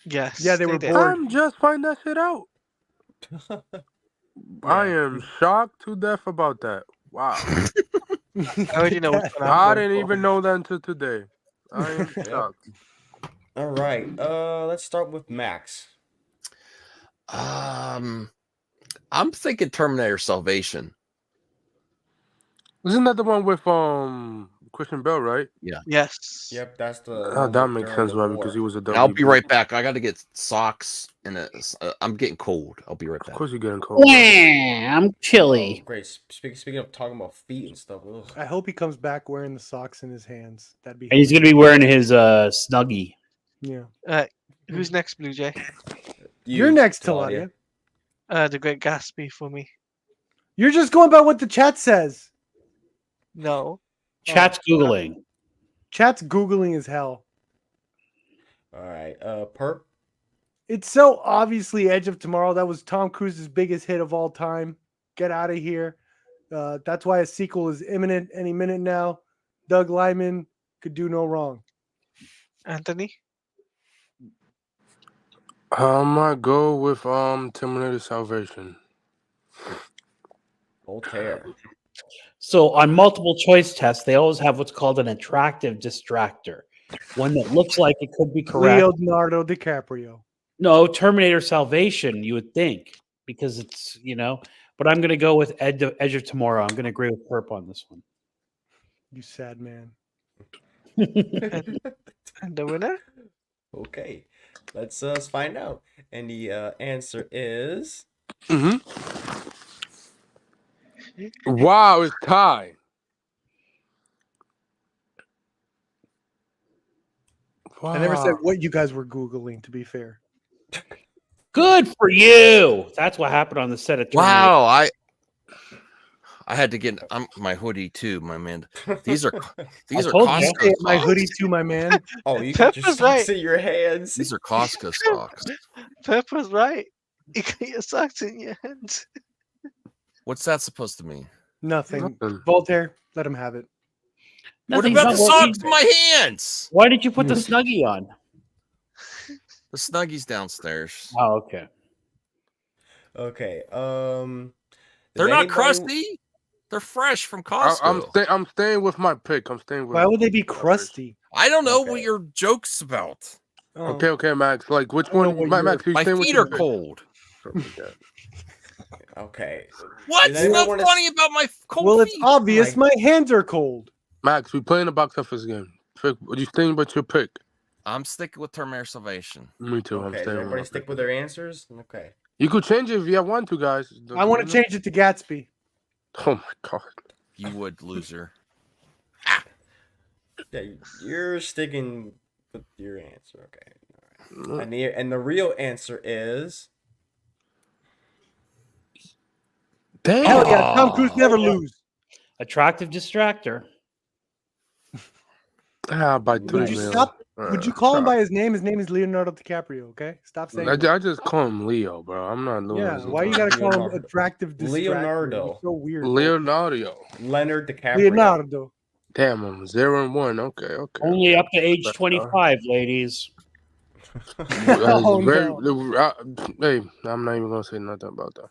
Speaker 2: Yes.
Speaker 4: Yeah, they were
Speaker 2: did.
Speaker 4: bored.
Speaker 6: I'm just finding that shit out. I am shocked to death about that. Wow.
Speaker 2: I already know what's gonna
Speaker 6: I
Speaker 2: happen.
Speaker 6: didn't even know that until today. I am shocked.
Speaker 5: All right, let's start with Max.
Speaker 1: I'm thinking Terminator Salvation.
Speaker 6: Isn't that the one with Christian Bell, right?
Speaker 2: Yes.
Speaker 5: Yep, that's the.
Speaker 6: Oh,
Speaker 5: one
Speaker 6: that
Speaker 5: with
Speaker 6: makes
Speaker 5: during
Speaker 6: sense,
Speaker 5: the
Speaker 6: right?
Speaker 5: war.
Speaker 6: Because he was a
Speaker 1: And I'll be
Speaker 6: WB.
Speaker 1: right back. I got to get socks and I'm getting cold. I'll be right
Speaker 6: Of
Speaker 1: back.
Speaker 6: course, you're getting cold.
Speaker 3: I'm
Speaker 5: Oh,
Speaker 3: chilly.
Speaker 5: great. Speaking of talking about feet and stuff. Ugh.
Speaker 4: I hope he comes back wearing the socks in his hands. That'd be.
Speaker 3: And he's gonna be wearing his snuggie.
Speaker 4: Yeah.
Speaker 2: Who's next, Blue Jay?
Speaker 4: You're next,
Speaker 5: Claudia.
Speaker 4: Taladia.
Speaker 2: The Great Gatsby for me.
Speaker 4: You're just going by what the chat says.
Speaker 2: No.
Speaker 3: Chat's googling.
Speaker 4: Chat's googling as hell.
Speaker 5: All right, Perp.
Speaker 4: It's so obviously Edge of Tomorrow. That was Tom Cruise's biggest hit of all time. Get out of here. That's why a sequel is imminent any minute now. Doug Liman could do no wrong.
Speaker 2: Anthony?
Speaker 6: I might go with Terminator Salvation.
Speaker 5: Voltaire.
Speaker 3: So on multiple choice tests, they always have what's called an attractive distractor, one that looks like it could be correct.
Speaker 4: Leonardo DiCaprio.
Speaker 3: No, Terminator Salvation, you would think, because it's But I'm going to go with Edge of Tomorrow. I'm going to agree with Perp on this one.
Speaker 4: You sad man.
Speaker 2: And the winner?
Speaker 5: Okay, let's find out. And the answer is
Speaker 6: Wow, it's tied. Wow.
Speaker 4: I never said what you guys were googling. To be fair.
Speaker 3: Good for you. That's what happened on the set of Terminator.
Speaker 1: Wow, I had to get my hoodie too, my man. These are
Speaker 3: told
Speaker 1: Costco
Speaker 3: you.
Speaker 1: socks.
Speaker 4: My hoodie too, my man.
Speaker 5: Oh, you got your
Speaker 2: Pepper's
Speaker 5: socks
Speaker 2: right.
Speaker 5: in your hands.
Speaker 1: These are Costco socks.
Speaker 2: Pep was right. You got your socks in your hands.
Speaker 1: What's that supposed to mean?
Speaker 4: Nothing.
Speaker 6: Nothing.
Speaker 4: Voltaire, let him have it.
Speaker 3: Nothing's
Speaker 1: what about
Speaker 3: not
Speaker 1: the
Speaker 3: working.
Speaker 1: socks in my hands?
Speaker 3: Why did you put the Snuggie on?
Speaker 1: The Snuggie's downstairs.
Speaker 3: Oh, okay.
Speaker 5: Okay.
Speaker 1: They're not
Speaker 5: anybody-
Speaker 1: crusty. They're fresh from Costco.
Speaker 6: I'm staying with my pick. I'm staying with.
Speaker 4: Why would they be crusty?
Speaker 1: I don't know what
Speaker 5: Okay.
Speaker 1: your joke's about.
Speaker 4: Oh,
Speaker 6: Okay, Max. Like which
Speaker 4: I don't know
Speaker 6: one?
Speaker 4: what
Speaker 6: Max, you
Speaker 1: My
Speaker 6: staying with
Speaker 1: feet
Speaker 6: your
Speaker 1: are
Speaker 6: pick?
Speaker 1: cold.
Speaker 5: Okay.
Speaker 1: What's
Speaker 5: Does anyone
Speaker 1: not
Speaker 5: wanna
Speaker 1: funny about my cold
Speaker 4: well, it's
Speaker 1: feet?
Speaker 4: obvious. My hands are cold.
Speaker 6: Max, we playing the box office game. Pick, you staying with your pick?
Speaker 1: I'm sticking with Terminator Salvation.
Speaker 6: Me too. I'm
Speaker 5: Okay. Does
Speaker 6: staying with
Speaker 5: everybody
Speaker 6: my
Speaker 5: stick
Speaker 6: pick.
Speaker 5: with their answers? Okay.
Speaker 6: You could change it if you want to, guys.
Speaker 4: I want to change it to Gatsby.
Speaker 6: Oh my god.
Speaker 1: You would, loser.
Speaker 5: Yeah, you're sticking with your answer. Okay. All right. And the real answer is
Speaker 6: Damn.
Speaker 4: Hell yeah, Tom Cruise never lose.
Speaker 3: Attractive distractor.
Speaker 6: By 3
Speaker 4: Would you
Speaker 6: million.
Speaker 4: stop? Would you call him by his name? His name is Leonardo DiCaprio. Okay, stop saying.
Speaker 6: I
Speaker 4: that.
Speaker 6: just call him Leo, bro. I'm not doing
Speaker 4: Yeah,
Speaker 6: this.
Speaker 4: why you gotta call him
Speaker 5: Leonardo.
Speaker 4: attractive distractor?
Speaker 5: Leonardo.
Speaker 4: It's so weird.
Speaker 6: Leonardo.
Speaker 5: Leonard DiCaprio.
Speaker 4: Leonardo.
Speaker 6: Damn, I'm 0-1. Okay.
Speaker 3: Only up to age
Speaker 6: But,
Speaker 3: 25, ladies.
Speaker 4: Oh,
Speaker 6: Hey, I'm not even gonna say nothing about that.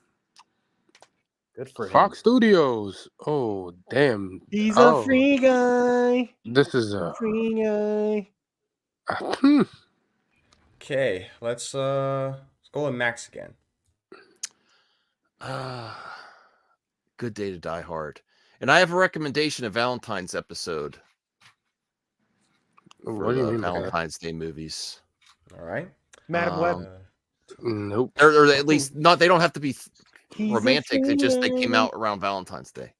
Speaker 3: Good for him.
Speaker 6: Fox Studios. Oh damn.
Speaker 4: He's
Speaker 6: Oh,
Speaker 4: a free guy.
Speaker 6: This is a.
Speaker 4: Free guy.
Speaker 5: Okay, let's go with Max again.
Speaker 1: Good Day to Die Hard. And I have a recommendation of Valentine's episode for
Speaker 6: What do you
Speaker 1: the
Speaker 6: mean by that?
Speaker 1: Valentine's Day movies.
Speaker 5: All right.
Speaker 4: Madam Web.
Speaker 6: Nope.
Speaker 1: Or at least not. They don't have to be
Speaker 4: He's a
Speaker 1: romantic. They
Speaker 4: free
Speaker 1: came
Speaker 4: guy.
Speaker 1: out around Valentine's Day.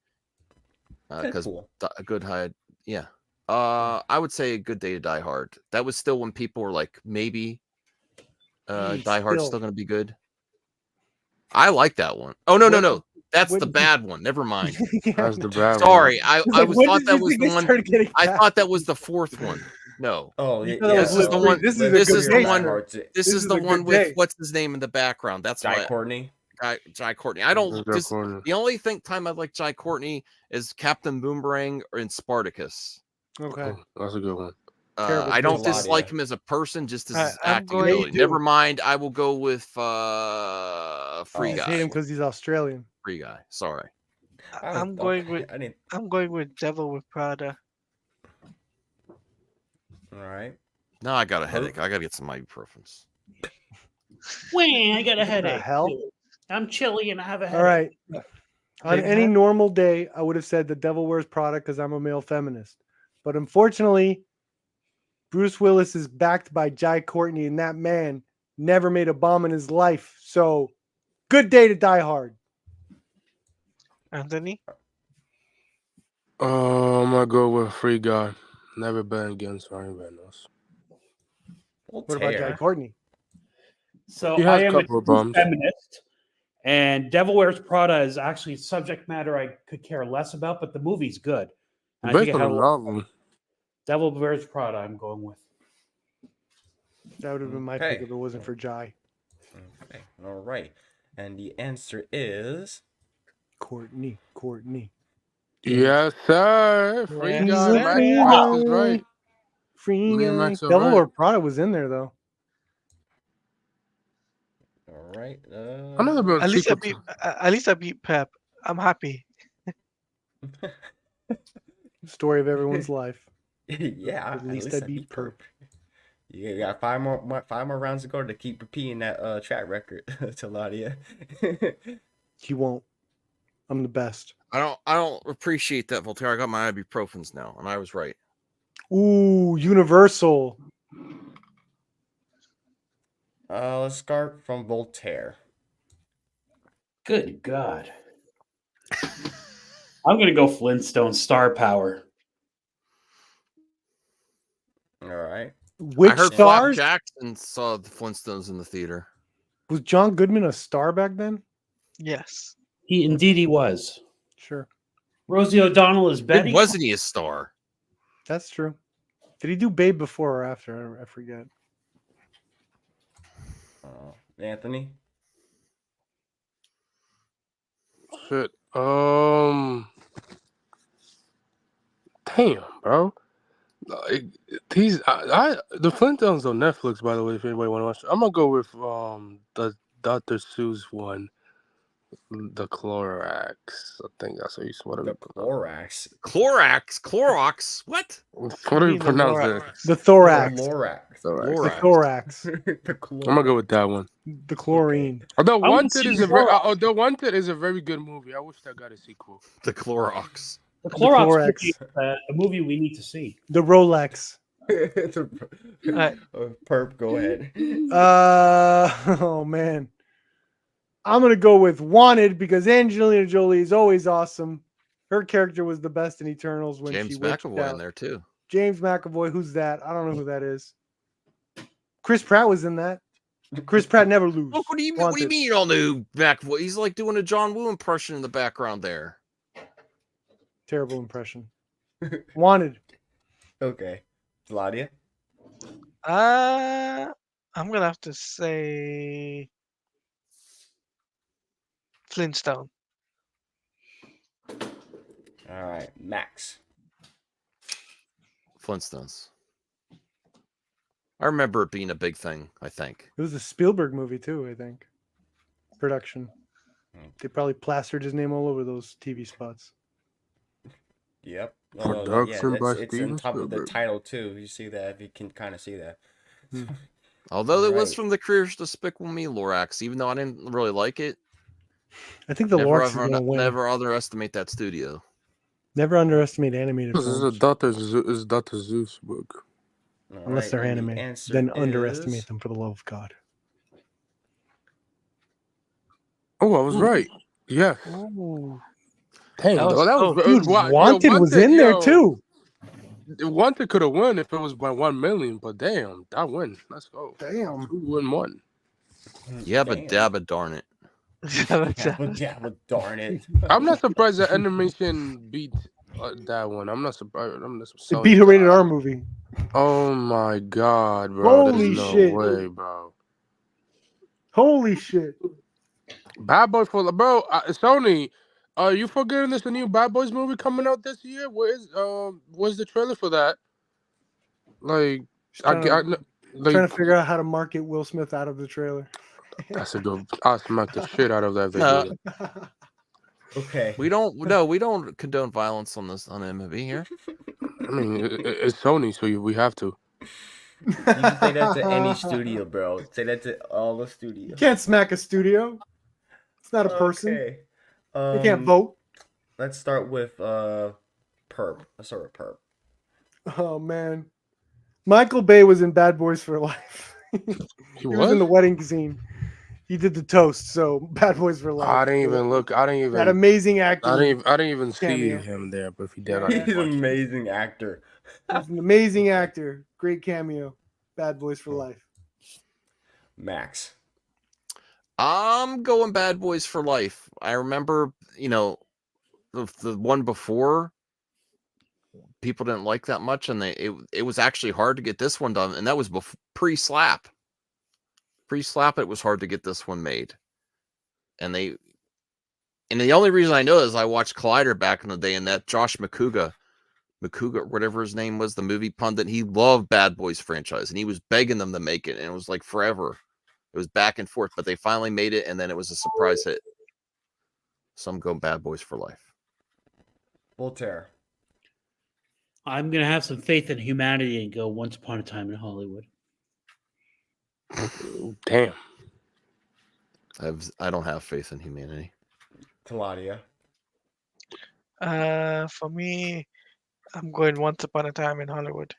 Speaker 5: Okay,
Speaker 1: Because
Speaker 5: cool.
Speaker 1: a good hide, yeah. I would say A Good Day to Die Hard. That was still when people were like, maybe Die Hard's still going to be good. I like that one. Oh no. That's
Speaker 4: when
Speaker 1: the
Speaker 4: did
Speaker 1: bad one. Never mind.
Speaker 4: Yeah.
Speaker 6: That's the bad one.
Speaker 1: Sorry, I
Speaker 4: It's like, when
Speaker 1: thought
Speaker 4: did
Speaker 1: that
Speaker 4: you
Speaker 1: was
Speaker 4: think
Speaker 1: the
Speaker 4: it
Speaker 1: one.
Speaker 4: started getting
Speaker 1: I
Speaker 4: bad?
Speaker 1: thought that was the fourth one. No,
Speaker 5: Oh,
Speaker 4: You
Speaker 5: yeah,
Speaker 4: thought that
Speaker 1: was
Speaker 5: so
Speaker 1: the one-
Speaker 4: This is
Speaker 5: Live
Speaker 4: a
Speaker 1: this
Speaker 4: good
Speaker 1: is the
Speaker 5: Free,
Speaker 4: day,
Speaker 1: one-
Speaker 5: Die
Speaker 4: sir.
Speaker 5: Hard.
Speaker 1: this
Speaker 4: This
Speaker 1: is
Speaker 4: is
Speaker 1: the
Speaker 4: a good
Speaker 1: one with
Speaker 4: day.
Speaker 1: what's his name in the background. That's
Speaker 5: Jai
Speaker 1: why
Speaker 5: Courtney.
Speaker 1: Jai Courtney. I don't
Speaker 6: That's
Speaker 1: just
Speaker 6: Courtney.
Speaker 1: the only time I like Jai Courtney is Captain Boomerang or in Spartacus.
Speaker 4: Okay.
Speaker 6: Oh, that's a good one.
Speaker 4: Terrible
Speaker 1: I don't
Speaker 4: choice.
Speaker 1: dislike
Speaker 5: Ladia.
Speaker 1: him as a person, just as his
Speaker 2: I'm
Speaker 1: acting
Speaker 2: going-
Speaker 1: ability.
Speaker 4: Me too.
Speaker 1: Never mind. I will go with Free
Speaker 5: Oh,
Speaker 4: You just hate
Speaker 1: Guy.
Speaker 4: him because he's Australian.
Speaker 1: Free Guy. Sorry.
Speaker 2: I'm going with
Speaker 5: I didn't.
Speaker 2: I'm going with Devil with Prada.
Speaker 5: All right.
Speaker 1: Now I got a headache. I gotta get some ibuprofens.
Speaker 3: Wang, I got a
Speaker 4: the
Speaker 3: headache.
Speaker 4: hell?
Speaker 3: I'm chilly and I have a headache.
Speaker 4: All right. On
Speaker 2: Big
Speaker 4: any
Speaker 2: head?
Speaker 4: normal day, I would have said The Devil Wears Prada because I'm a male feminist. But unfortunately, Bruce Willis is backed by Jai Courtney, and that man never made a bomb in his life. So, Good Day to Die Hard.
Speaker 2: Anthony?
Speaker 6: I'm gonna go with Free Guy. Never been against Ryan Reynolds.
Speaker 4: What about Jai
Speaker 5: Voltaire.
Speaker 4: Courtney?
Speaker 3: So
Speaker 6: He
Speaker 3: I
Speaker 6: has a
Speaker 3: am a
Speaker 6: couple of
Speaker 3: true
Speaker 6: bums.
Speaker 3: feminist, and Devil Wears Prada is actually subject matter I could care less about, but the movie's good. And I think
Speaker 6: Based
Speaker 3: it
Speaker 6: on
Speaker 3: had
Speaker 6: a
Speaker 3: a lot-
Speaker 6: novel.
Speaker 3: Devil Wears Prada. I'm going with.
Speaker 4: That would have been my pick
Speaker 5: Okay.
Speaker 4: if it wasn't for Jai.
Speaker 5: Okay. All right. And the answer is
Speaker 4: Courtney.
Speaker 6: Yes, sir. Free
Speaker 2: Yeah.
Speaker 6: Guy.
Speaker 2: He's a
Speaker 6: Max
Speaker 2: free
Speaker 6: Max is right.
Speaker 4: Free
Speaker 6: Me and
Speaker 4: guy.
Speaker 6: Max are
Speaker 4: Devil
Speaker 6: right.
Speaker 4: Wears Prada was in there though.
Speaker 5: all right.
Speaker 6: Another bit of
Speaker 2: At least I
Speaker 6: sequel
Speaker 2: beat
Speaker 6: to-
Speaker 2: at least I beat Pep. I'm happy.
Speaker 4: Story of everyone's life.
Speaker 5: Yeah.
Speaker 4: At least I beat Perp.
Speaker 5: You got five more rounds to go to keep repeating that track record to Ladia.
Speaker 4: He won't. I'm the best.
Speaker 1: I don't appreciate that, Voltaire. I got my ibuprofens now, and I was right.
Speaker 4: Ooh, Universal.
Speaker 5: Let's start from Voltaire.
Speaker 3: Good God. I'm going to go Flintstone Star Power.
Speaker 5: All right.
Speaker 4: Which
Speaker 1: I heard
Speaker 4: stars?
Speaker 1: Flap Jackson saw the Flintstones in the theater.
Speaker 4: Was John Goodman a star back then?
Speaker 2: Yes.
Speaker 3: Indeed he was.
Speaker 4: Sure.
Speaker 3: Rosie O'Donnell is Betty.
Speaker 1: Wasn't he a star?
Speaker 4: That's true. Did he do Babe before or after? I forget.
Speaker 5: Anthony.
Speaker 6: Shit. Damn, bro. Like, the Flintstones on Netflix, by the way, if anybody want to watch it. I'm gonna go with the Dr. Seuss one, the Clorox. I think that's what you what
Speaker 5: The Clorox.
Speaker 1: Clorox. What?
Speaker 6: What do you
Speaker 2: The
Speaker 6: pronounce
Speaker 2: Lorax.
Speaker 6: it?
Speaker 4: The thorax.
Speaker 5: Clorox.
Speaker 4: The
Speaker 1: Lorax.
Speaker 4: thorax.
Speaker 5: The
Speaker 6: I'm gonna go with that one.
Speaker 4: The chlorine.
Speaker 6: Although
Speaker 3: wanna
Speaker 6: Wanted
Speaker 3: see
Speaker 6: is
Speaker 3: the
Speaker 6: a very,
Speaker 3: Clorox.
Speaker 6: The Wanted is a very good movie. I wish that got a sequel.
Speaker 1: The Clorox.
Speaker 3: The Clorox
Speaker 4: Clorox.
Speaker 3: movie is, a movie we need to see.
Speaker 4: The Rolex.
Speaker 5: Perp, go ahead.
Speaker 4: Oh man. I'm gonna go with Wanted because Angelina Jolie is always awesome. Her character was the best in Eternals when
Speaker 1: James
Speaker 4: she whipped
Speaker 1: McAvoy
Speaker 4: out.
Speaker 1: in there too.
Speaker 4: James McAvoy, who's that? I don't know who that is. Chris Pratt was in that. Chris Pratt never lose.
Speaker 1: Look, what do you mean? What do you
Speaker 4: Wanted.
Speaker 1: mean you don't know McAvoy? He's like doing a John Woo impression in the background there.
Speaker 4: Terrible impression. Wanted.
Speaker 5: Okay. Ladia.
Speaker 2: I'm gonna have to say Flintstone.
Speaker 5: All right. Max.
Speaker 1: Flintstones. I remember it being a big thing. I think.
Speaker 4: It was a Spielberg movie too, I think. Production. They probably plastered his name all over those TV spots.
Speaker 5: Yep.
Speaker 6: Production by
Speaker 5: it's on
Speaker 6: Steven
Speaker 5: top of the
Speaker 6: Spielberg.
Speaker 5: title too. You see that if you can kind of see that.
Speaker 1: Although it was
Speaker 5: Right.
Speaker 1: from the Creators Despicable Me Lorax, even though I didn't really like it,
Speaker 4: I think the
Speaker 1: never,
Speaker 4: Lorax is going to win.
Speaker 1: never underestimate that studio.
Speaker 4: Never underestimate animated
Speaker 6: This is a
Speaker 4: films.
Speaker 6: Dr. Zeus book.
Speaker 5: All
Speaker 4: Unless
Speaker 5: right,
Speaker 4: they're
Speaker 5: and the
Speaker 4: anime.
Speaker 5: answer
Speaker 4: Then
Speaker 5: is-
Speaker 4: underestimate them for the love of God.
Speaker 6: Oh, I was right. Yeah.
Speaker 2: Ooh.
Speaker 6: Dang,
Speaker 2: That was
Speaker 6: though, that was
Speaker 2: close.
Speaker 4: Dude,
Speaker 6: wow, yo,
Speaker 4: Wanted was in there too.
Speaker 6: Wanted could have won if it was by 1 million, but damn, that win. Let's go.
Speaker 4: Damn.
Speaker 6: 2-1.
Speaker 1: Yeah, but
Speaker 5: Damn.
Speaker 1: dabba darn it.
Speaker 5: Yeah, but darn it.
Speaker 6: I'm not surprised that animation beat that one. I'm not surprised.
Speaker 4: It beat a rated R movie.
Speaker 6: Oh my god, bro!
Speaker 4: Holy
Speaker 6: There's no
Speaker 4: shit.
Speaker 6: way, bro.
Speaker 4: Holy shit.
Speaker 6: Bad Boys for bro. Sony, are you forgetting there's a new Bad Boys movie coming out this year? Where's the trailer for that? Like,
Speaker 4: Trying
Speaker 6: like
Speaker 4: to figure out how to market Will Smith out of the trailer.
Speaker 6: that's a good. I'll smack the shit out of that if they
Speaker 1: No.
Speaker 6: do that.
Speaker 5: Okay.
Speaker 1: We don't condone violence on the movie here.
Speaker 6: I mean, it's Sony, so we have to.
Speaker 5: You can say that to any studio, bro. Say that to all the
Speaker 4: You
Speaker 5: studios.
Speaker 4: can't smack a studio. It's not a person.
Speaker 5: Okay.
Speaker 4: You can't vote.
Speaker 5: Let's start with Perp. Let's start with Perp.
Speaker 4: Oh man. Michael Bay was in Bad Boys for Life. He was in the wedding scene. He did the toast, so Bad Boys for Life.
Speaker 6: I didn't even look. I didn't even.
Speaker 4: That amazing actor.
Speaker 6: I didn't even see
Speaker 4: cameo.
Speaker 6: him there. But if he did, I
Speaker 5: He's
Speaker 6: didn't
Speaker 5: an
Speaker 6: watch it.
Speaker 5: amazing actor.
Speaker 4: He's an amazing actor. Great cameo. Bad Boys for Life.
Speaker 5: Max.
Speaker 1: I'm going Bad Boys for Life. I remember, the one before, people didn't like that much, and it was actually hard to get this one done, and that was pre-slap. Pre-slap, it was hard to get this one made, and the only reason I know is I watched Collider back in the day, and that Josh McCouga, whatever his name was, the movie pundit, he loved Bad Boys franchise, and he was begging them to make it, and it was like forever. It was back and forth, but they finally made it, and then it was a surprise hit. So I'm going Bad Boys for Life.
Speaker 5: Voltaire.
Speaker 3: I'm gonna have some faith in humanity and go Once Upon a Time in Hollywood.
Speaker 6: Damn.
Speaker 1: I don't have faith in humanity.
Speaker 5: Claudia.
Speaker 2: For me, I'm going Once Upon a Time in Hollywood.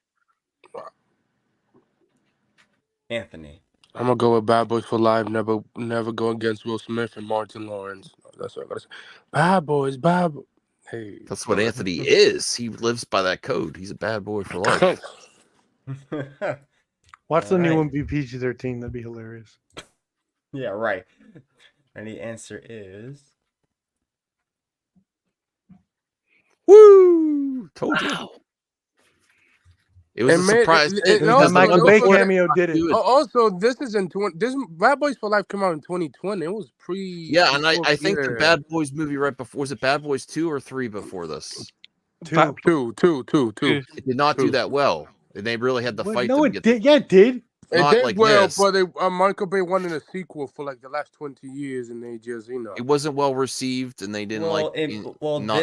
Speaker 5: Anthony.
Speaker 6: I'm gonna go with Bad Boys for Life. Never go against Will Smith and Martin Lawrence. That's what I gotta say. Bad Boys, Bad Boys. Hey,
Speaker 1: That's what Anthony is. He lives by that code. He's a bad boy for life.
Speaker 4: Watch the new
Speaker 5: Alright.
Speaker 4: one be PG-13. That'd be hilarious.
Speaker 5: Yeah, right. And the answer is
Speaker 1: Woo! Told you. It was
Speaker 6: It
Speaker 1: a
Speaker 6: made-
Speaker 1: surprise.
Speaker 6: it-
Speaker 1: hit
Speaker 6: it
Speaker 1: because
Speaker 6: also-
Speaker 1: the
Speaker 4: Michael
Speaker 1: one
Speaker 4: Bay
Speaker 1: before-
Speaker 4: cameo did it.
Speaker 1: Dude,
Speaker 6: Also, this is this Bad Boys for Life came out in 2020. It was
Speaker 1: Yeah, and I
Speaker 6: before-
Speaker 1: think the
Speaker 6: yeah.
Speaker 1: Bad Boys movie right before, was it Bad Boys 2 or 3 before this?
Speaker 4: Two.
Speaker 6: Two.
Speaker 1: It did not do
Speaker 6: Two.
Speaker 1: that well. And they really had to
Speaker 4: What?
Speaker 1: fight
Speaker 4: No,
Speaker 1: to
Speaker 4: it
Speaker 1: get
Speaker 4: did. Yeah, it did.
Speaker 6: It
Speaker 1: Not
Speaker 6: did
Speaker 1: like
Speaker 6: well,
Speaker 1: this.
Speaker 6: but Michael Bay wanted a sequel for like the last 20 years, and they just
Speaker 1: it wasn't well received, and they didn't not
Speaker 5: this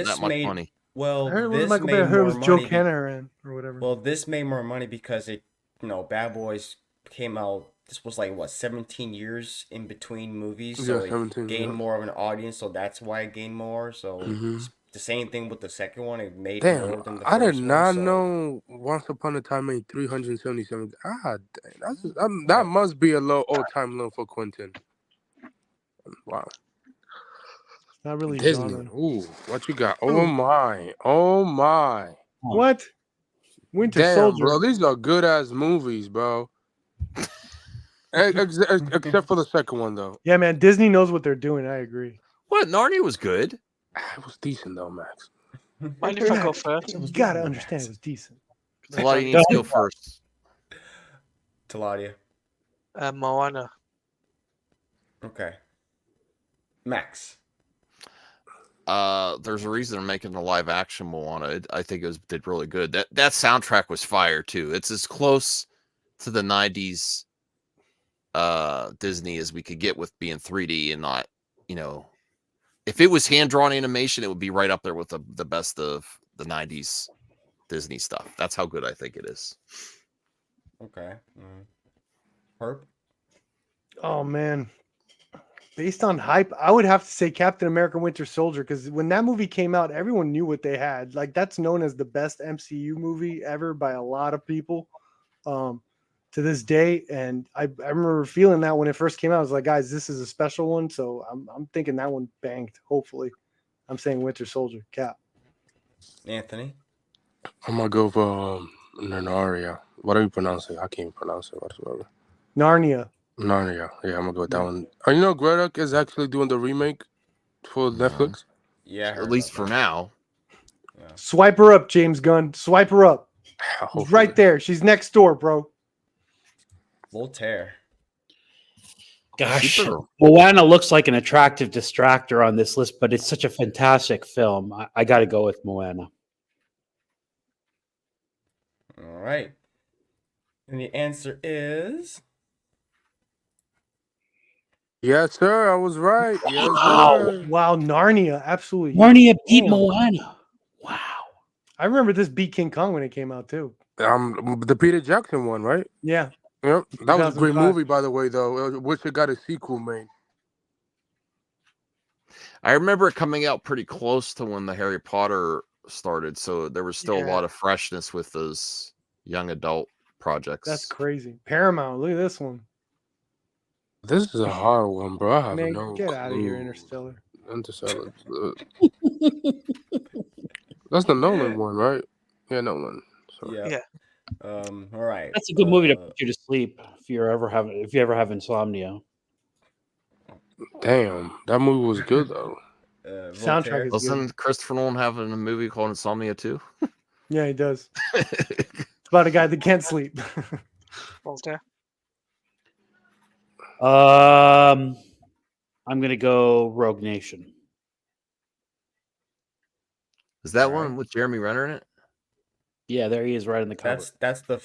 Speaker 1: that much
Speaker 5: made
Speaker 1: money.
Speaker 5: well
Speaker 4: I heard it was
Speaker 5: this
Speaker 4: Michael Bay.
Speaker 5: made
Speaker 4: I heard it was
Speaker 5: more
Speaker 4: Joe
Speaker 5: money.
Speaker 4: Canahan or whatever.
Speaker 5: Well, this made more money because Bad Boys came out. This was like what 17 years in between movies, so
Speaker 6: Yeah, 17,
Speaker 5: it gained
Speaker 6: yeah.
Speaker 5: more of an audience. So that's why it gained more. So
Speaker 6: Mhm.
Speaker 5: it's the same thing with the second one. It made more
Speaker 6: Damn.
Speaker 5: than the
Speaker 6: I did
Speaker 5: first
Speaker 6: not
Speaker 5: one, so-
Speaker 6: know Once Upon a Time made 377. Ah, dang, that must be a low all-time low for Quentin. Wow.
Speaker 4: Not really
Speaker 6: Disney.
Speaker 4: genre.
Speaker 6: Ooh, what you got? Oh my. Oh my.
Speaker 4: What? Winter
Speaker 6: Damn,
Speaker 4: Soldier.
Speaker 6: bro. These are good ass movies, bro. Except for the second one, though.
Speaker 4: Yeah, man. Disney knows what they're doing. I agree.
Speaker 1: What? Narnia was good.
Speaker 6: It was decent, though, Max.
Speaker 2: Mind if I go first?
Speaker 4: You gotta understand it was decent.
Speaker 1: A lot of you need to go first.
Speaker 5: Taladia.
Speaker 2: Moana.
Speaker 5: Okay. Max.
Speaker 1: There's a reason they're making the live action Moana. I think did really good. That soundtrack was fire too. It's as close to the 90s Disney as we could get with being 3D and not, If it was hand drawn animation, it would be right up there with the best of the '90s Disney stuff. That's how good I think it is.
Speaker 5: Okay. Herb?
Speaker 4: Oh man. Based on hype, I would have to say Captain America Winter Soldier, because when that movie came out, everyone knew what they had. Like, that's known as the best MCU movie ever by a lot of people to this day. And I remember feeling that when it first came out. I was like, guys, this is a special one. So I'm thinking that one banked, hopefully. I'm saying Winter Soldier, Cap.
Speaker 5: Anthony?
Speaker 6: I'm gonna go for Narnia. What do you pronounce it? I can't pronounce it whatsoever.
Speaker 4: Narnia.
Speaker 6: Narnia. Yeah, I'm gonna go with that one. You know, Greta is actually doing the remake for Netflix.
Speaker 5: Yeah, I heard
Speaker 1: At least
Speaker 5: about
Speaker 1: for
Speaker 5: that.
Speaker 1: now.
Speaker 5: Yeah.
Speaker 4: Swipe her up, James Gunn. Swipe her up. She's
Speaker 6: Hopefully.
Speaker 4: right there. She's next door, bro.
Speaker 5: Voltaire.
Speaker 3: Gosh,
Speaker 1: Super.
Speaker 3: Moana looks like an attractive distractor on this list, but it's such a fantastic film. I got to go with Moana.
Speaker 5: All right. And the answer is
Speaker 6: Yes, sir. I was right. Yes,
Speaker 3: Wow.
Speaker 6: sir.
Speaker 4: Wow, Narnia. Absolutely.
Speaker 3: Narnia beat
Speaker 4: Damn.
Speaker 3: Moana. Wow.
Speaker 4: I remember this beat King Kong when it came out, too.
Speaker 6: The Peter Jackson one, right?
Speaker 4: Yeah.
Speaker 6: Yep. That was a great
Speaker 4: 2005.
Speaker 6: movie, by the way. Though, wish it got a sequel made.
Speaker 1: I remember it coming out pretty close to when the Harry Potter started, so there was still a
Speaker 2: Yeah.
Speaker 1: lot of freshness with those young adult projects.
Speaker 4: That's crazy. Paramount. Look at this one.
Speaker 6: This is a hard one, bro. I have
Speaker 4: Man,
Speaker 6: no
Speaker 4: get out of here,
Speaker 6: clue.
Speaker 4: Interstellar.
Speaker 6: Interstellar. That's the Nolan one, right? Yeah, Nolan. So.
Speaker 5: yeah.
Speaker 2: Yeah.
Speaker 5: All right.
Speaker 3: That's a good movie to put you to sleep if you ever have insomnia.
Speaker 6: Damn, that movie was good though.
Speaker 4: Soundtrack
Speaker 5: Voltaire.
Speaker 4: is-
Speaker 1: Doesn't Christopher Nolan have a movie called Insomnia too?
Speaker 4: Yeah, he does. It's about a guy that can't sleep.
Speaker 2: Voltaire.
Speaker 3: I'm gonna go Rogue Nation.
Speaker 1: Is that
Speaker 5: All right.
Speaker 1: one with Jeremy Renner in it?
Speaker 3: Yeah, there he is, right in the cover.
Speaker 5: That's the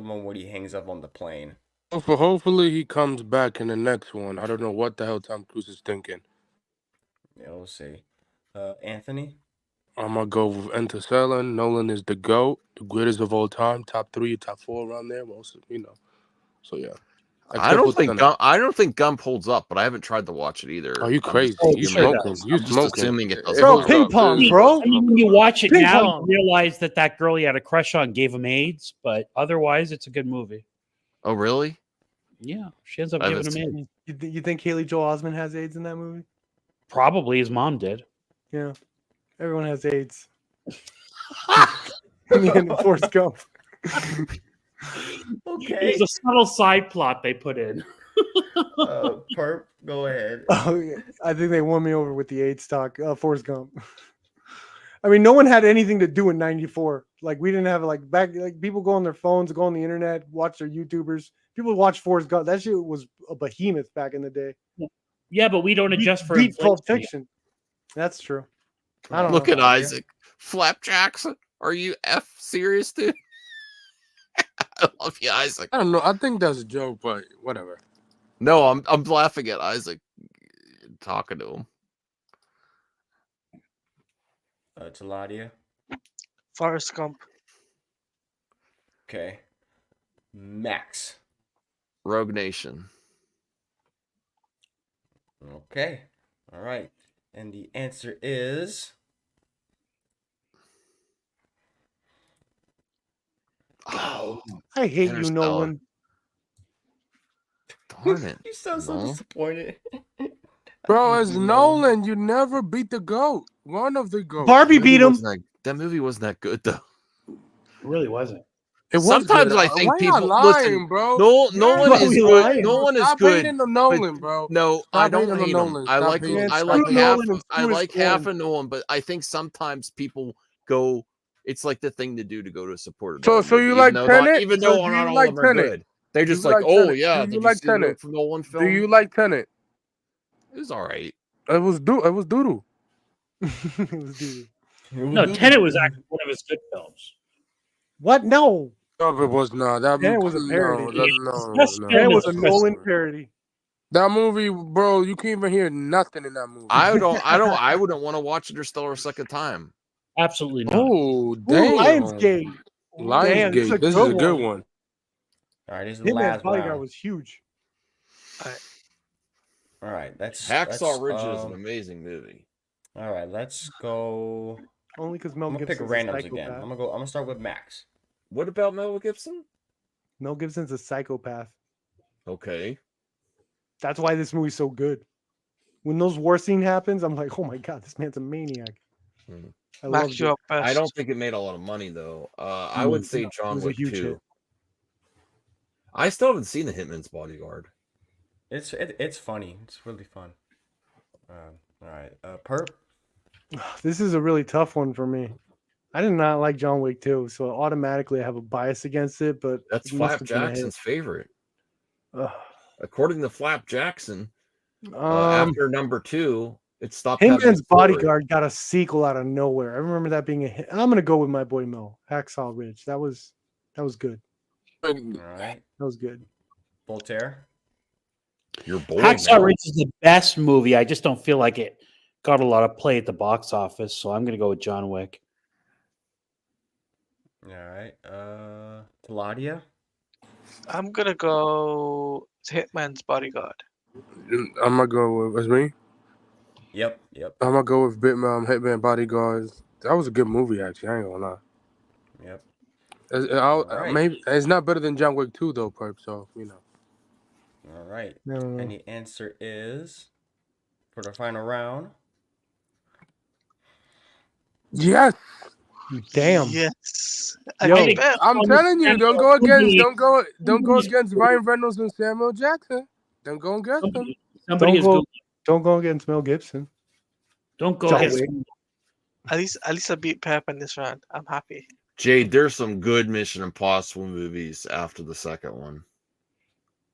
Speaker 5: one where he hangs up on the plane.
Speaker 6: Hopefully he comes back in the next one. I don't know what the hell Tom Cruise is thinking.
Speaker 5: Yeah, we'll see. Anthony?
Speaker 6: I'm gonna go with Interstellar. Nolan is the GOAT, the greatest of all time, top 3, top 4 around there. Most, So yeah.
Speaker 1: I don't think
Speaker 6: Gump.
Speaker 1: Gump holds up, but I haven't tried to watch it either.
Speaker 6: Oh, you
Speaker 1: I'm
Speaker 6: crazy?
Speaker 1: just
Speaker 6: You
Speaker 1: assuming-
Speaker 6: smoking? You
Speaker 1: I'm just
Speaker 6: smoking?
Speaker 1: assuming it doesn't.
Speaker 4: Bro,
Speaker 1: hold
Speaker 4: ping
Speaker 1: up.
Speaker 4: pong, bro.
Speaker 3: I mean, when you watch it
Speaker 4: Ping
Speaker 3: now,
Speaker 4: pong.
Speaker 3: you realize that girl he had a crush on gave him AIDS, but otherwise, it's a good movie.
Speaker 1: Oh, really?
Speaker 3: Yeah, she ends up
Speaker 1: I
Speaker 3: giving
Speaker 1: haven't
Speaker 3: him
Speaker 1: seen
Speaker 3: AIDS.
Speaker 4: You think Haley Joel Osment has AIDS in that movie?
Speaker 3: Probably his mom did.
Speaker 4: Yeah. Everyone has AIDS. In Forrest Gump.
Speaker 3: It was a subtle side plot they put in.
Speaker 5: Perp, go ahead.
Speaker 4: Oh, yeah. I think they won me over with the AIDS talk. Forrest Gump. I mean, no one had anything to do in '94. Like, we didn't have people go on their phones, go on the internet, watch their YouTubers. People watch Forrest Gump. That shit was a behemoth back in the day.
Speaker 3: Yeah, but we don't adjust for
Speaker 4: Beat Pulp
Speaker 3: inflation.
Speaker 4: Fiction. That's true. I don't
Speaker 1: Look
Speaker 4: know.
Speaker 1: at Isaac. Flapjacks. Are you F serious, dude? I love you, Isaac.
Speaker 6: I don't know. I think that's a joke, but whatever.
Speaker 1: No, I'm laughing at Isaac talking to him.
Speaker 5: Taladia.
Speaker 2: Forrest Gump.
Speaker 5: Okay. Max.
Speaker 1: Rogue Nation.
Speaker 5: Okay. All right. And the answer is
Speaker 1: Oh,
Speaker 4: I hate you,
Speaker 1: Interstellar.
Speaker 4: Nolan.
Speaker 1: darn it.
Speaker 5: you sound so
Speaker 1: No.
Speaker 5: disappointed.
Speaker 6: Bro, as
Speaker 5: You
Speaker 6: Nolan, you never beat the GOAT. One of the GOAT.
Speaker 4: Barbie beat him.
Speaker 1: That movie wasn't that good, though.
Speaker 3: It really wasn't.
Speaker 6: It was
Speaker 1: Sometimes
Speaker 6: good.
Speaker 1: I think
Speaker 6: Why
Speaker 1: people-
Speaker 6: y'all lying,
Speaker 1: listen,
Speaker 6: bro.
Speaker 1: Nolan
Speaker 4: Why
Speaker 1: is
Speaker 4: we
Speaker 1: good.
Speaker 4: lying?
Speaker 1: Nolan is
Speaker 6: Stop
Speaker 1: good.
Speaker 6: hating on Nolan, bro.
Speaker 1: No, I
Speaker 6: Stop
Speaker 1: don't
Speaker 6: hating on
Speaker 1: hate him.
Speaker 6: Nolan.
Speaker 1: I
Speaker 6: Stop
Speaker 1: like
Speaker 6: hating.
Speaker 1: him. I
Speaker 4: Screw
Speaker 1: like half.
Speaker 4: Nolan and
Speaker 1: I
Speaker 4: screw his
Speaker 1: like half
Speaker 4: film.
Speaker 1: of Nolan, but I think sometimes people go. It's like the thing to do to go to support. a
Speaker 6: So-
Speaker 1: Nolan
Speaker 6: so
Speaker 1: movie,
Speaker 6: you
Speaker 1: even
Speaker 6: like
Speaker 1: though
Speaker 6: Tenet?
Speaker 1: Even
Speaker 6: So
Speaker 1: though
Speaker 6: do
Speaker 1: not
Speaker 6: you
Speaker 1: all
Speaker 6: like
Speaker 1: of them are
Speaker 6: Tenet?
Speaker 1: good, they're
Speaker 6: Do
Speaker 1: just
Speaker 6: you
Speaker 1: like,
Speaker 6: like
Speaker 1: oh
Speaker 6: Tenet?
Speaker 1: yeah.
Speaker 6: Do you
Speaker 1: Did you
Speaker 6: like
Speaker 1: see the
Speaker 6: Tenet?
Speaker 1: Nolan film?
Speaker 6: Do you like Tenet?
Speaker 1: It was all right.
Speaker 6: It was doodle.
Speaker 4: It was dude.
Speaker 3: No, Tenet was actually one of his good films.
Speaker 4: What? No.
Speaker 6: No, it was not. That
Speaker 4: Tenet was a parody.
Speaker 6: No,
Speaker 3: Yes,
Speaker 6: no.
Speaker 3: Tenet
Speaker 4: That was a
Speaker 3: Christopher.
Speaker 4: Nolan parody.
Speaker 6: That movie, bro, you can't even hear nothing in that movie.
Speaker 1: I wouldn't want to watch Interstellar a second time.
Speaker 3: Absolutely not.
Speaker 6: Oh,
Speaker 4: Ooh,
Speaker 6: damn.
Speaker 4: Lionsgate. Damn, this is a
Speaker 6: Lionsgate. This is a good one.
Speaker 5: All right, this is the
Speaker 4: Hitman's
Speaker 5: last
Speaker 4: Bodyguard
Speaker 5: round.
Speaker 4: was huge.
Speaker 5: All right, that's
Speaker 1: Hacksaw Ridge is an amazing movie.
Speaker 5: All right, let's go.
Speaker 4: Only because Mel
Speaker 5: I'm gonna pick
Speaker 4: Gibson's a
Speaker 5: randoms again.
Speaker 4: psychopath.
Speaker 5: I'm gonna start with Max.
Speaker 1: What about Mel Gibson?
Speaker 4: Mel Gibson's a psychopath.
Speaker 1: Okay.
Speaker 4: That's why this movie's so good. When those war scene happens, I'm like, oh my god, this man's a maniac.
Speaker 1: Hmm.
Speaker 4: I
Speaker 2: Max,
Speaker 4: loved
Speaker 2: you're
Speaker 4: it.
Speaker 2: up first.
Speaker 1: I don't think it made a lot of money though. I would say
Speaker 4: It
Speaker 1: John
Speaker 4: was a
Speaker 1: Wick
Speaker 4: huge
Speaker 1: 2.
Speaker 4: hit.
Speaker 1: I still haven't seen The Hitman's Bodyguard.
Speaker 5: It's funny. It's really fun. All right, Perp.
Speaker 4: This is a really tough one for me. I did not like John Wick 2, so automatically I have a bias against it. But
Speaker 1: That's
Speaker 4: it must
Speaker 1: Flap
Speaker 4: have been a hit.
Speaker 1: Jackson's favorite.
Speaker 4: Ugh.
Speaker 1: According to Flap Jackson, after number 2, it stopped. having a
Speaker 4: Hitman's
Speaker 1: story.
Speaker 4: Bodyguard got a sequel out of nowhere. I remember that being a hit. I'm gonna go with my boy Mel. Hacksaw Ridge. That was good.
Speaker 5: All right,
Speaker 4: That was good.
Speaker 5: Voltaire.
Speaker 1: Your boy.
Speaker 3: Hacksaw
Speaker 1: Mel.
Speaker 3: Ridge is the best movie. I just don't feel like it got a lot of play at the box office, so I'm going to go with John Wick.
Speaker 5: All right, Taladia.
Speaker 2: I'm gonna go Hitman's Bodyguard.
Speaker 6: I'm gonna go with. It's me.
Speaker 5: Yep.
Speaker 6: I'm gonna go with Hitman Bodyguard. That was a good movie, actually. I ain't gonna lie.
Speaker 5: Yep.
Speaker 6: Right. Maybe it's not better than John Wick 2 though, Perp. So you know.
Speaker 5: All right.
Speaker 4: No.
Speaker 5: And the answer is for the final round.
Speaker 6: Yes.
Speaker 4: Damn.
Speaker 2: Yes.
Speaker 4: Yo,
Speaker 2: I bet.
Speaker 6: I'm telling you, don't go against Ryan Reynolds and Samuel Jackson. Don't go against them.
Speaker 3: Somebody is good.
Speaker 4: Don't go against Mel Gibson.
Speaker 3: Don't go
Speaker 4: John
Speaker 3: against.
Speaker 4: Wick.
Speaker 2: At least I beat Pep in this round. I'm happy.
Speaker 1: Jade, there's some good Mission Impossible movies after the second one.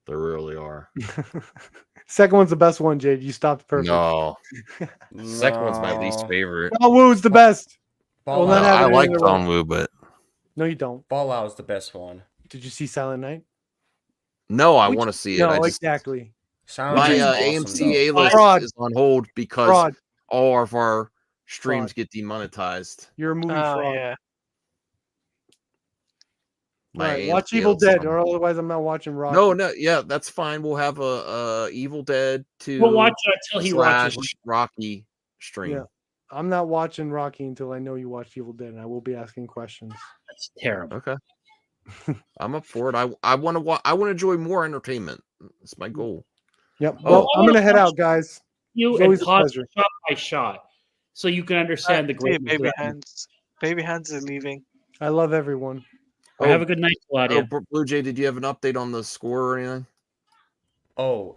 Speaker 1: There really are.
Speaker 4: Second one's the best one, Jade. You stopped perfect.
Speaker 1: No. Second one's my least favorite.
Speaker 4: John Woo's the best. Well,
Speaker 5: Fallout.
Speaker 4: not have
Speaker 1: I
Speaker 4: it
Speaker 1: like
Speaker 4: either
Speaker 1: John Woo, but
Speaker 4: No, you don't.
Speaker 5: Fallout is the best one.
Speaker 4: Did you see Silent Night?
Speaker 1: no, I want to see it.
Speaker 4: No,
Speaker 1: I just,
Speaker 4: exactly.
Speaker 5: Soundtrack's
Speaker 1: my
Speaker 5: awesome,
Speaker 1: AMC
Speaker 5: though.
Speaker 1: A list
Speaker 4: Fraud.
Speaker 1: is on hold because
Speaker 4: Fraud.
Speaker 1: all of our streams
Speaker 4: Fraud.
Speaker 1: get demonetized.
Speaker 4: You're a movie
Speaker 2: Oh
Speaker 4: fraud.
Speaker 2: yeah.
Speaker 1: My
Speaker 4: Right, watch
Speaker 1: AMC
Speaker 4: Evil
Speaker 1: list is
Speaker 4: Dead,
Speaker 1: on
Speaker 4: or
Speaker 1: hold.
Speaker 4: otherwise I'm not watching Rocky.
Speaker 1: No, yeah, that's fine. We'll have a Evil Dead 2
Speaker 3: We'll watch it until he
Speaker 1: slash
Speaker 3: watches.
Speaker 1: Rocky stream.
Speaker 4: Yeah. I'm not watching Rocky until I know you watched Evil Dead, and I will be asking questions.
Speaker 3: That's terrible.
Speaker 1: Okay. I'm up for it. I want to I want to enjoy more entertainment. That's my goal.
Speaker 4: Yep.
Speaker 1: Oh,
Speaker 4: Well,
Speaker 3: I
Speaker 4: I'm gonna
Speaker 3: wanna
Speaker 4: head
Speaker 3: watch
Speaker 4: out, guys.
Speaker 3: You
Speaker 4: It's
Speaker 3: and
Speaker 4: always a
Speaker 3: pause
Speaker 4: pleasure.
Speaker 3: shot by shot, so you can understand the
Speaker 2: Hey,
Speaker 3: greatness. of
Speaker 2: baby
Speaker 3: that movie.
Speaker 2: hands. Baby hands is leaving.
Speaker 4: I love everyone.
Speaker 3: Have a good night,
Speaker 1: Oh,
Speaker 3: Claudia.
Speaker 1: Blue Jay, did you have an update on the score or anything?
Speaker 5: Oh,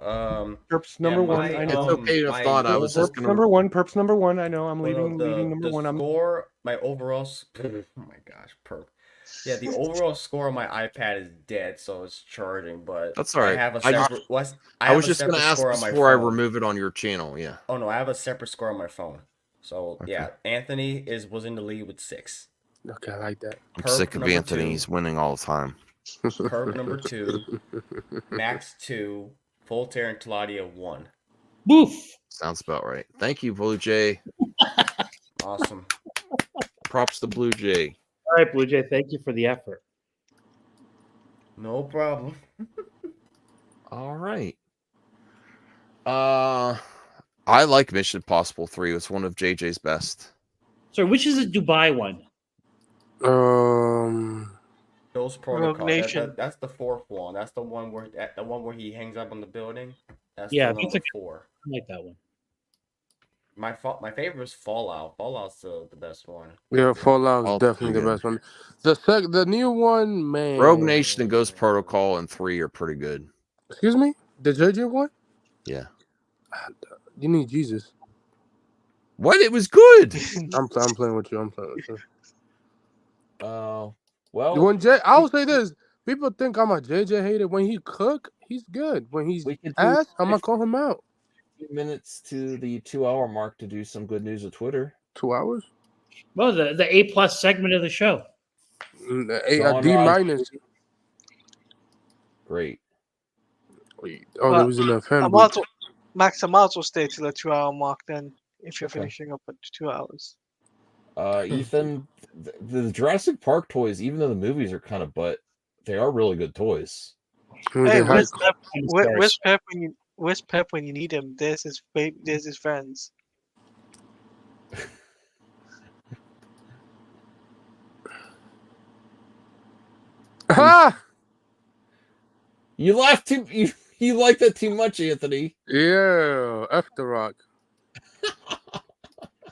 Speaker 4: Perps number one.
Speaker 5: my,
Speaker 4: I
Speaker 1: It's
Speaker 4: know.
Speaker 1: okay if
Speaker 5: my-
Speaker 1: not. I was just
Speaker 4: Perps
Speaker 1: gonna.
Speaker 4: number one. Perps number one. I know. I'm
Speaker 5: well,
Speaker 4: leaving. leaving number
Speaker 5: the
Speaker 4: one. I'm
Speaker 5: score, my overall. Oh my gosh, perp. Yeah, the overall score on my iPad is dead, so it's charging. But
Speaker 1: That's all right.
Speaker 5: I have a
Speaker 1: I just-
Speaker 5: separate. I
Speaker 1: I
Speaker 5: have
Speaker 1: was
Speaker 5: a
Speaker 1: just gonna
Speaker 5: separate
Speaker 1: ask
Speaker 5: score on my
Speaker 1: before I
Speaker 5: phone.
Speaker 1: remove it on your channel. Yeah.
Speaker 5: Oh no, I have a separate score on my phone. So
Speaker 1: Okay.
Speaker 5: yeah, Anthony was in the lead with 6.
Speaker 6: Okay, I like that.
Speaker 1: I'm
Speaker 5: Perp
Speaker 1: sick of
Speaker 5: number
Speaker 1: Anthony.
Speaker 5: 2.
Speaker 1: He's winning all the time.
Speaker 5: Perp number 2, Max 2, Voltaire and Claudia 1.
Speaker 3: Boof.
Speaker 1: Sounds about right. Thank you, Blue Jay.
Speaker 5: Awesome.
Speaker 1: Props to Blue Jay.
Speaker 3: All right, Blue Jay. Thank you for the effort.
Speaker 5: No problem.
Speaker 1: All right. I like Mission Impossible 3. It's one of JJ's best.
Speaker 3: So, which is the Dubai one?
Speaker 5: Those Protocol.
Speaker 2: Nation.
Speaker 5: That's the 4th one. That's the one where he hangs up on the building. That's
Speaker 3: Yeah,
Speaker 5: the
Speaker 3: that's
Speaker 5: number
Speaker 3: a-
Speaker 5: 4.
Speaker 3: I like that one.
Speaker 5: My favorite is Fallout. Fallout's the best one.
Speaker 6: Yeah, Fallout is
Speaker 1: All
Speaker 6: definitely the
Speaker 1: pretty
Speaker 6: best one. The new one, man.
Speaker 1: Rogue Nation and Ghost Protocol and 3 are pretty good.
Speaker 6: Excuse me, the JJ one.
Speaker 1: Yeah.
Speaker 6: You need Jesus.
Speaker 1: What? It was good.
Speaker 6: I'm playing with you. I'm playing with you.
Speaker 1: Well,
Speaker 6: I will say this: people think I'm a JJ hater. When he cook, he's good. When he's
Speaker 1: we could do
Speaker 6: ass, I'm gonna call him out.
Speaker 1: 15 minutes to the 2-hour mark to do some good news with Twitter.
Speaker 6: 2 hours.
Speaker 3: Well, the A+ segment of the show.
Speaker 6: A
Speaker 1: Sean
Speaker 6: D
Speaker 1: Ross.
Speaker 6: minus.
Speaker 1: Great.
Speaker 6: Oh, there was enough
Speaker 2: I
Speaker 6: hand
Speaker 2: might as
Speaker 6: boots.
Speaker 2: well, Max, I might as well stay till the 2 hour mark then, if you're
Speaker 1: Okay.
Speaker 2: finishing up at 2 hours.
Speaker 1: Ethan, the Jurassic Park toys, even though the movies are kind of butt, they are really good toys.
Speaker 6: When
Speaker 2: Hey,
Speaker 6: they
Speaker 2: where's
Speaker 6: had-
Speaker 2: Pep? Where's
Speaker 3: Dinosaurs.
Speaker 2: Pep when you need him? There's his there's his friends.
Speaker 6: Ah!
Speaker 1: You laugh too. You like that too much, Anthony.
Speaker 6: Yeah, F the Rock.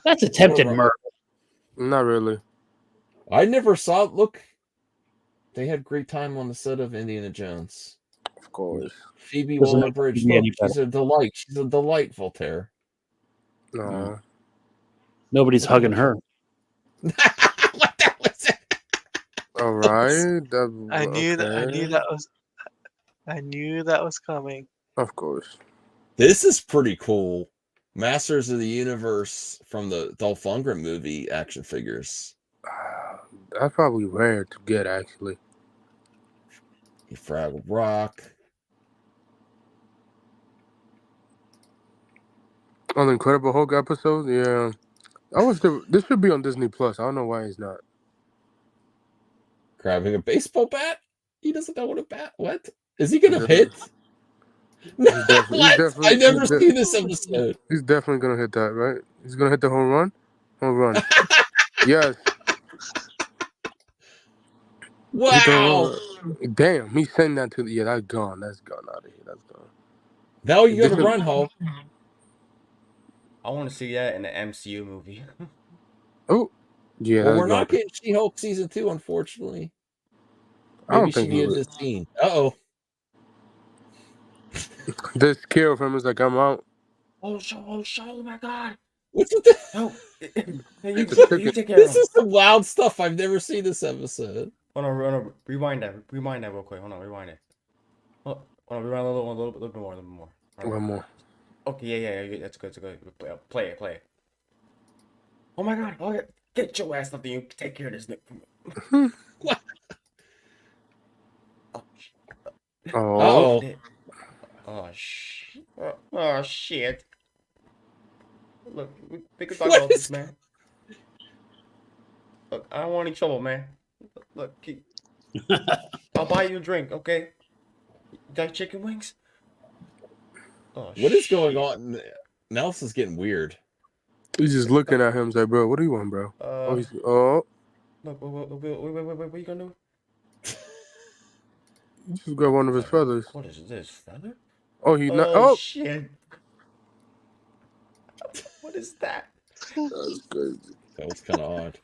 Speaker 3: That's attempted
Speaker 1: Alright.
Speaker 3: murder.
Speaker 6: Not really.
Speaker 1: I never saw it. Look, they had great time on the set of Indiana Jones.
Speaker 6: Of course.
Speaker 1: Phoebe
Speaker 3: Doesn't make
Speaker 1: Waller-Bridge.
Speaker 3: it any
Speaker 1: Look, she's a delight. She's a delight, Voltaire.
Speaker 6: Nah.
Speaker 3: Nobody's hugging her.
Speaker 1: What the was it?
Speaker 6: All right.
Speaker 2: I knew
Speaker 6: okay.
Speaker 2: that was coming.
Speaker 6: Of course.
Speaker 1: This is pretty cool. Masters of the Universe from the Dolph Lundgren movie action figures.
Speaker 6: That's probably rare to get, actually.
Speaker 1: Fraggle Rock.
Speaker 6: On the Incredible Hulk episode, yeah. This should be on Disney Plus. I don't know why it's not.
Speaker 1: Grabbing a baseball bat? He doesn't know what a bat. What? Is he gonna hit?
Speaker 6: definitely-
Speaker 1: What?
Speaker 6: definitely-
Speaker 1: I never
Speaker 6: he's de-
Speaker 1: seen this episode.
Speaker 6: He's definitely gonna hit that, right? He's gonna hit the home run. Home run. Yes.
Speaker 1: Wow.
Speaker 6: Damn, he sent that to the. Yeah, that's gone. That's gone out of here. That's gone.
Speaker 1: Now you gotta
Speaker 6: This is-
Speaker 1: run, Hulk.
Speaker 5: I want to see that in the MCU movie.
Speaker 6: Oh, yeah.
Speaker 1: Well,
Speaker 6: that's
Speaker 1: we're not
Speaker 6: gone.
Speaker 1: getting She-Hulk season 2, unfortunately.
Speaker 6: I don't
Speaker 1: Maybe she
Speaker 6: think he
Speaker 1: needed
Speaker 6: will.
Speaker 1: this scene. Uh-oh.
Speaker 6: This kill from is like I'm out.
Speaker 5: Oh my God!
Speaker 1: What's with this?
Speaker 5: No, hey,
Speaker 6: It's a chicken.
Speaker 5: you take care
Speaker 1: This
Speaker 5: of him.
Speaker 1: is some loud stuff. I've never seen this episode.
Speaker 5: Hold on, rewind that real quick. Hold on, rewind it. Hold on, rewind a little bit more. All right.
Speaker 6: One more.
Speaker 5: Okay, yeah, that's good. Play it. Oh my God! Okay, get your ass up there. You take care of this nigga.
Speaker 6: Oh,
Speaker 1: Oh,
Speaker 5: Oh shit! Look, we could talk
Speaker 1: What
Speaker 5: about
Speaker 1: is-
Speaker 5: this, man. Look, I don't want any trouble, man. Look, I'll buy you a drink, okay? You got chicken wings? Oh,
Speaker 1: what is going on? Now this is getting weird.
Speaker 6: he's just looking at him. He's like, bro, what do you want, bro? Oh,
Speaker 5: Look, wait, what you gonna do?
Speaker 6: you just got one of his feathers.
Speaker 5: What is this, feather?
Speaker 6: Oh, he not.
Speaker 5: Oh
Speaker 6: Oh,
Speaker 5: shit! What is that?
Speaker 6: that's crazy.
Speaker 1: That was kind of odd.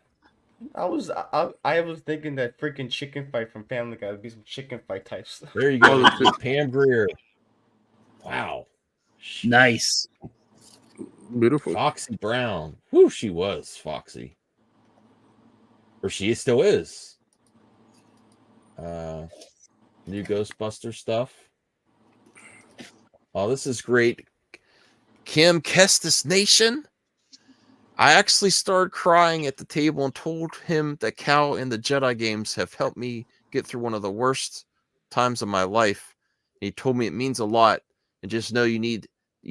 Speaker 5: I was thinking that freaking chicken fight from Family Guy would be some chicken fight type stuff.
Speaker 1: There you go.
Speaker 6: Oh,
Speaker 1: Pam Grier. Wow.
Speaker 3: Nice.
Speaker 6: Beautiful.
Speaker 1: Foxy Brown. Who she was, Foxy. Or she still is. New Ghostbuster stuff. Oh, this is great. Kim Kestis Nation. I actually started crying at the table and told him that Cal and the Jedi games have helped me get through one of the worst times of my life. He told me it means a lot, and just know you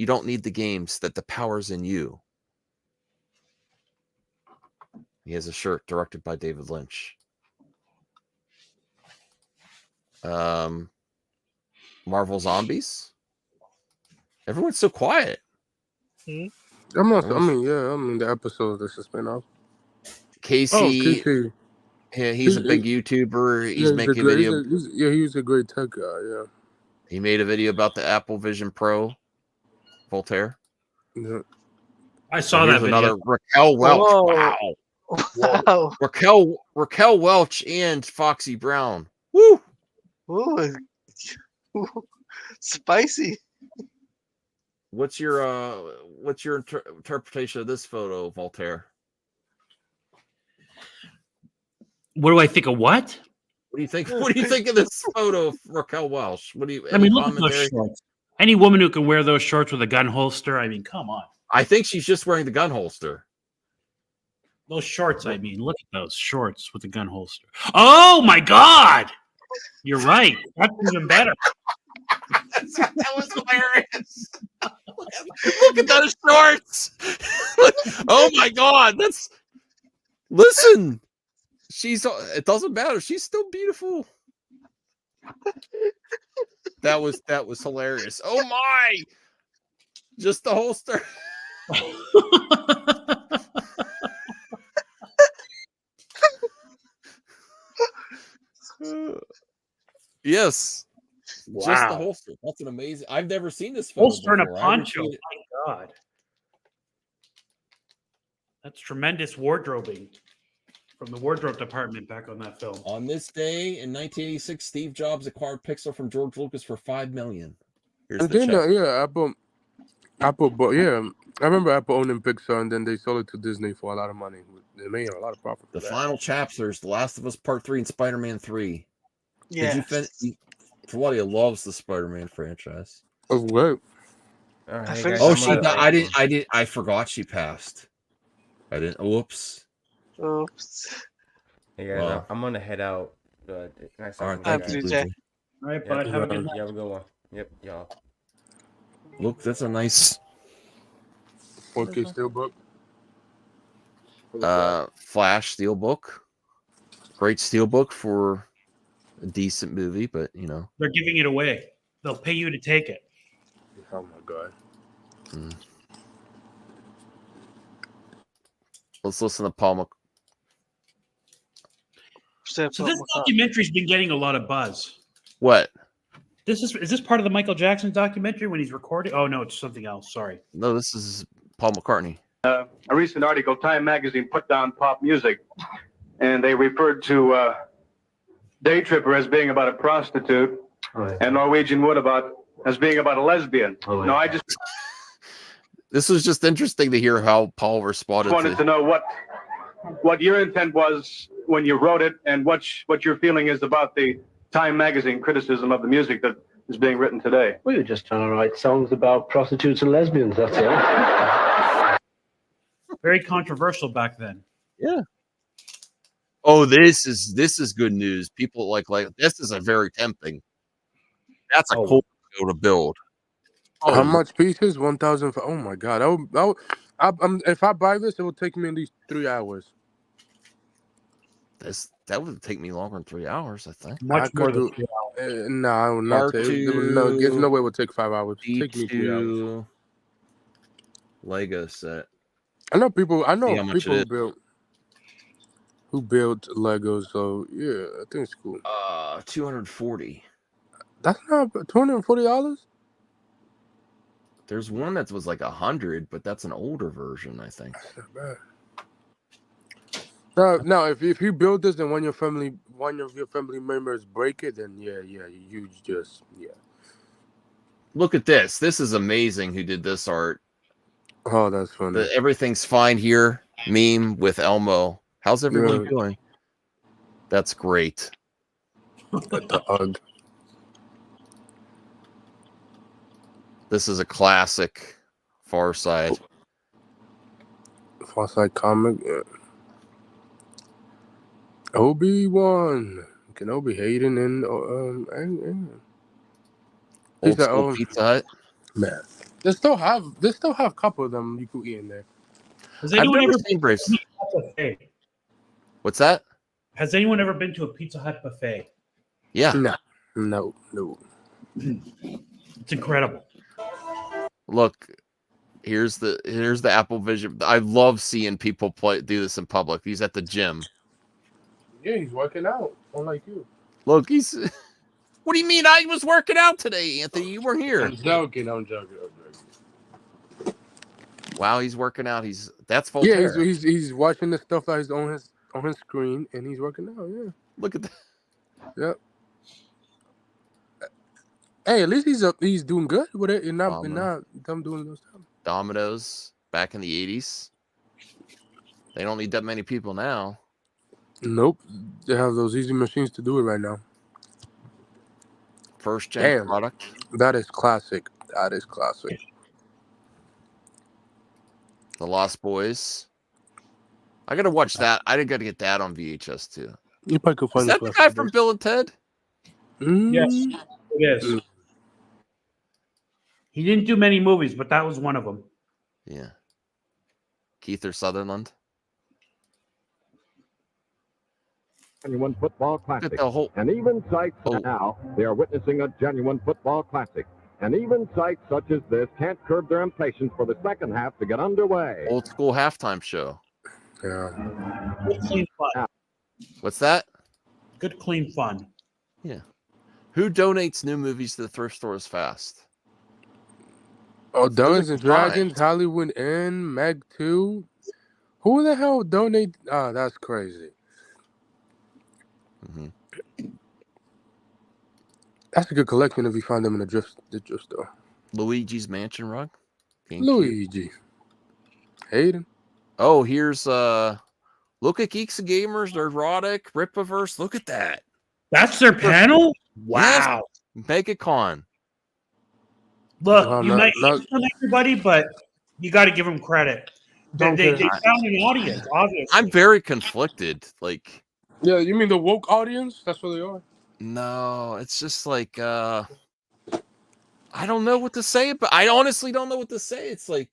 Speaker 1: don't need the games, that the power's in you. He has a shirt directed by David Lynch. Marvel Zombies. Everyone's so quiet.
Speaker 6: I'm not. I mean, the episode that's a spin-off.
Speaker 1: Casey,
Speaker 6: Oh, Casey.
Speaker 1: yeah, he's a big YouTuber. He's
Speaker 6: Yeah,
Speaker 1: making a video.
Speaker 6: He's a great tech guy. Yeah.
Speaker 1: He made a video about the Apple Vision Pro, Voltaire.
Speaker 6: Yeah.
Speaker 3: I saw
Speaker 1: And
Speaker 3: that
Speaker 1: here's
Speaker 3: video.
Speaker 1: another Raquel Welch.
Speaker 2: Whoa.
Speaker 1: Wow.
Speaker 2: Wow.
Speaker 1: Raquel Welch and Foxy Brown. Woo!
Speaker 2: Ooh. Spicy.
Speaker 1: What's your interpretation of this photo, Voltaire?
Speaker 3: What do I think of what?
Speaker 1: What do you think? What do you think of this photo of Raquel Welch? What do you?
Speaker 3: I
Speaker 1: any
Speaker 3: mean, look at those
Speaker 1: commentary?
Speaker 3: shorts. Any woman who can wear those shorts with a gun holster, I mean, come on.
Speaker 1: I think she's just wearing the gun holster.
Speaker 3: Those shorts, I mean, look at those shorts with a gun holster. Oh my God! You're right. That's even better.
Speaker 1: That's That was hilarious. Look at those shorts. Oh my god, that's listen. It doesn't matter. She's still beautiful. That was hilarious. Oh my. Just the holster. Yes. Just the holster. That's an amazing. I've never seen this photo
Speaker 3: Holster and a
Speaker 1: before.
Speaker 3: poncho. My God. That's tremendous wardrobing from the wardrobe department back on that film.
Speaker 1: On this day in 1986, Steve Jobs acquired Pixar from George Lucas for $5 million. Here's
Speaker 6: And
Speaker 1: the
Speaker 6: then,
Speaker 1: check.
Speaker 6: Apple, but yeah, I remember Apple owning Pixar, and then they sold it to Disney for a lot of money. They made a lot of profit.
Speaker 1: The final chapters: The Last of Us Part 3 and Spider-Man 3.
Speaker 2: Yeah.
Speaker 1: Did you finish? Florida loves the Spider-Man franchise.
Speaker 6: Oh, what?
Speaker 5: All right,
Speaker 2: I
Speaker 5: hey
Speaker 2: finished
Speaker 5: guys,
Speaker 1: Oh,
Speaker 5: I'm
Speaker 1: she
Speaker 5: gonna-
Speaker 1: died. I forgot she passed. I didn't. Whoops.
Speaker 2: Oops.
Speaker 5: Hey guys,
Speaker 1: Wow.
Speaker 5: I'm gonna head out. Nice
Speaker 1: All right.
Speaker 5: talking to
Speaker 1: Thank
Speaker 5: you
Speaker 1: you,
Speaker 5: guys.
Speaker 2: Jay.
Speaker 1: Luigi.
Speaker 3: All right,
Speaker 5: Yeah,
Speaker 3: bud. Have a good night.
Speaker 5: you have a good one. Yep, y'all.
Speaker 1: Look, that's a nice
Speaker 6: 4K Steelbook.
Speaker 1: Flash Steelbook. Great Steelbook for a decent movie, but you know.
Speaker 3: They're giving it away. They'll pay you to take it.
Speaker 6: Oh my god.
Speaker 1: Let's listen to Paul
Speaker 2: So
Speaker 3: So this documentary's been getting a lot of buzz.
Speaker 1: What?
Speaker 3: Is this part of the Michael Jackson documentary when he's recording? Oh no, it's something else. Sorry.
Speaker 1: No, this is Paul McCartney.
Speaker 7: A recent article, Time Magazine put down pop music, and they referred to Day Tripper as being about a prostitute, and Norwegian Wood as being about a lesbian. No, I just
Speaker 1: This was just interesting to hear how Paul responded
Speaker 7: wanted to know what your intent was when you wrote it, and what your feeling is about the Time Magazine criticism of the music that is being written today.
Speaker 8: We were just trying to write songs about prostitutes and lesbians, that's all.
Speaker 3: Very controversial back then.
Speaker 1: Yeah. Oh, this is good news. People like this is a very tempting. That's a cool deal to build.
Speaker 6: How much pieces? 1,000. Oh my god! If I buy this, it will take me at least 3 hours.
Speaker 1: That would take me longer than 3 hours, I think.
Speaker 3: Much more than
Speaker 6: No, I will not take. No, there's no way it will take 5 hours. Take me 3 hours.
Speaker 1: D2 Lego set.
Speaker 6: I know people.
Speaker 1: how much
Speaker 6: People
Speaker 1: it
Speaker 6: who built Legos. So yeah, I think it's cool.
Speaker 1: 240.
Speaker 6: That's not $240.
Speaker 1: There's one that was like 100, but that's an older version, I think.
Speaker 6: Not bad. No. If you build this and one of your family members break it, then yeah, you just
Speaker 1: Look at this. This is amazing. Who did this art?
Speaker 6: Oh, that's funny.
Speaker 1: Everything's fine here. Meme with Elmo. How's everyone
Speaker 6: Yeah.
Speaker 1: doing? That's great.
Speaker 6: The hug.
Speaker 1: This is a classic Far Side.
Speaker 6: Far Side comic. Yeah. Obi-Wan, Kenobi, Hayden, and
Speaker 1: Old
Speaker 6: He's like,
Speaker 1: school Pizza Hut.
Speaker 6: man. They still have a couple of them you could eat in there.
Speaker 3: Has
Speaker 1: I've
Speaker 3: anyone
Speaker 1: never
Speaker 3: ever
Speaker 1: seen Braves.
Speaker 3: been to a buffet?
Speaker 1: What's that?
Speaker 3: Has anyone ever been to a Pizza Hut buffet?
Speaker 1: Yeah.
Speaker 6: No.
Speaker 3: It's incredible.
Speaker 1: Look, here's the Apple Vision. I love seeing people do this in public. He's at the gym.
Speaker 6: Yeah, he's working out, unlike you.
Speaker 1: Look, he's. What do you mean? I was working out today, Anthony. You weren't here.
Speaker 6: I'm joking.
Speaker 1: Wow, he's working out. That's
Speaker 6: Yeah,
Speaker 1: Voltaire.
Speaker 6: he's watching the stuff that is on his screen, and he's working out. Yeah.
Speaker 1: Look at that.
Speaker 6: Yep. Hey, at least he's doing good with it, and not them doing those stuff.
Speaker 1: Domino's back in the 80s. They don't need that many people now.
Speaker 6: Nope, they have those easy machines to do it right now.
Speaker 1: First gen
Speaker 6: Damn.
Speaker 1: product.
Speaker 6: That is classic.
Speaker 1: The Lost Boys. I gotta watch that. I gotta get that on VHS too.
Speaker 6: You probably could
Speaker 1: Is
Speaker 6: find
Speaker 1: that the guy from Bill and Ted?
Speaker 6: Mm,
Speaker 3: Yes, it is. He didn't do many movies, but that was one of them.
Speaker 1: Yeah. Keith Sutherland.
Speaker 9: Genuine football
Speaker 1: Look
Speaker 9: classic.
Speaker 1: at the whole.
Speaker 9: And even sites
Speaker 1: Oh.
Speaker 9: now, they are witnessing a genuine football classic. And even sites such as this can't curb their impatience for the second half to get underway.
Speaker 1: Old school halftime show.
Speaker 6: Yeah.
Speaker 3: Good, clean fun.
Speaker 1: What's that?
Speaker 3: Good, clean fun.
Speaker 1: Yeah. Who donates new movies to the thrift stores fast?
Speaker 6: Oh,
Speaker 1: Those
Speaker 6: Dungeons
Speaker 1: are
Speaker 6: and
Speaker 1: fine.
Speaker 6: Dragons, Hollywood End, Meg 2. Who the hell donate? Oh, that's crazy.
Speaker 1: Mhm.
Speaker 6: That's a good collection if you find them in the thrift store.
Speaker 1: Luigi's Mansion rug. GameCube.
Speaker 6: Luigi. Hayden.
Speaker 1: Oh, here's look at Geeks and Gamers, Nerdrotic, Ripaverse. Look at that.
Speaker 3: That's their panel?
Speaker 1: Yes.
Speaker 3: Wow.
Speaker 1: MegaCon.
Speaker 3: Look,
Speaker 6: Well,
Speaker 3: you
Speaker 6: not-
Speaker 3: might
Speaker 6: not-
Speaker 3: hate on everybody, but you got to give them credit. They
Speaker 6: Okay.
Speaker 3: found an audience, obviously.
Speaker 1: I'm very conflicted. Like,
Speaker 6: Yeah, you mean the woke audience? That's what they are.
Speaker 1: no, it's just like I don't know what to say, but I honestly don't know what to say. It's like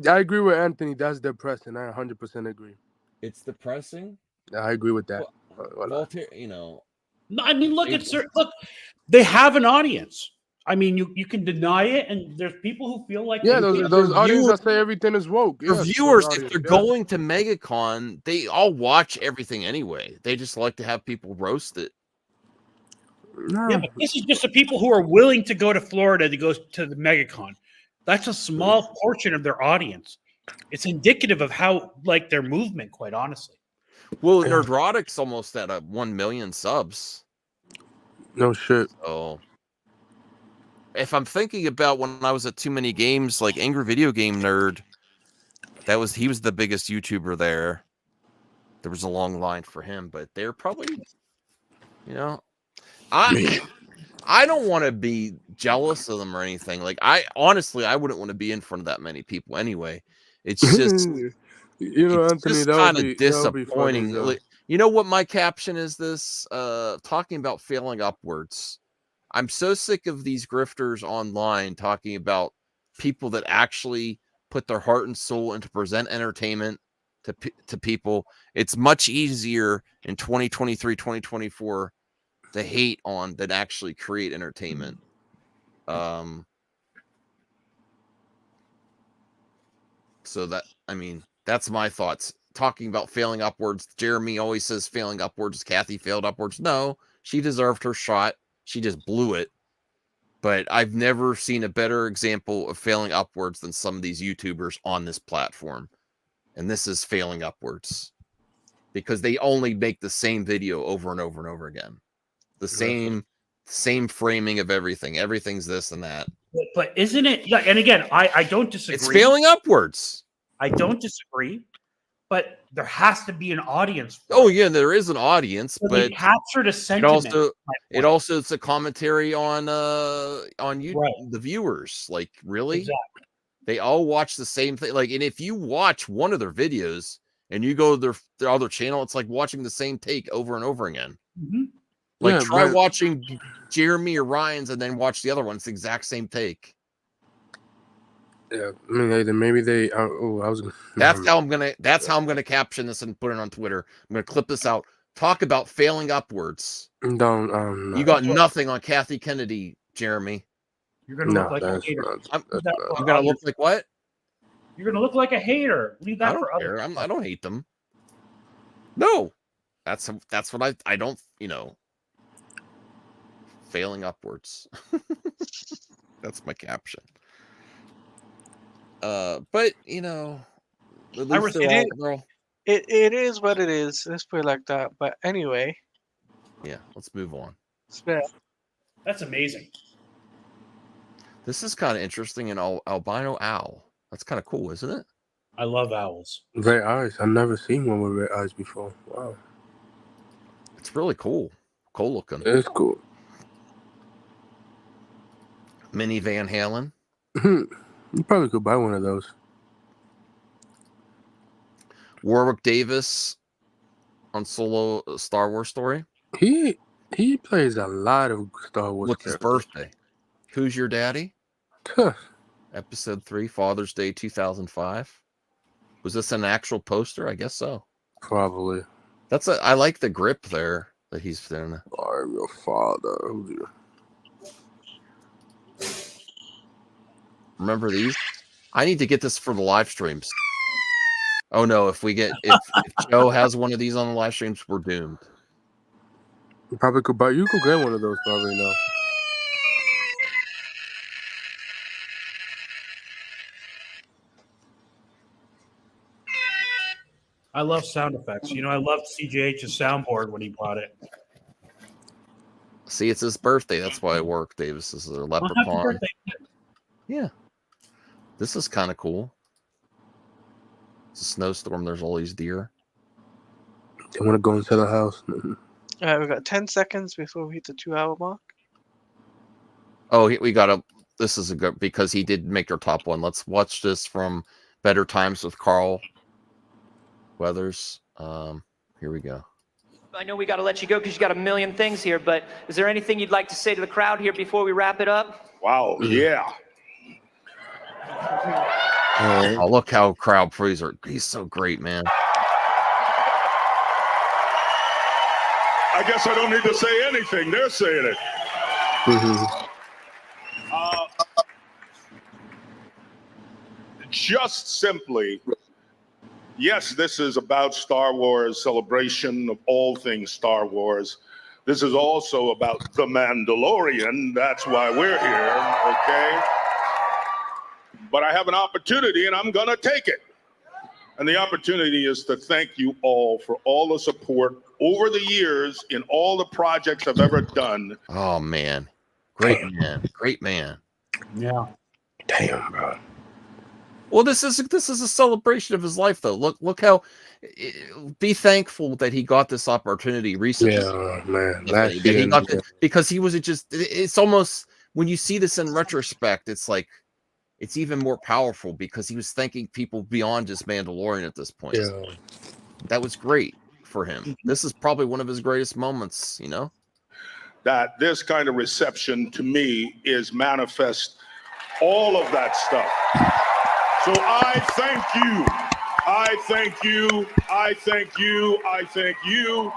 Speaker 6: I agree with Anthony. That's depressing. I 100% agree.
Speaker 1: it's depressing.
Speaker 6: I agree with that.
Speaker 1: Voltaire, you know.
Speaker 3: No, I mean, look, look, they have an audience. I mean, you can deny it, and there's people who feel like
Speaker 6: Yeah,
Speaker 3: they-
Speaker 6: those audience
Speaker 1: viewers-
Speaker 6: that say everything is woke.
Speaker 1: For
Speaker 6: Yes, those
Speaker 1: viewers, if
Speaker 6: audience,
Speaker 1: they're
Speaker 6: yeah.
Speaker 1: going to MegaCon, they all watch everything anyway. They just like to have people roast it.
Speaker 3: Yeah, but this is just the people who are willing to go to Florida to go to the MegaCon. That's a small portion of their audience. It's indicative of how, like, their movement, quite honestly.
Speaker 1: Well, Nerdrotic's almost at 1 million subs.
Speaker 6: No shit.
Speaker 1: So, if I'm thinking about when I was at Too Many Games, like Angry Video Game Nerd, he was the biggest YouTuber there. There was a long line for him, but they're probably, you know, I don't want to be jealous of them or anything. Like, I honestly wouldn't want to be in front of that many people anyway. It's just
Speaker 6: you know,
Speaker 1: it's
Speaker 6: Anthony,
Speaker 1: just
Speaker 6: that
Speaker 1: kind
Speaker 6: would
Speaker 1: of
Speaker 6: be funny,
Speaker 1: disappointing.
Speaker 6: though.
Speaker 1: Like, you know what my caption is this? Talking about failing upwards. I'm so sick of these grifters online talking about people that actually put their heart and soul into present entertainment to people. It's much easier in 2023, 2024 to hate on than actually create entertainment. So that, I mean, that's my thoughts. Talking about failing upwards, Jeremy always says failing upwards. Kathy failed upwards. No, she deserved her shot. She just blew it. But I've never seen a better example of failing upwards than some of these YouTubers on this platform. And this is failing upwards because they only make the same video over and over and over again. The same framing of everything. Everything's this and that.
Speaker 3: But isn't it? Yeah, and again, I don't disagree.
Speaker 1: It's failing upwards.
Speaker 3: I don't disagree, but there has to be an audience. For
Speaker 1: Oh
Speaker 3: it.
Speaker 1: yeah, there is an audience,
Speaker 3: So they
Speaker 1: but
Speaker 3: captured a sentiment.
Speaker 1: it also it's a commentary on you,
Speaker 3: Right.
Speaker 1: the viewers. Like, really,
Speaker 3: Exactly.
Speaker 1: they all watch the same thing. Like, and if you watch one of their videos and you go to their other channel, it's like watching the same take over and over again.
Speaker 3: Mhm.
Speaker 1: Like,
Speaker 6: Yeah,
Speaker 1: try
Speaker 6: but-
Speaker 1: watching Jeremy or Ryan's and then watch the other one. It's the exact same take.
Speaker 6: Yeah, I mean, then maybe they. I was.
Speaker 1: That's how I'm gonna caption this and put it on Twitter. I'm gonna clip this out. Talk about failing upwards.
Speaker 6: Don't.
Speaker 1: You got nothing on Kathy Kennedy, Jeremy.
Speaker 3: You're gonna
Speaker 6: No,
Speaker 3: look like a
Speaker 6: that's
Speaker 3: hater.
Speaker 6: not.
Speaker 1: I'm-
Speaker 6: That's
Speaker 3: That-
Speaker 6: not.
Speaker 1: I'm gonna look like what?
Speaker 3: You're gonna look like a hater. Leave
Speaker 1: I
Speaker 3: that for
Speaker 1: don't care.
Speaker 3: others.
Speaker 1: I don't hate them. No, that's what I don't. You know, failing upwards. That's my caption. But you know, at least they're all.
Speaker 2: It is what it is. Let's put it like that. But anyway,
Speaker 1: Yeah, let's move on.
Speaker 3: That's amazing.
Speaker 1: This is kind of interesting. An albino owl. That's kind of cool, isn't it?
Speaker 3: I love owls.
Speaker 6: Red eyes. I've never seen one with red eyes before. Wow,
Speaker 1: It's really cool. Cool looking.
Speaker 6: it's cool.
Speaker 1: Mini Van Halen.
Speaker 6: You probably could buy one of those.
Speaker 1: Warwick Davis on Solo Star Wars Story.
Speaker 6: He plays a lot of Star Wars.
Speaker 1: What's his
Speaker 6: characters.
Speaker 1: birthday? Who's your daddy?
Speaker 6: Huh.
Speaker 1: Episode 3, Father's Day 2005. Was this an actual poster? I guess so.
Speaker 6: Probably.
Speaker 1: I like the grip there that he's in.
Speaker 6: I'm your father. Who's you?
Speaker 1: Remember these? I need to get this for the live streams. Oh no, if Joe has one of these on the live streams, we're doomed.
Speaker 6: You probably could buy. You could get one of those probably now.
Speaker 3: I love sound effects. You know, I loved CJH's soundboard when he bought it.
Speaker 1: See, it's his birthday. That's why I work. Davis is a
Speaker 3: Well, happy
Speaker 1: leprechaun.
Speaker 3: birthday.
Speaker 1: Yeah. This is kind of cool. It's a snowstorm. There's all these deer.
Speaker 6: They want to go into the house.
Speaker 2: All right, we've got 10 seconds before we hit the 2-hour mark.
Speaker 1: Oh, we got to. This is a good because he did make our top one. Let's watch this from Better Times with Carl Weathers. Here we go.
Speaker 10: I know we got to let you go because you got a million things here, but is there anything you'd like to say to the crowd here before we wrap it up?
Speaker 11: Wow, yeah.
Speaker 1: Oh, look how crowd freezer. He's so great, man.
Speaker 11: I guess I don't need to say anything. They're saying it. Just simply, yes, this is about Star Wars, celebration of all things Star Wars. This is also about The Mandalorian. That's why we're here, okay? But I have an opportunity, and I'm going to take it. And the opportunity is to thank you all for all the support over the years in all the projects I've ever done.
Speaker 1: Oh, man. Great man. Great man.
Speaker 3: Yeah.
Speaker 6: Damn, bro.
Speaker 1: Well, this is a celebration of his life, though. Look how. Be thankful that he got this opportunity recently.
Speaker 6: Yeah, man.
Speaker 1: Because he was just. It's almost when you see this in retrospect, it's like it's even more powerful because he was thanking people beyond just Mandalorian at this point.
Speaker 6: Yeah.
Speaker 1: That was great for him. This is probably one of his greatest moments. You know.
Speaker 11: That this kind of reception to me is manifest all of that stuff. So I thank you. I thank you. I thank you. I thank you.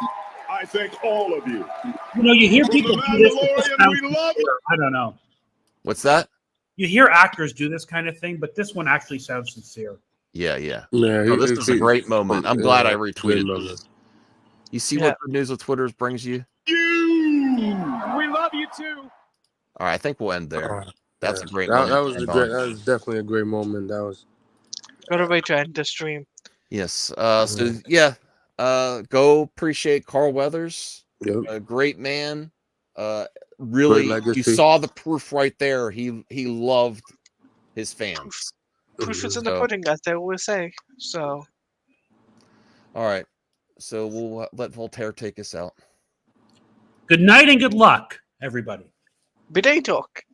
Speaker 11: I thank all of you.
Speaker 3: You know, you hear people do this.
Speaker 11: We love it.
Speaker 3: I don't know.
Speaker 1: What's that?
Speaker 3: You hear actors do this kind of thing, but this one actually sounds sincere.
Speaker 1: Yeah.
Speaker 6: Yeah.
Speaker 1: This is a great moment. I'm glad I retweeted
Speaker 6: moment.
Speaker 1: this. You see what the news with Twitter brings you?
Speaker 10: We love you too.
Speaker 1: All right, I think we'll end there. That's a great
Speaker 6: that
Speaker 1: moment.
Speaker 6: that was definitely a great moment. That was.
Speaker 2: Got a way to end the stream.
Speaker 1: Yes. So yeah, go appreciate Carl Weathers.
Speaker 6: Yep.
Speaker 1: A great man. Really, you saw the proof right there. He loved his fans.
Speaker 2: Proof is in the pudding, as they always say. So.
Speaker 1: All right. So we'll let Voltaire take us out.
Speaker 3: Good night and good luck, everybody.
Speaker 2: Bidet talk.